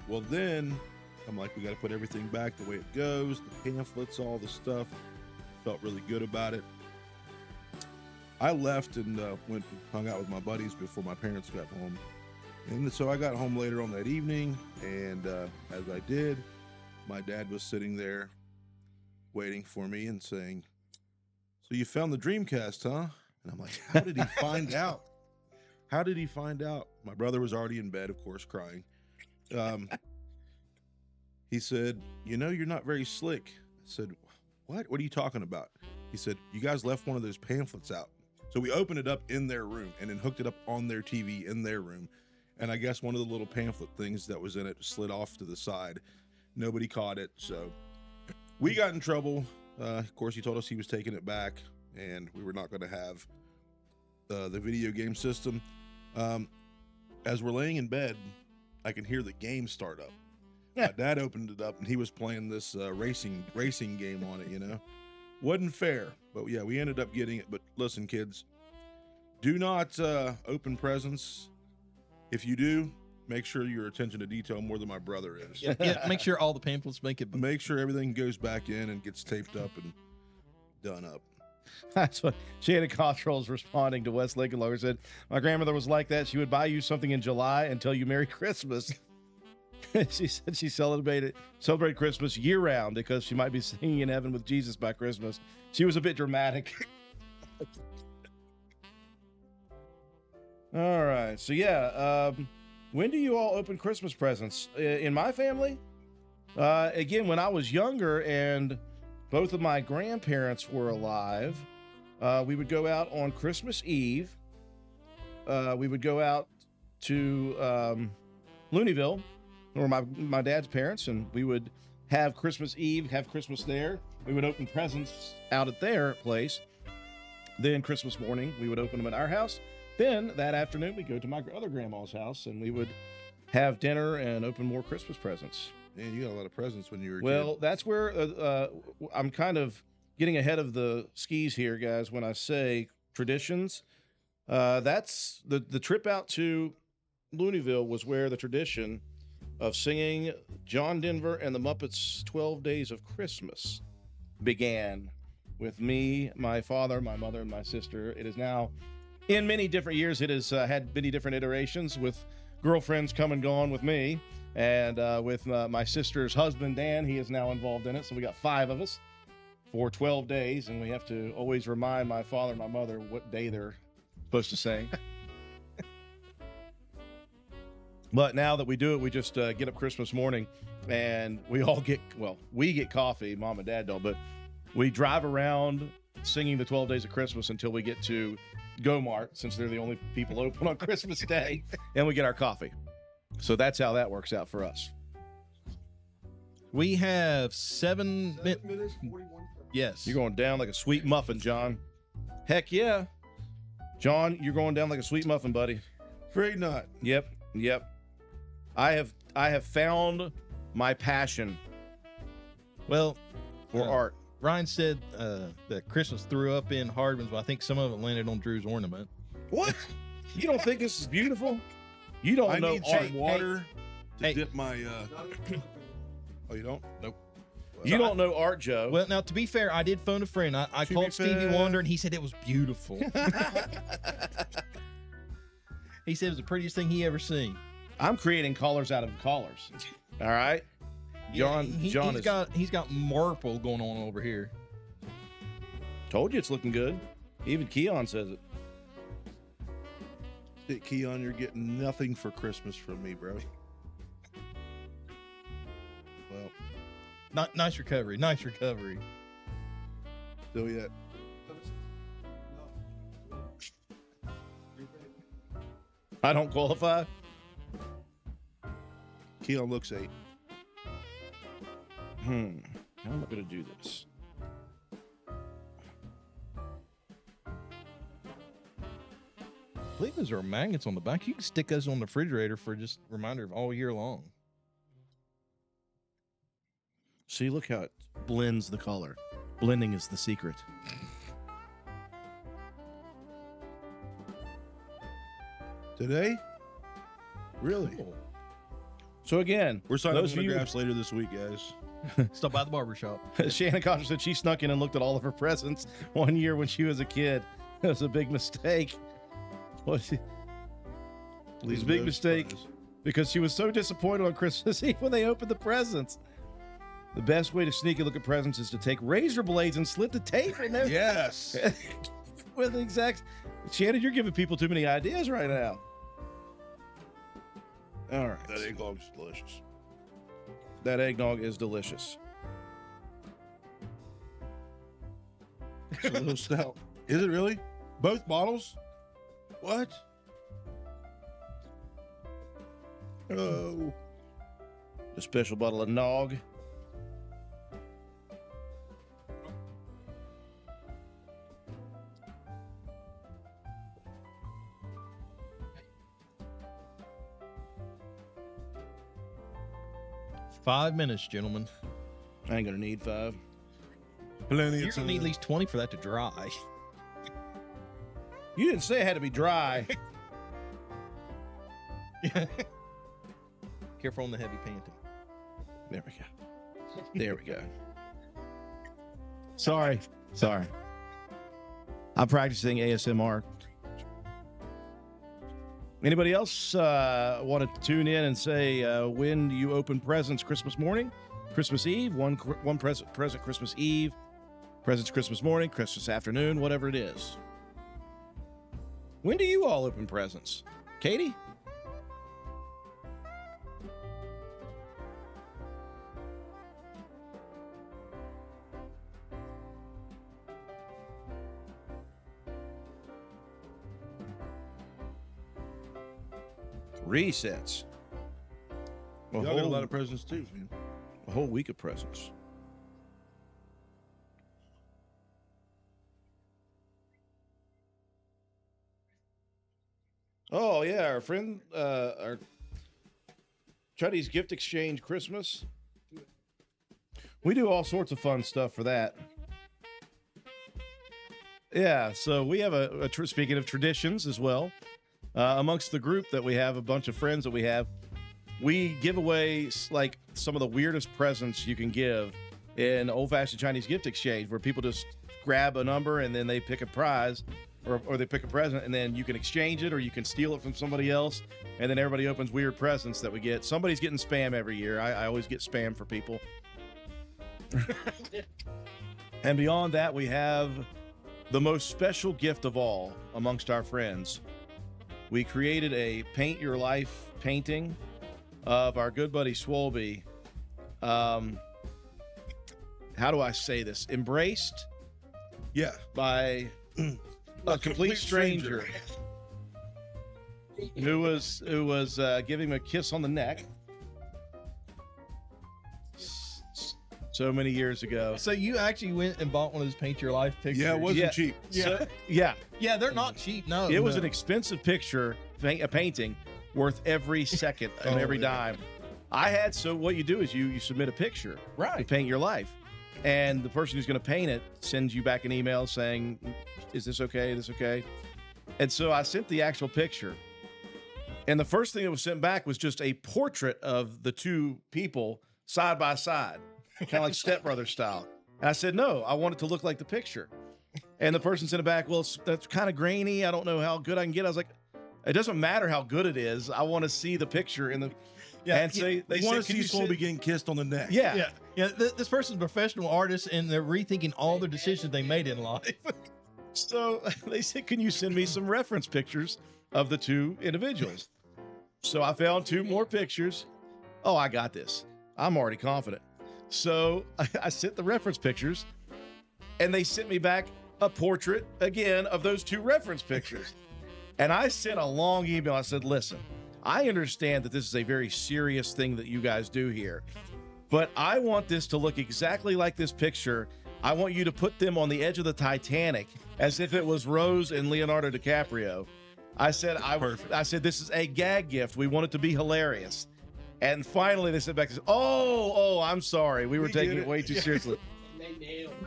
Well, then I'm like, we got to put everything back the way it goes, the pamphlets, all the stuff. Felt really good about it. I left and went and hung out with my buddies before my parents got home. And so I got home later on that evening, and as I did, my dad was sitting there waiting for me and saying, "So you found the Dreamcast, huh?" And I'm like, how did he find out? How did he find out? My brother was already in bed, of course, crying. He said, "You're not very slick." I said, "What? What are you talking about?" He said, "You guys left one of those pamphlets out." So we opened it up in their room and then hooked it up on their TV in their room. And I guess one of the little pamphlet things that was in it slid off to the side. Nobody caught it. So we got in trouble. Of course, he told us he was taking it back and we were not going to have the video game system. As we're laying in bed, I can hear the game start up. My dad opened it up and he was playing this racing game on it, Wasn't fair, but yeah, we ended up getting it. But listen, kids, do not open presents. If you do, make sure your attention to detail more than my brother is. Yeah, make sure all the pamphlets make it. Make sure everything goes back in and gets taped up and done up. That's what Shannon Cottrell is responding to Wes Lincoln Logger. Said, "My grandmother was like that. She would buy you something in July and tell you Merry Christmas." She said she celebrated Christmas year round because she might be singing in heaven with Jesus by Christmas. She was a bit dramatic. All right. So yeah, when do you all open Christmas presents? In my family, again, when I was younger and both of my grandparents were alive, we would go out on Christmas Eve. We would go out to Looneyville, or my dad's parents, and we would have Christmas Eve, have Christmas there. We would open presents out at their place. Then Christmas morning, we would open them at our house. Then that afternoon, we'd go to my other grandma's house, and we would have dinner and open more Christmas presents. Man, you got a lot of presents when you were a Well, kid. that's where I'm kind of getting ahead of the skis here, guys, when I say traditions. That's the trip out to Looneyville was where the tradition of singing John Denver and the Muppets' 12 Days of Christmas began with me, my father, my mother, and my sister. It is now, in many different years, it has had many different iterations with girlfriends come and gone with me. And with my sister's husband, Dan, he is now involved in it. So we got 5 of us for 12 days. And we have to always remind my father and my mother what day they're supposed to sing. But now that we do it, we just get up Christmas morning and we all get, well, we get coffee. Mom and Dad don't, but we drive around singing the 12 Days of Christmas until we get to Go Mart, since they're the only people open on Christmas Day, and we get our coffee. So that's how that works out for us. We have 7 minutes. 7 minutes, 41 seconds. Yes. You're going down like a sweet muffin, John. Heck yeah. John, you're going down like a sweet muffin, buddy. Afraid not. Yep. I have found my passion Well, for art. Ryan said that Christmas threw up in Hardman's, but I think some of it landed on Drew's ornament. What? You don't think this is beautiful? You don't I know need art. some water to Hey. dip my. Oh, you don't? Nope. You don't know art, Joe. Well, now, to be fair, I did phone a friend. I To be called Stevie fair. Wonder, and he said it was beautiful. He said it was the prettiest thing he ever seen. I'm creating collars out of collars. All right? John he's is got marple going on over here. told you it's looking good. Even Keon says it. Hey, Keon, you're getting nothing for Christmas from me, bro. Well, Nice recovery. Nice recovery. still yet. I don't qualify. Keon looks 8. How am I going to do this? I believe those are magnets on the back. You can stick those on the refrigerator for just a reminder of all year long. See, look how it blends the color. Blending is the secret. Today? Really? So again, We're signing those of you- autographs later this week, guys. Stop by the barbershop. Shannon Cotter said she snuck in and looked at all of her presents one year when she was a kid. That was a big mistake. What? It was a big No mistake surprise. because she was so disappointed on Christmas Eve when they opened the presents. The best way to sneak a look at presents is to take razor blades and slit the tape in there. Yes. With the exact. Shannon, you're giving people too many ideas right now. All right. That egglog's delicious. That eggnog is delicious. It's a little stout. Is it really? Both bottles? What? Oh. A special bottle of nog. Five minutes, gentlemen. I ain't gonna need 5. Plenty You're of gonna need at time. least 20 for that to dry. You didn't say it had to be dry. Careful on the heavy panting. There we go. There we go. Sorry. I'm practicing ASMR. Anybody else want to tune in and say when do you open presents? Christmas morning, Christmas Eve, one present Christmas Eve, presents Christmas morning, Christmas afternoon, whatever it is. When do you all open presents? Katie? Resets. A Y'all got a whole, lot of presents too, man. a whole week of presents. Oh yeah, our friend, our Chuddy's Gift Exchange Christmas. We do all sorts of fun stuff for that. Yeah, so we have speaking of traditions as well, amongst the group that we have, a bunch of friends that we have, we give away like some of the weirdest presents you can give in old-fashioned Chinese gift exchange, where people just grab a number and then they pick a prize or they pick a present, and then you can exchange it or you can steal it from somebody else, and then everybody opens weird presents that we get. Somebody's getting spam every year. I always get spam for people. And beyond that, we have the most special gift of all amongst our friends. We created a Paint Your Life painting of our good buddy Swolby. How do I say this? Embraced Yeah. by a complete stranger who was giving him a kiss on the neck so many years ago. So you actually went and bought one of those Paint Your Life pictures? Yeah, it wasn't Yeah. cheap. So, yeah, Yeah, they're not cheap. No, it was no. an expensive picture, a painting worth every second and Oh, every yeah. dime. So what you do is you submit a picture to Right. Paint Your Life, and the person who's going to paint it sends you back an email saying, is this okay? This okay? And so I sent the actual picture, and the first thing that was sent back was just a portrait of the two people side by side, kind of like stepbrother style. And I said, no, I want it to look like the picture. And the person sent it back, well, that's kind of grainy. I don't know how good I can get. I was like, it doesn't matter how good it is. I want to see the picture in the. Yeah, and so they You want said, to can see you Swolby getting kissed on the neck. Yeah. Yeah, this person's a professional artist, and they're rethinking all the decisions they made in life. So they said, can you send me some reference pictures of the two individuals? So I found two more pictures. Oh, I got this. I'm already confident. So I sent the reference pictures, and they sent me back a portrait again of those two reference pictures. And I sent a long email. I said, listen, I understand that this is a very serious thing that you guys do here, but I want this to look exactly like this picture. I want you to put them on the edge of the Titanic as if it was Rose and Leonardo DiCaprio. I said, this is a gag gift. We want it to be hilarious. And finally they said back, oh, I'm sorry. We were taking it way too seriously.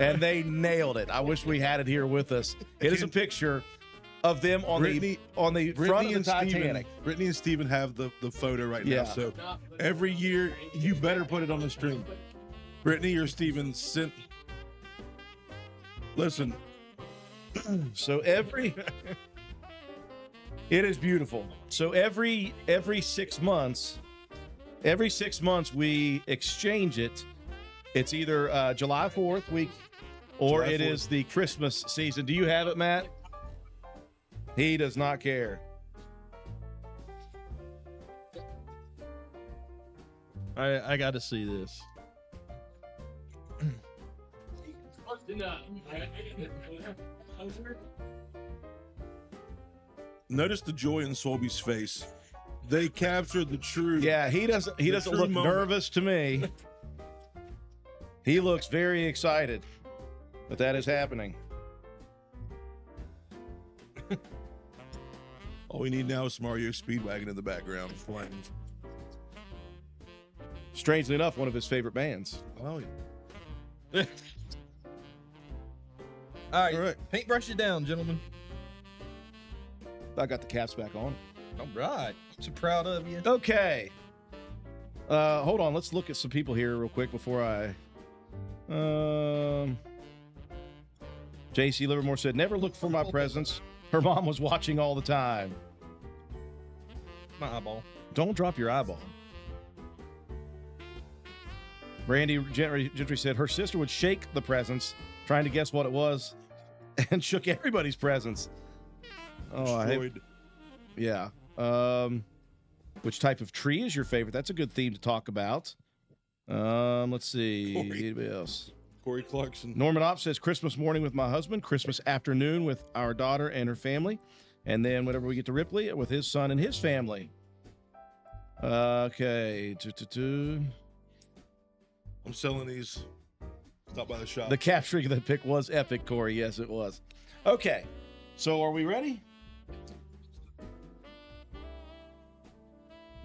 And they nailed it. I wish we had it here with us. It is a picture of them on the front of the Titanic. Brittany and Steven have the photo right Yeah. now. So every year you better put it on the stream. Brittany or Steven sent. Listen. So it is beautiful. So every 6 months, we exchange it. It's either July 4th week or July it 4th. is the Christmas season. Do you have it, Matt? He does not care. I got to see this. Notice the joy in Swolby's face. They captured the true. Yeah, he doesn't true look moment. nervous to me. He looks very excited that is happening. All we need now is Mario Speedwagon in the background. Flying. Strangely enough, one of his favorite bands. Oh, yeah. All right, All right. paintbrush it down, gentlemen. I got the caps back on. All right, so proud of you. Okay. Hold on. Let's look at some people here real quick before I. JC Livermore said, "Never look for my presents. Her mom was watching all the time." My eyeball. Don't drop your eyeball. Randy Gentry said her sister would shake the presents, trying to guess what it was, and shook everybody's presents. Oh, Destroyed. yeah. Which type of tree is your favorite? That's a good theme to talk about. Let's see. Corey. Anybody else? Corey Clarkson. Norman Opp says Christmas morning with my husband, Christmas afternoon with our daughter and her family, and then whenever we get to Ripley with his son and his family. Okay. I'm selling these. Stop by the shop. The capturing of the pick was epic, Corey. Yes, it was. Okay. So are we ready?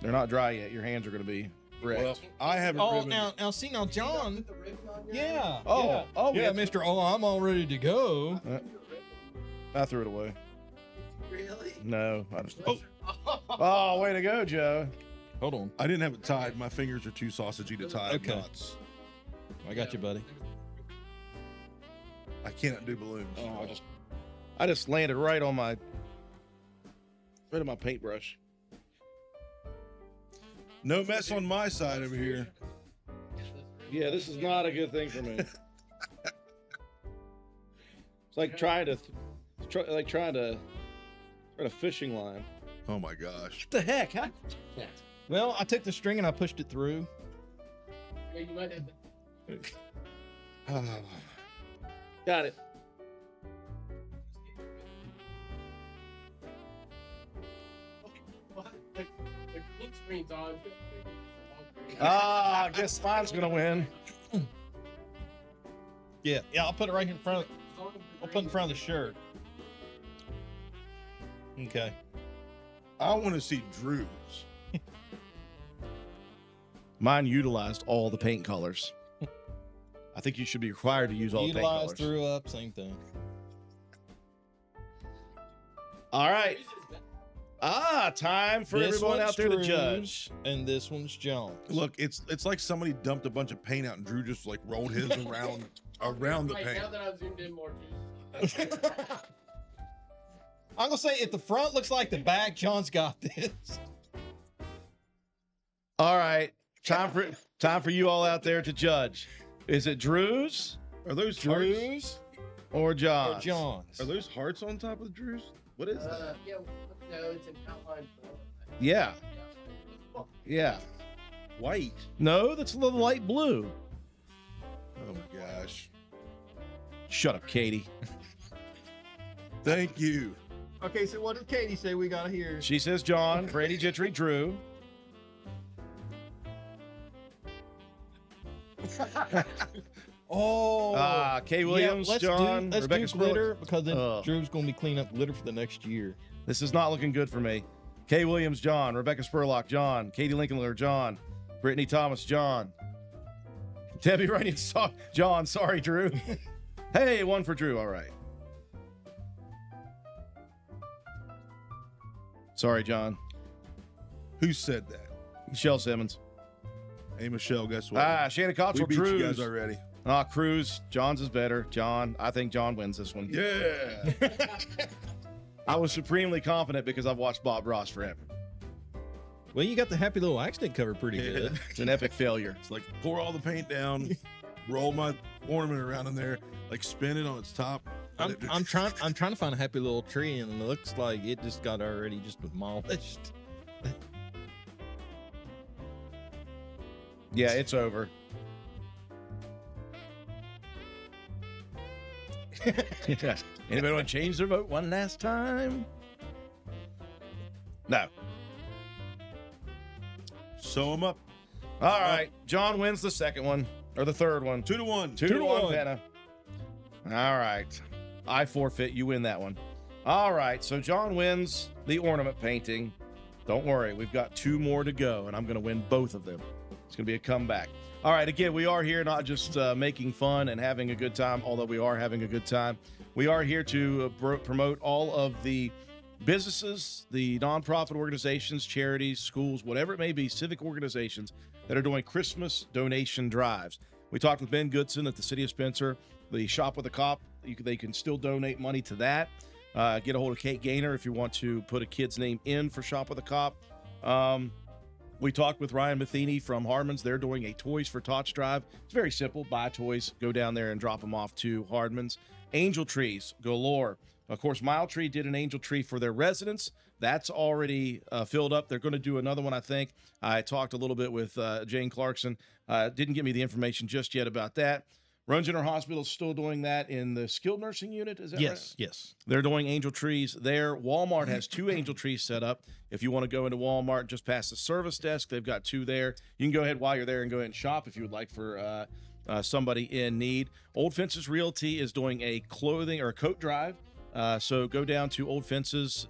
They're not dry yet. Your hands are going to be wrecked. Well, I haven't. Oh, ribbon. now, see, now, John. Yeah. Oh, yeah. oh, yeah, yeah. Mr. Oh, I'm all ready to go. I threw it away. Really? No. I just, oh, way to go, Joe. Hold on. I didn't have it tied. My fingers are too sausagey to tie Okay. knots. I got you, buddy. I cannot do balloons. Oh, I just landed right on my paintbrush. No mess on my side over here. Yeah, this is not a good thing for me. It's like trying to fishing line. Oh my gosh. What the heck? How? Well, I took the string and I pushed it through. Yeah, you might have to. Got it. What? The green screen's on. Ah, I guess mine's gonna win. Yeah, I'll put it right here in front. I'll put it in front of the shirt. Okay. I want to see Drew's. Mine utilized all the paint colors. I think you should be required to use all the paint Utilize, colors. threw up, same thing. All right. Time for This everyone one's out there to Drew's, judge. and this one's John's. Look, it's like somebody dumped a bunch of paint out and Drew just like rolled his around the Right, paint. now that I've zoomed in more, too. I'm gonna say if the front looks like the back, John's got this. All right. Time for you all out there to judge. Is it Drew's? Are those Drew's Or John's? or John's? Are those hearts on top of Drew's? What is that? Yeah, no, it's an outline form. Yeah. Yeah. White. No, that's a little light blue. Oh my gosh. Shut up, Katie. Thank you. Okay, so what did Katie say we gotta hear? She says John, Brady Gentry, Drew. Oh, Kay Williams, let's John, let's Rebecca do Spurlock. glitter because then Ugh. Drew's gonna be cleaning up glitter for the next year. This is not looking good for me. Kay Williams, John, Rebecca Spurlock, John, Katie Lincoln, John, Brittany Thomas, John, Debbie Runyon, John. Sorry, Drew. Hey, one for Drew. All right. Sorry, John. Who said that? Michelle Simmons. Hey Michelle, guess what? Shannon we Cottrell, beat you Drews. guys already. Cruz. John's is better. John. I think John wins this one. Yeah. I was supremely confident because I've watched Bob Ross forever. Well, you got the happy little accident cover pretty good. It's an epic failure. It's like pour all the paint down, roll my ornament around in there, like spin it on its top. I'm trying to find a happy little tree, and it looks like it just got already just demolished. Yeah, it's over. Anybody want to change their vote one last time? No. Sew them up. All right. John wins the second one, or the third one. 2-1. 2-1, Penna. All right. I forfeit. You win that one. All right. So John wins the ornament painting. Don't worry. We've got 2 more to go, and I'm going to win both of them. It's going to be a comeback. All right. Again, we are here not just making fun and having a good time, although we are having a good time. We are here to promote all of the businesses, the nonprofit organizations, charities, schools, whatever it may be, civic organizations that are doing Christmas donation drives. We talked with Ben Goodson at the City of Spencer, the Shop with a Cop. They can still donate money to that. Get a hold of Kate Gaynor if you want to put a kid's name in for Shop with a Cop. We talked with Ryan Matheny from Hardman's. They're doing a Toys for Tots drive. It's very simple. Buy toys, go down there and drop them off to Hardman's. Angel trees galore. Of course, Mile Tree did an angel tree for their residents. That's already filled up. They're going to do another one, I think. I talked a little bit with Jane Clarkson. Didn't give me the information just yet about that. Roan General Hospital is still doing that in the skilled nursing unit. Is that right? Yes. They're doing angel trees there. Walmart has 2 angel trees set up. If you want to go into Walmart just past the service desk, they've got 2 there. You can go ahead while you're there and go ahead and shop if you would like for somebody in need. Old Fences Realty is doing a clothing or a coat drive. So go down to Old Fences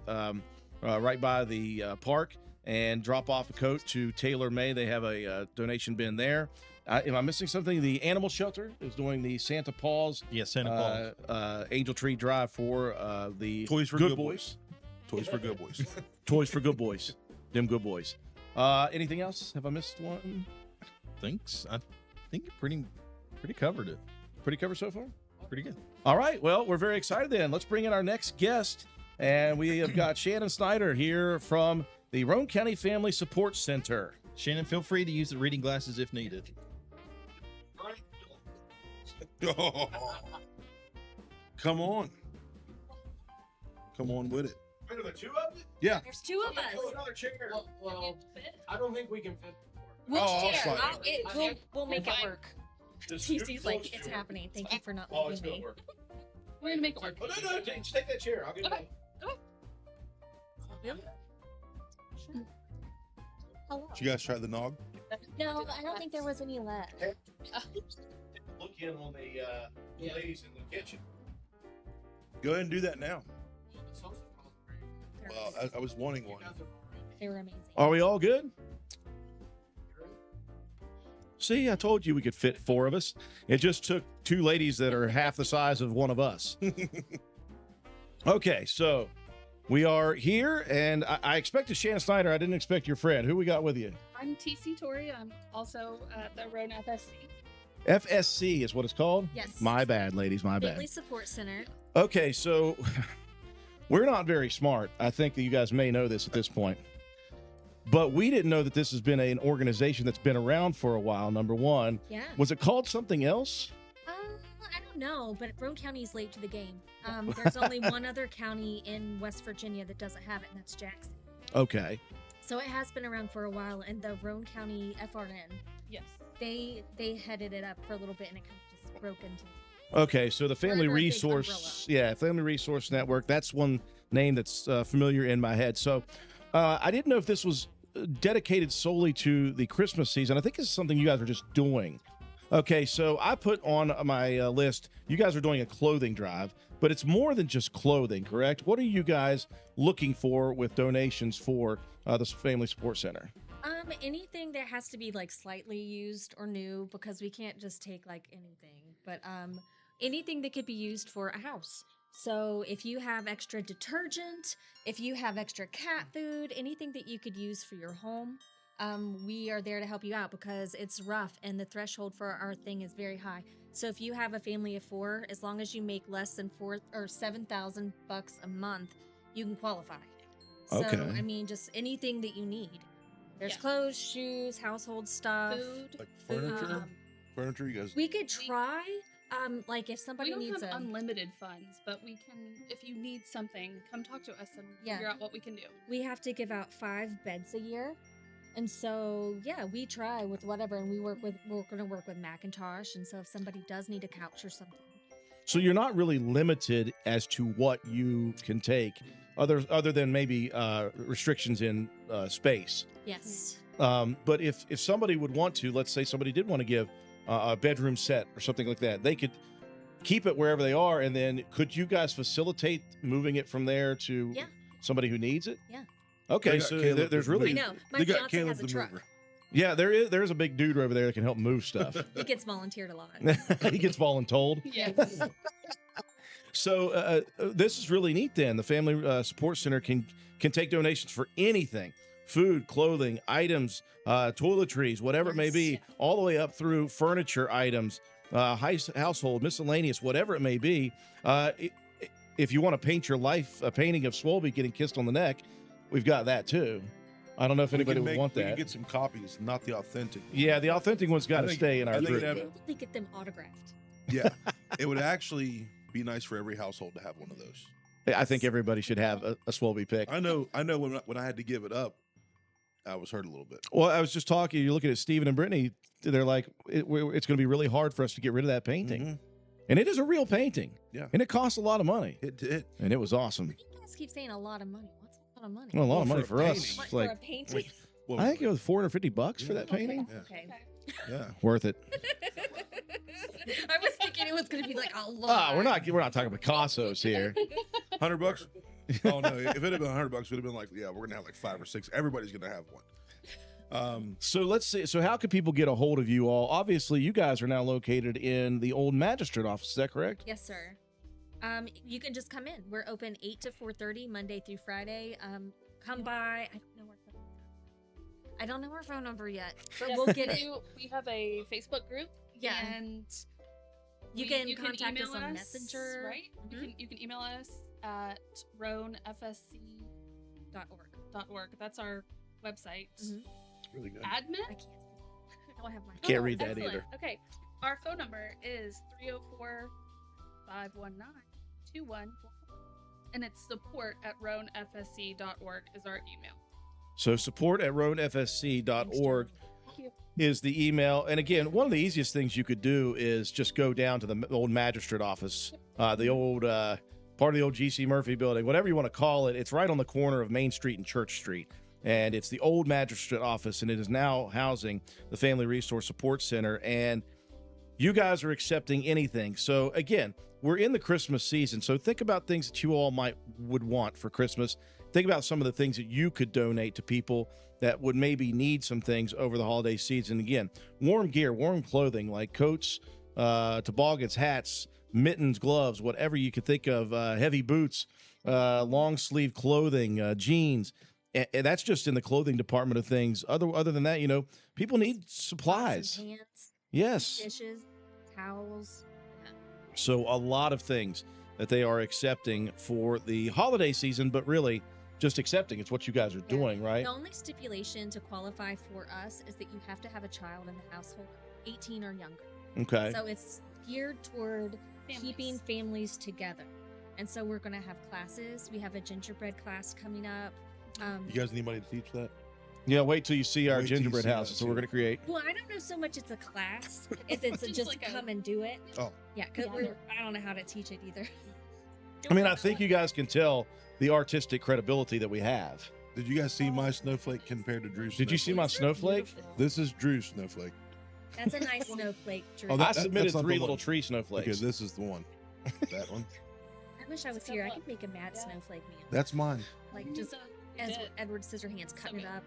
right by the park and drop off a coat to Taylor May. They have a donation bin there. Am I missing something? The animal shelter is doing the Santa Paws Yes, Santa Claus. Angel Tree Drive for the Toys for Good Good Boys. Toys for Good Boys. Toys for Good Boys. Them good boys. Anything else? Have I missed one? Thanks. I think you pretty covered it. Pretty covered so far? Pretty good. All right. Well, we're very excited then. Let's bring in our next guest. And we have got Shannon Snyder here from the Roan County Family Support Center. Shannon, feel free to use the reading glasses if needed. Come on. Come on with it. Wait, are there 2 of them? Yeah. There's 2 of us. Another chair. Well, I don't think we can fit. Which I'll chair? slide We'll make it Fine. work. Just TC's like, it's happening. Thank you for not Oh, it's leaving going to me. work. We're gonna make it work. Oh, no, just take that chair. I'll get it. Hello. Did you guys try the nog? No, I don't think there was any left. Look in on the ladies in the kitchen. Go ahead and do that now. Well, I was wanting one. They were amazing. Are we all good? See, I told you we could fit 4 of us. It just took 2 ladies that are half the size of one of us. Okay, so we are here, and I expected Shannon Snyder. I didn't expect your friend. Who we got with you? I'm TC Tori. I'm also at the Roan FSC. FSC is what it's called? Yes. My bad, ladies, my bad. Family Support Center. Okay, so we're not very smart. I think that you guys may know this at this point. But we didn't know that this has been an organization that's been around for a while, number one. Yeah. Was it called something else? I don't know, but Roan County is late to the game. There's only one other county in West Virginia that doesn't have it, and that's Jackson. Okay. So it has been around for a while, and the Roan County FRN, Yes. they headed it up for a little bit, and it kind of just broke into. Okay, so the Family under a big Resource, Family Resource Network, that's one name that's familiar in my head. So I didn't know if this was dedicated solely to the Christmas season. I think this is something you guys are just doing. Okay, so I put on my list, you guys are doing a clothing drive, but it's more than just clothing, correct? What are you guys looking for with donations for this Family Support Center? Anything that has to be like slightly used or new, because we can't just take like anything, but anything that could be used for a house. So if you have extra detergent, if you have extra cat food, anything that you could use for your home, we are there to help you out because it's rough and the threshold for our thing is very high. So if you have a family of 4, as long as you make less than $7,000 a month, you can qualify. So Okay. I mean, just anything that you need. There's Yeah. clothes, shoes, household stuff. Food. Like furniture? Um, Furniture, you guys. We could try. Like if We somebody don't needs have a, unlimited funds, but we can. If you need something, come talk to us and Yeah. figure out what we can do. we have to give out 5 beds a year. And so, yeah, we try with whatever, and we're going to work with Macintosh. And so if somebody does need a couch or something. So you're not really limited as to what you can take, other than maybe restrictions in space. Yes. But if somebody would want to, let's say somebody did want to give a bedroom set or something like that, they could keep it wherever they are, and then could you guys facilitate moving it from there to Yeah. somebody who needs it? Yeah. Okay, They got so Caleb there's to really I know. My They got fiance Caleb has a the truck. mover. yeah there's a big dude over there that can help move stuff. He gets volunteered a lot. He gets voluntold. Yes. So this is really neat. Then the Family Support Center can take donations for anything: food, clothing, items, toiletries, whatever it may be, Yes. all the way up through furniture items, household, miscellaneous, whatever it may be. If you want to paint your life a painting of Swolby getting kissed on the neck, we've got that too. I don't know if anybody would want We can that. get some copies, not the authentic. Yeah, the authentic one's got I to think- stay in our I think group. that- Probably get them autographed. Yeah, it would actually be nice for every household to have one of those. I think everybody should have a Swolby pick. I know when I had to give it up, I was hurt a little bit. Well, I was just talking. You're looking at Steven and Brittany. They're like, it's going to be really hard for us to get rid of that painting. Mhm. And it is a real painting. Yeah. And it costs a lot of money. It did. And it was awesome. You guys keep saying a lot of money. What's a lot of money? Well, a lot of Well, money for for a us. painting. What, Like, for a painting? Well, I think it was $450 for that painting. Yeah. Okay. Yeah. Worth it. I was thinking it was going to be like a lot. We're not talking Picasso's here. $100? Oh no! If it had been $100, we'd have been like, yeah, we're gonna have like 5 or 6. Everybody's gonna have one. So let's see. So how can people get a hold of you all? Obviously, you guys are now located in the old magistrate office. Is that correct? Yes, sir. You can just come in. We're open 8 to 4:30 Monday through Friday. Come by. I don't know our phone number yet, but Yes, we'll get it. We have a Facebook group. Yeah. And You we- can contact us email on Messenger. Right? You can email us at roanfsc.org. That's our website. Mhm. Really good. Admin? I can't. I don't have my. Can't read that excellent. either. Okay. Our phone number is 304-519-2144. And it's support@roanfsc.org is our email. So support at roanfsc.org Thank you. is the email. And again, one of the easiest things you could do is just go down to the old magistrate office, the old part of the old GC Murphy building, whatever you want to call it. It's right on the corner of Main Street and Church Street. And it's the old magistrate office, and it is now housing the Family Resource Support Center. And you guys are accepting anything. So again, we're in the Christmas season. So think about things that you all would want for Christmas. Think about some of the things that you could donate to people that would maybe need some things over the holiday season. Again, warm gear, warm clothing like coats, toboggans, hats, mittens, gloves, whatever you could think of, heavy boots, long sleeve clothing, jeans. And that's just in the clothing department of things. Other than that, people need supplies. Pants, Yes. dishes, towels. So a lot of things that they are accepting for the holiday season, but really just accepting. It's what you guys are doing, right? The only stipulation to qualify for us is that you have to have a child in the household, 18 or younger. Okay. So it's geared toward keeping Families. families together. And so we're going to have classes. We have a gingerbread class coming up. You guys need anybody to teach that? Yeah, wait till you see our Wait till you gingerbread see house. that, That's what we're too. going to create. Well, I don't know so much it's a class. It's Just just like a- come and do it. Oh. Yeah, because Yeah. I don't know how to teach it either. I mean, I think you guys can tell the artistic credibility that we have. Did you guys see my snowflake compared to Drew's? Did you see my snowflake? This is Drew's snowflake. That's a nice snowflake, Drew. Oh, I that- submitted that's not the 3 one. little tree Okay, snowflakes. this is the one. That one. I wish I was here. I could make a mad snowflake man. That's mine. Like You just did. Edward Scissorhands cutting it good. up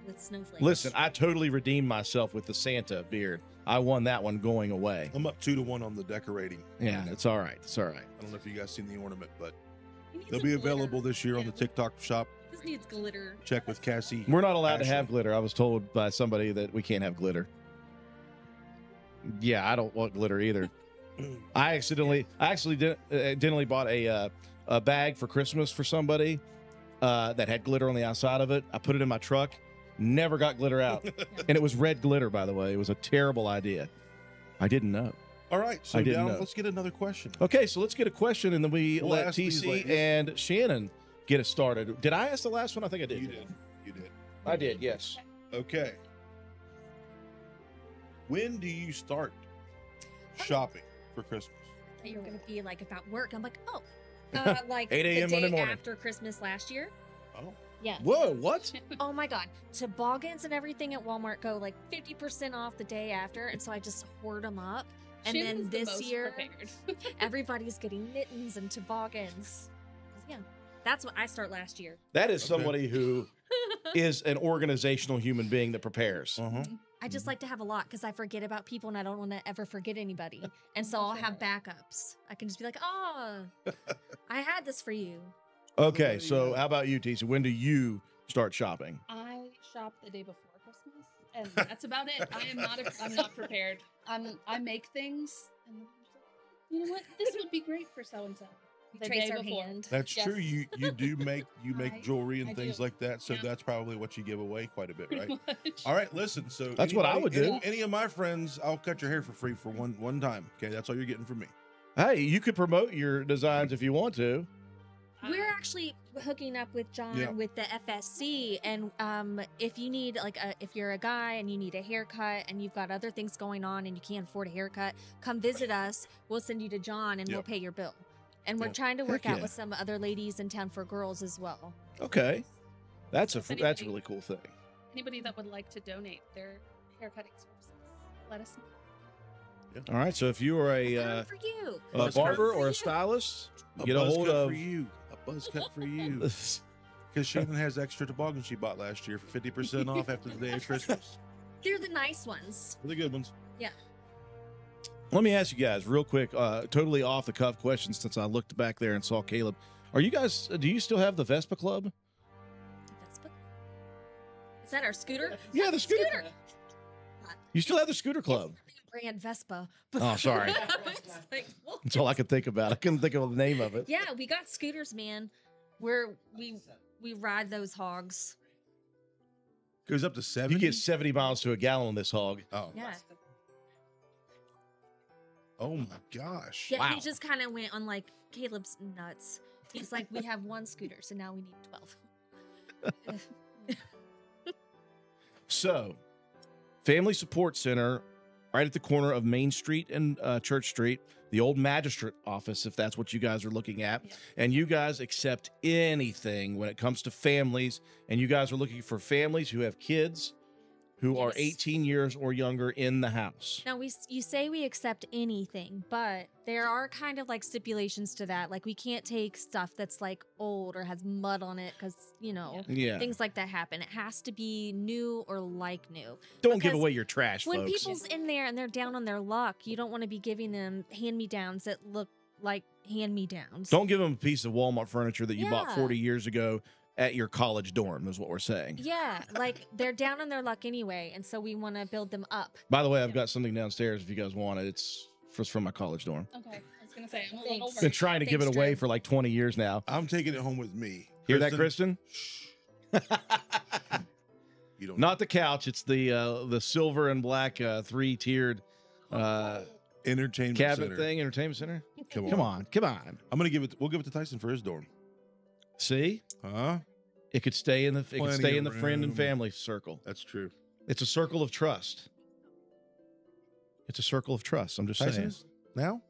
with snowflakes. Listen, I totally redeemed myself with the Santa beard. I won that one going away. I'm up 2-1 on the decorating. Yeah, it's all right. It's all right. I don't know if you guys seen the ornament, but He needs they'll some be glitter. available this year on the Yeah. TikTok shop. This needs glitter. Check with Cassie. We're not allowed to Ashley. have glitter. I was told by somebody that we can't have glitter. Yeah, I don't want glitter either. I accidentally bought a bag for Christmas for somebody that had glitter on the outside of it. I put it in my truck, never got glitter out, and it was red glitter, by the way. It was a terrible idea. I didn't know. All right, so I didn't down, know. let's get another question. Okay, so let's get a question, and then we'll let ask these TC ladies. and Shannon get us started. Did I ask the last one? I think I did. You did. You did. I did. Yes. Okay. When do you start shopping for Christmas? that you're going to be like about work. I'm like, oh, like 8 a.m. the Monday day morning. after Christmas last year. Oh, Yeah. Whoa! What? Oh my God. Toboggans and everything at Walmart go like 50% off the day after. And so I just hoard them up. And Shannon's then the this most year, prepared. everybody's getting mittens and toboggans. Yeah. That's what I start last year. That is Okay. somebody who is an organizational human being that prepares. uh-huh. I just like to have a lot because I forget about people and I don't want to ever forget anybody. And so I'll have backups. I can just be like, oh, I had this for you. Okay, so how about you, TC? When do you start shopping? I shop the day before Christmas, and that's about it. I'm not prepared. I make things, and then I'm just like, you know what? This would be great for so and so. The Trace day our before. hand. That's Yes. true. You do make I- jewelry and I things do. like that. So Yeah. that's probably what you give away quite a bit, Pretty right? much. All right, listen. So That's what I would do. Any of my friends, I'll cut your hair for free for one time. Okay, that's all you're getting from me. Hey, you could promote your designs if you want to. We're actually hooking up with John Yeah. with the FSC, and if you need if you're a guy and you need a haircut and you've got other things going on and you can't afford a haircut, come visit us. We'll send you to John and we'll Yep. pay your bill. And we're Yeah. trying to work Heck out yeah. with some other ladies in town for girls as well. Okay. That's a If that's a anybody- really cool thing. Anybody that would like to donate their haircutting services, let us know. All right. So if you are a Fun for you. barber or a stylist, get a buzz hold cut of for you. A buzz cut for you. Because Shannon has extra toboggan she bought last year for 50% off after the day of Christmas. They're the nice ones. the good ones. Yeah. Let me ask you guys real quick, totally off the cuff questions since I looked back there and saw Caleb. Are you guys? Do you still have the Vespa Club? Vespa? Is that our scooter? Yeah, the scooter. You still have the scooter club? Brand Vespa. Oh, sorry. It's like, whoa. That's all I could think about. I couldn't think of the name of it. Yeah, we got scooters, man. We ride those hogs. Goes up to 70. You get 70 miles to a gallon on this hog. Oh. Yeah. Oh my gosh. Yeah, Wow. he just kind of went on like Caleb's nuts. He's like, we have one scooter, so now we need 12. So, Family Support Center, right at the corner of Main Street and Church Street, the old magistrate office, if that's what you guys are looking at. Yeah. And you guys accept anything when it comes to families. And you guys are looking for families who have kids who are Yes. 18 years or younger in the house. Now you say we accept anything, but there are kind of like stipulations to that. Like we can't take stuff that's like old or has mud on it because Yeah. things like that happen. It has to be new or like new. Don't give because away your trash, When folks. people's in there and they're down on their luck, you don't want to be giving them hand-me-downs that look like hand-me-downs. Don't give them a piece of Walmart furniture that you bought Yeah. 40 years ago at your college dorm, is what we're saying. Yeah, like they're down on their luck anyway, and so we want to build them up. By the way, I've got something downstairs if you guys want it. It's from my college dorm. Okay, I was gonna say I'm a Thanks. little Been worried. trying to give it Thanks, away Drew. for like 20 years now. I'm taking it home with me. Hear that, Kristen? You don't Not the couch. It's the silver and black 3-tiered entertainment cabin center. thing, entertainment center. Come Come on. I'm gonna give it. We'll give it to Tyson for his dorm. See, Huh? it could stay in the Plenty of friend and room. family circle. That's true. It's a circle of trust. It's a circle of trust. I'm just saying. Tyson's now?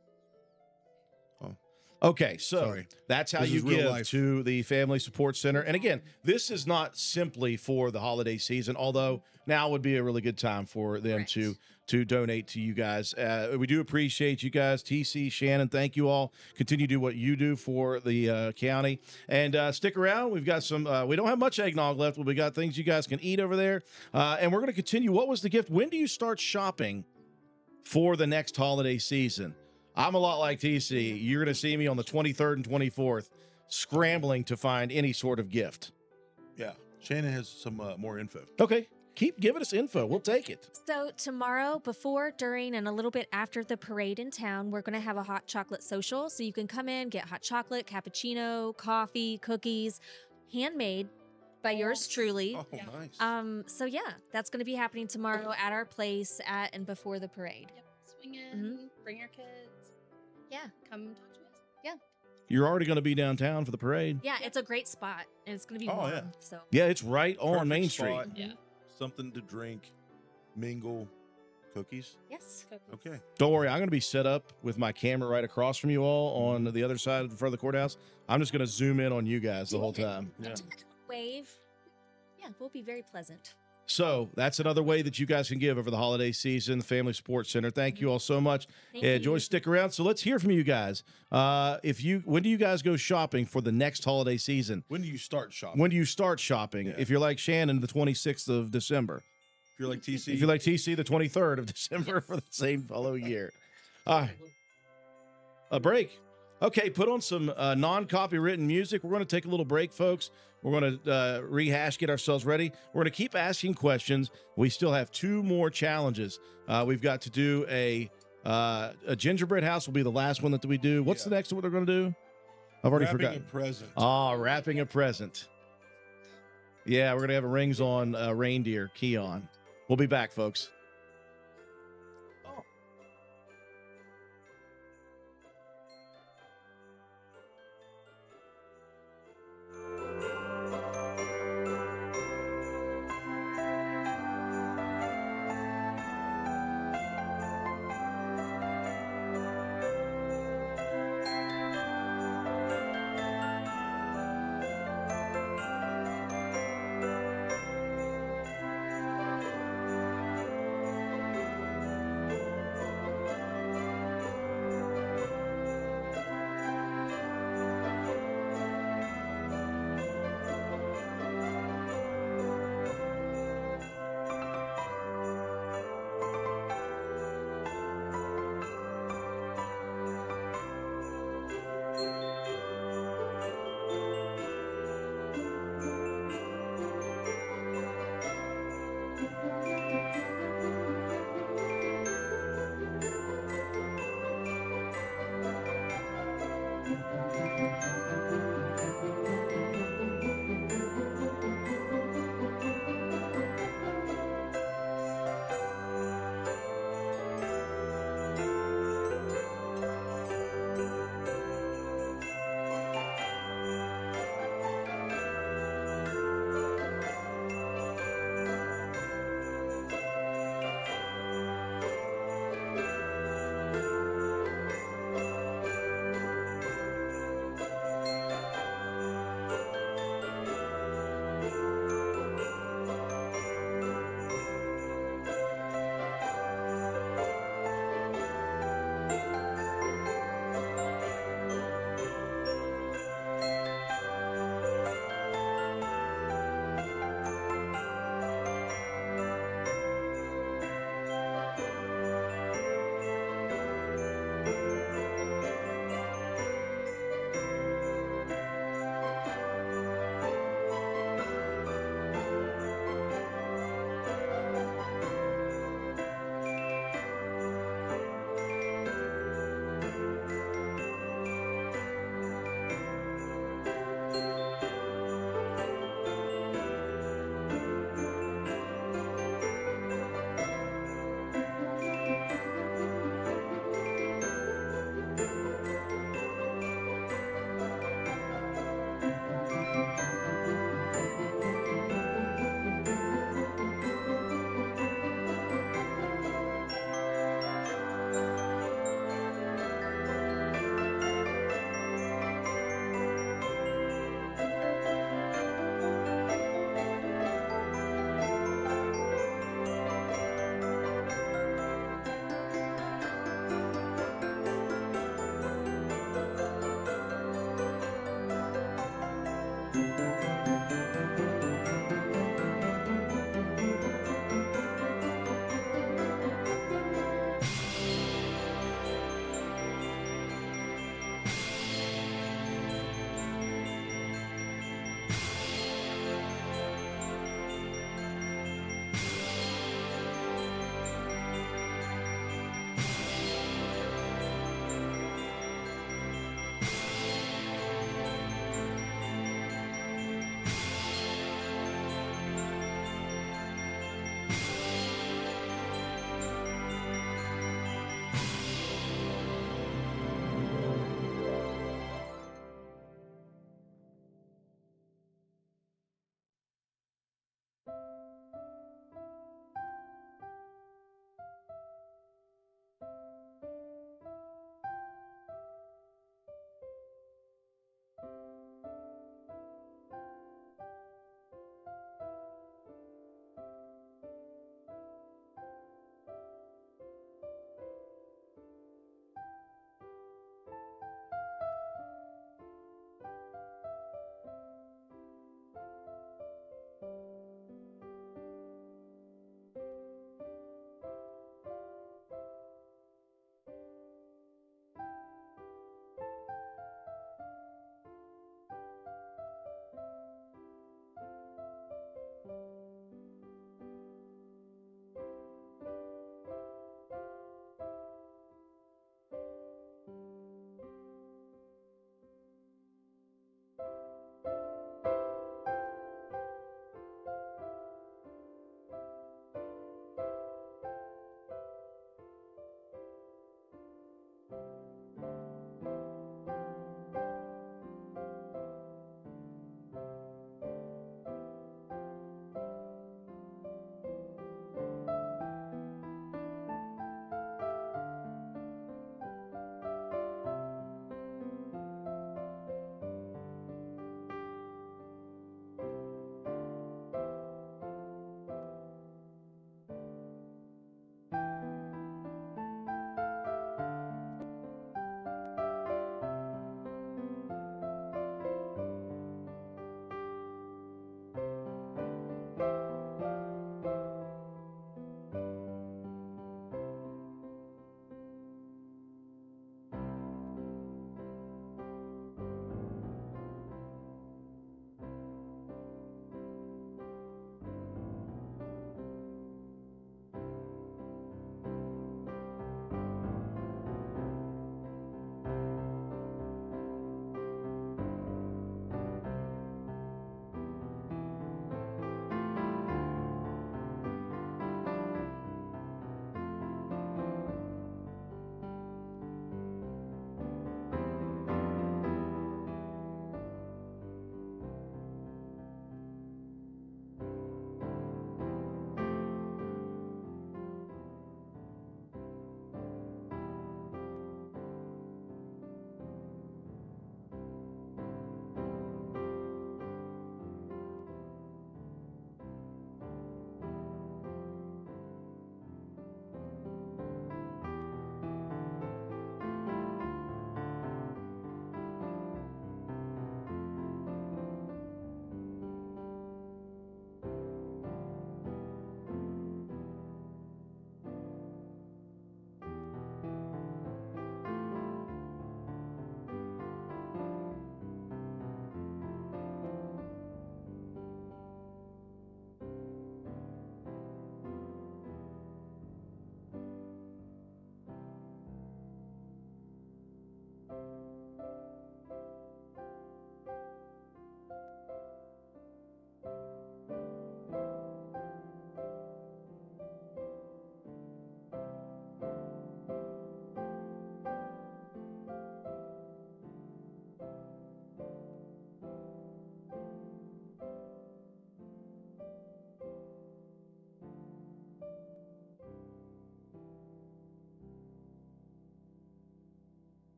Okay, so Sorry. that's how This you is real give life. to the Family Support Center. And again, this is not simply for the holiday season, although now would be a really good time for them Correct. to donate to you guys. We do appreciate you guys. TC, Shannon, thank you all. Continue to do what you do for the county. And stick around. We've got some, we don't have much eggnog left, but we got things you guys can eat over there. And we're going to continue. What was the gift? When do you start shopping for the next holiday season? I'm a lot like TC. You're going to see me on the 23rd and 24th scrambling to find any sort of gift. Yeah. Shannon has some more info. Okay. Keep giving us info. We'll take it. So tomorrow, before, during, and a little bit after the parade in town, we're going to have a hot chocolate social. So you can come in, get hot chocolate, cappuccino, coffee, cookies, handmade by yours truly. Oh, nice. So yeah, that's going to be happening tomorrow at our place at and before the parade. Yep, swing in, bring your kids. Yeah. Come talk to us. You're already going to be downtown for the parade. Yeah, it's a great spot, and it's going to be Oh, warm. yeah. So Yeah, it's right on Perfect Main spot. Street. Yeah. Something to drink, mingle, cookies. yes. Okay. Don't worry, I'm going to be set up with my camera right across from you all on the other side of the front of the courthouse. I'm just going to zoom in on you guys the whole time. Yeah. Wave. Yeah, we'll be very pleasant. So that's another way that you guys can give over the holiday season, the Family Support Center. Thank you all so much. Thank Joy, you. stick around. So let's hear from you guys. When do you guys go shopping for the next holiday season? When do you start shopping? When do you start shopping? Yeah. If you're like Shannon, the 26th of December. If you're like TC. If you're like TC, the 23rd of December for the same following year. All right. A break. Okay, put on some non-copywritten music. We're going to take a little break, folks. We're going to rehash, get ourselves ready. We're going to keep asking questions. We still have 2 more challenges. We've got to do a gingerbread house will be the last one that we do. What's the next one we're going to do? I've already Wrapping forgotten. a present. Wrapping a present. Yeah, we're going to have a rings on reindeer key on. We'll be back, folks.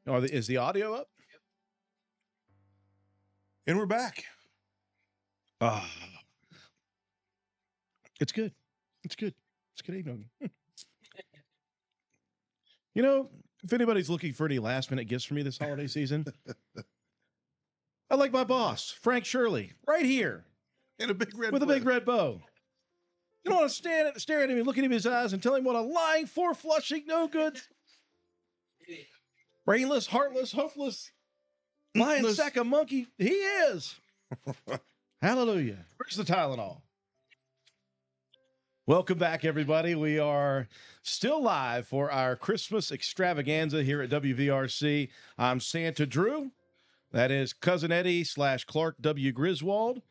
Is the audio up? And we're back. Ah, it's good. It's good. It's good evening. You know, if anybody's looking for any last minute gifts for me this holiday season, I like my boss, Frank Shirley, right here And a big red with a big bow. red bow. You don't want to stare at him and look at him in his eyes and tell him what a lying, four-flushing, no good, brainless, heartless, hopeless, lying Ootless. sack of monkey he is. Hallelujah. Where's the Tylenol? Welcome back, everybody. We are still live for our Christmas extravaganza here at WVRC. I'm Santa Drew. That is Cousin Eddie / Clark W. Griswold,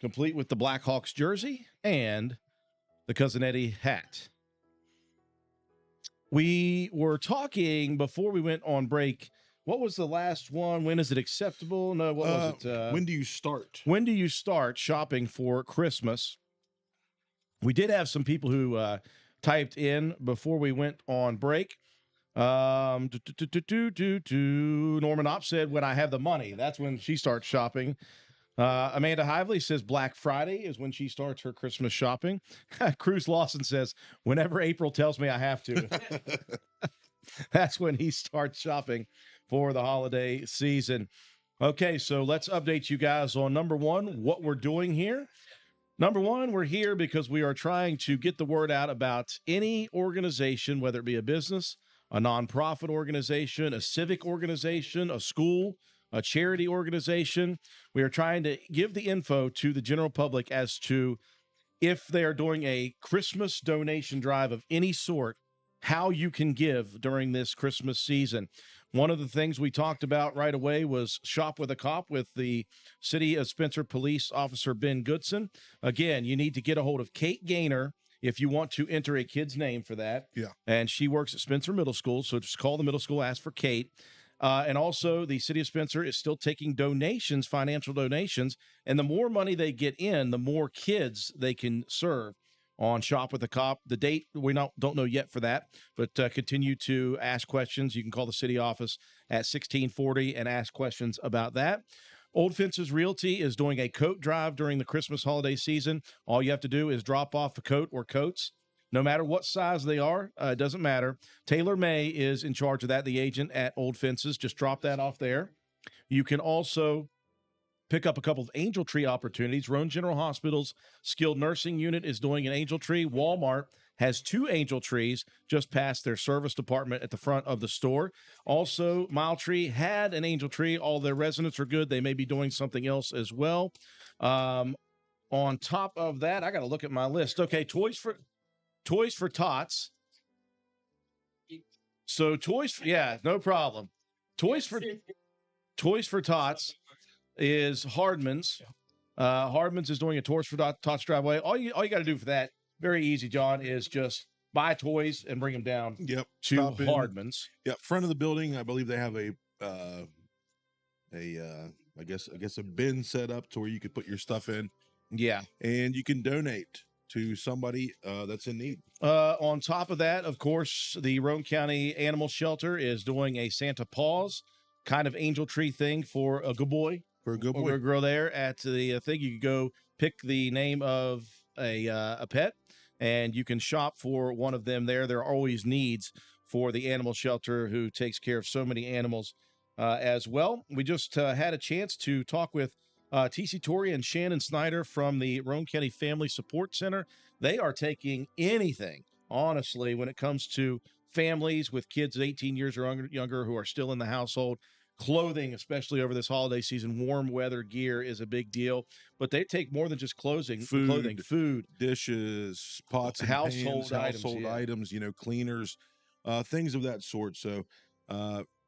complete with the Blackhawks jersey and the Cousin Eddie hat. We were talking before we went on break. What was the last one? When is it acceptable? No, what was it? When do you start? When do you start shopping for Christmas? We did have some people who typed in before we went on break. Norman Opp said, when I have the money, that's when she starts shopping. Amanda Hively says Black Friday is when she starts her Christmas shopping. Cruz Lawson says, whenever April tells me I have to, that's when he starts shopping for the holiday season. Okay, so let's update you guys on number one, what we're doing here. Number one, we're here because we are trying to get the word out about any organization, whether it be a business, a nonprofit organization, a civic organization, a school, a charity organization. We are trying to give the info to the general public as to if they are doing a Christmas donation drive of any sort, how you can give during this Christmas season. One of the things we talked about right away was Shop with a Cop with the City of Spencer Police Officer Ben Goodson. Again, you need to get a hold of Kate Gaynor if you want to enter a kid's name for that. Yeah. And she works at Spencer Middle School, so just call the middle school, ask for Kate. And also, the City of Spencer is still taking donations, financial donations, and the more money they get in, the more kids they can serve on Shop with a Cop. The date, we don't know yet for that, but continue to ask questions. You can call the city office at 1640 and ask questions about that. Old Fences Realty is doing a coat drive during the Christmas holiday season. All you have to do is drop off a coat or coats. No matter what size they are, it doesn't matter. Taylor May is in charge of that, the agent at Old Fences. Just drop that off there. You can also pick up a couple of Angel Tree opportunities. Roan General Hospital's skilled nursing unit is doing an Angel Tree. Walmart has 2 Angel Trees just past their service department at the front of the store. Also, Mile Tree had an Angel Tree. All their residents are good. They may be doing something else as well. On top of that, I got to look at my list. Okay, Toys for Tots. So yeah, no problem. Toys for Tots is Hardman's. Hardman's is doing a Toys for Tots driveway. All you got to do for that, very easy, John, is just buy toys and bring them down Yep. to Stop in. Hardman's. Yep. Front of the building, I believe they have I guess a bin set up to where you could put your stuff in, Yeah. and you can donate to somebody that's in need. On top of that, of course, the Roane County Animal Shelter is doing a Santa Paws kind of Angel Tree thing for a good boy. For a good Or boy. a girl there at the thing. You can go pick the name of a pet, and you can shop for one of them there. There are always needs for the animal shelter who takes care of so many animals as well. We just had a chance to talk with TC Torrey and Shannon Snyder from the Roane County Family Support Center. They are taking anything, honestly, when it comes to families with kids 18 years or younger who are still in the household. Clothing, especially over this holiday season, warm weather gear is a big deal. But they take more than just clothing, food, dishes, pots and household pans, items, household yeah. items, cleaners, things of that sort. So,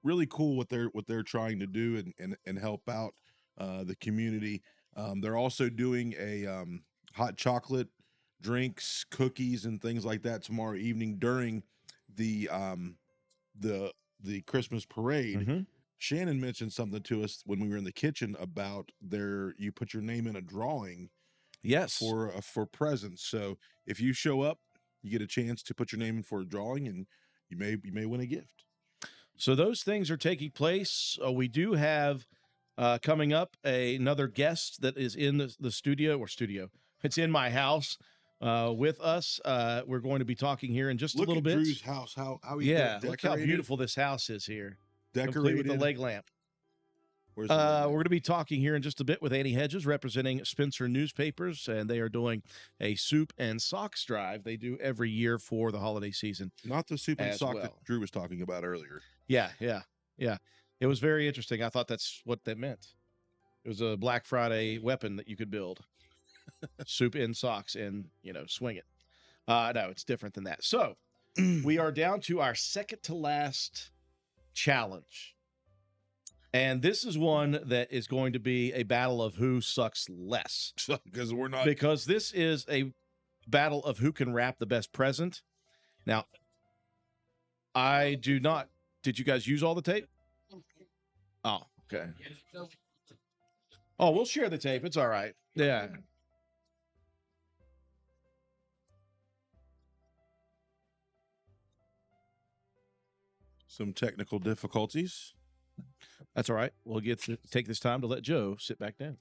really cool what they're trying to do and help out the community. They're also doing a hot chocolate, drinks, cookies, and things like that tomorrow evening during the Christmas parade. Mm-hmm. Shannon mentioned something to us when we were in the kitchen about you put your name in a drawing Yes. for presents. So if you show up, you get a chance to put your name in for a drawing, and you may win a gift. So those things are taking place. We do have coming up another guest that is in the studio. It's in my house with us. We're going to be talking here in just Look a little at bit. Drew's house. How he's Yeah, got look how decorated. beautiful this house is here. Complete Decorated with the leg lamp. Where's the leg We're lamp? going to be talking here in just a bit with Annie Hedges, representing Spencer Newspapers, and they are doing a soup and socks drive they do every year for the holiday season. Not the soup and as sock well. that Drew was talking about earlier. Yeah. It was very interesting. I thought that's what that meant. It was a Black Friday weapon that you could build. Soup in socks and, swing it. No, it's different than that. So we are down to our second to last challenge. And this is one that is going to be a battle of who sucks less. Because we're not. Because this is a battle of who can wrap the best present. Now, I do not. Did you guys use all the tape? Oh, okay. Oh, we'll share the tape. It's all right. Yeah. Some technical difficulties. That's all right. We'll take this time to let Joe sit back down.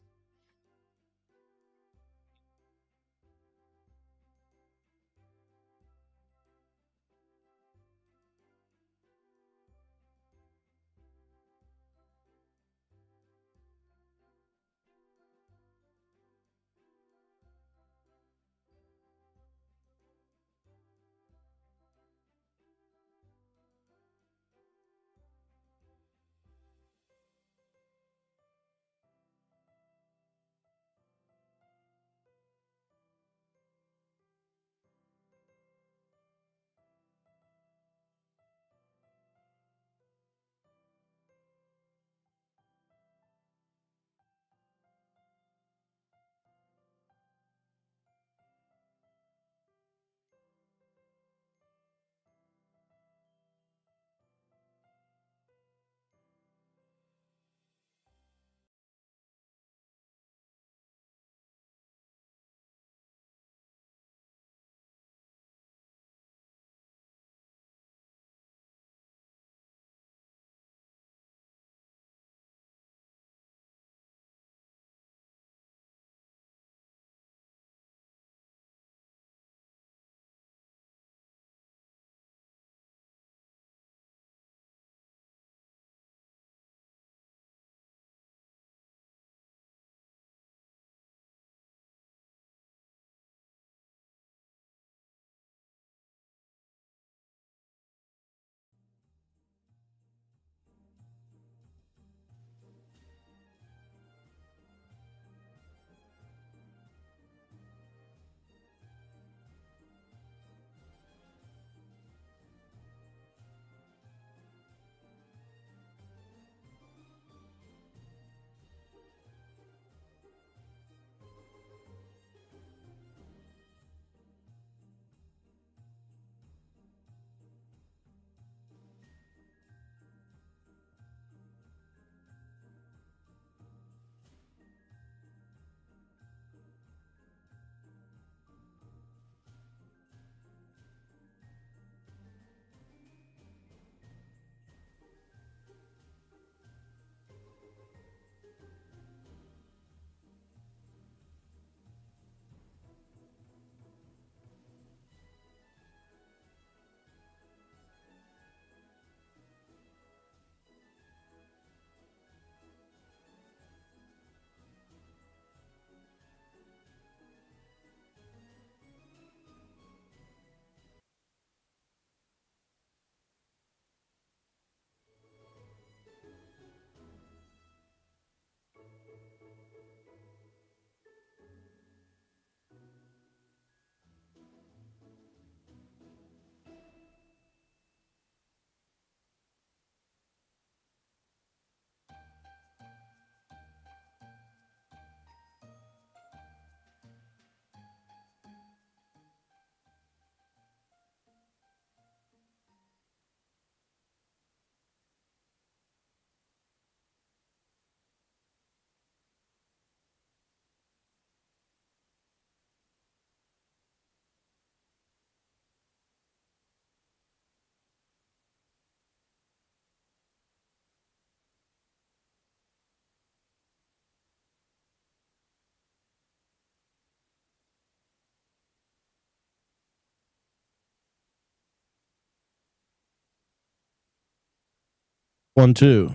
1, 2.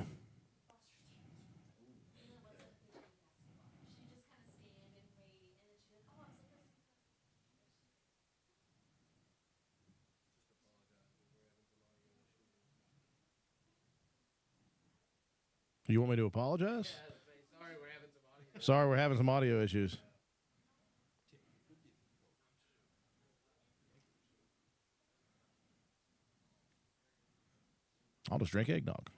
You want me to apologize? Sorry, we're having some audio issues. I'll just drink eggnog.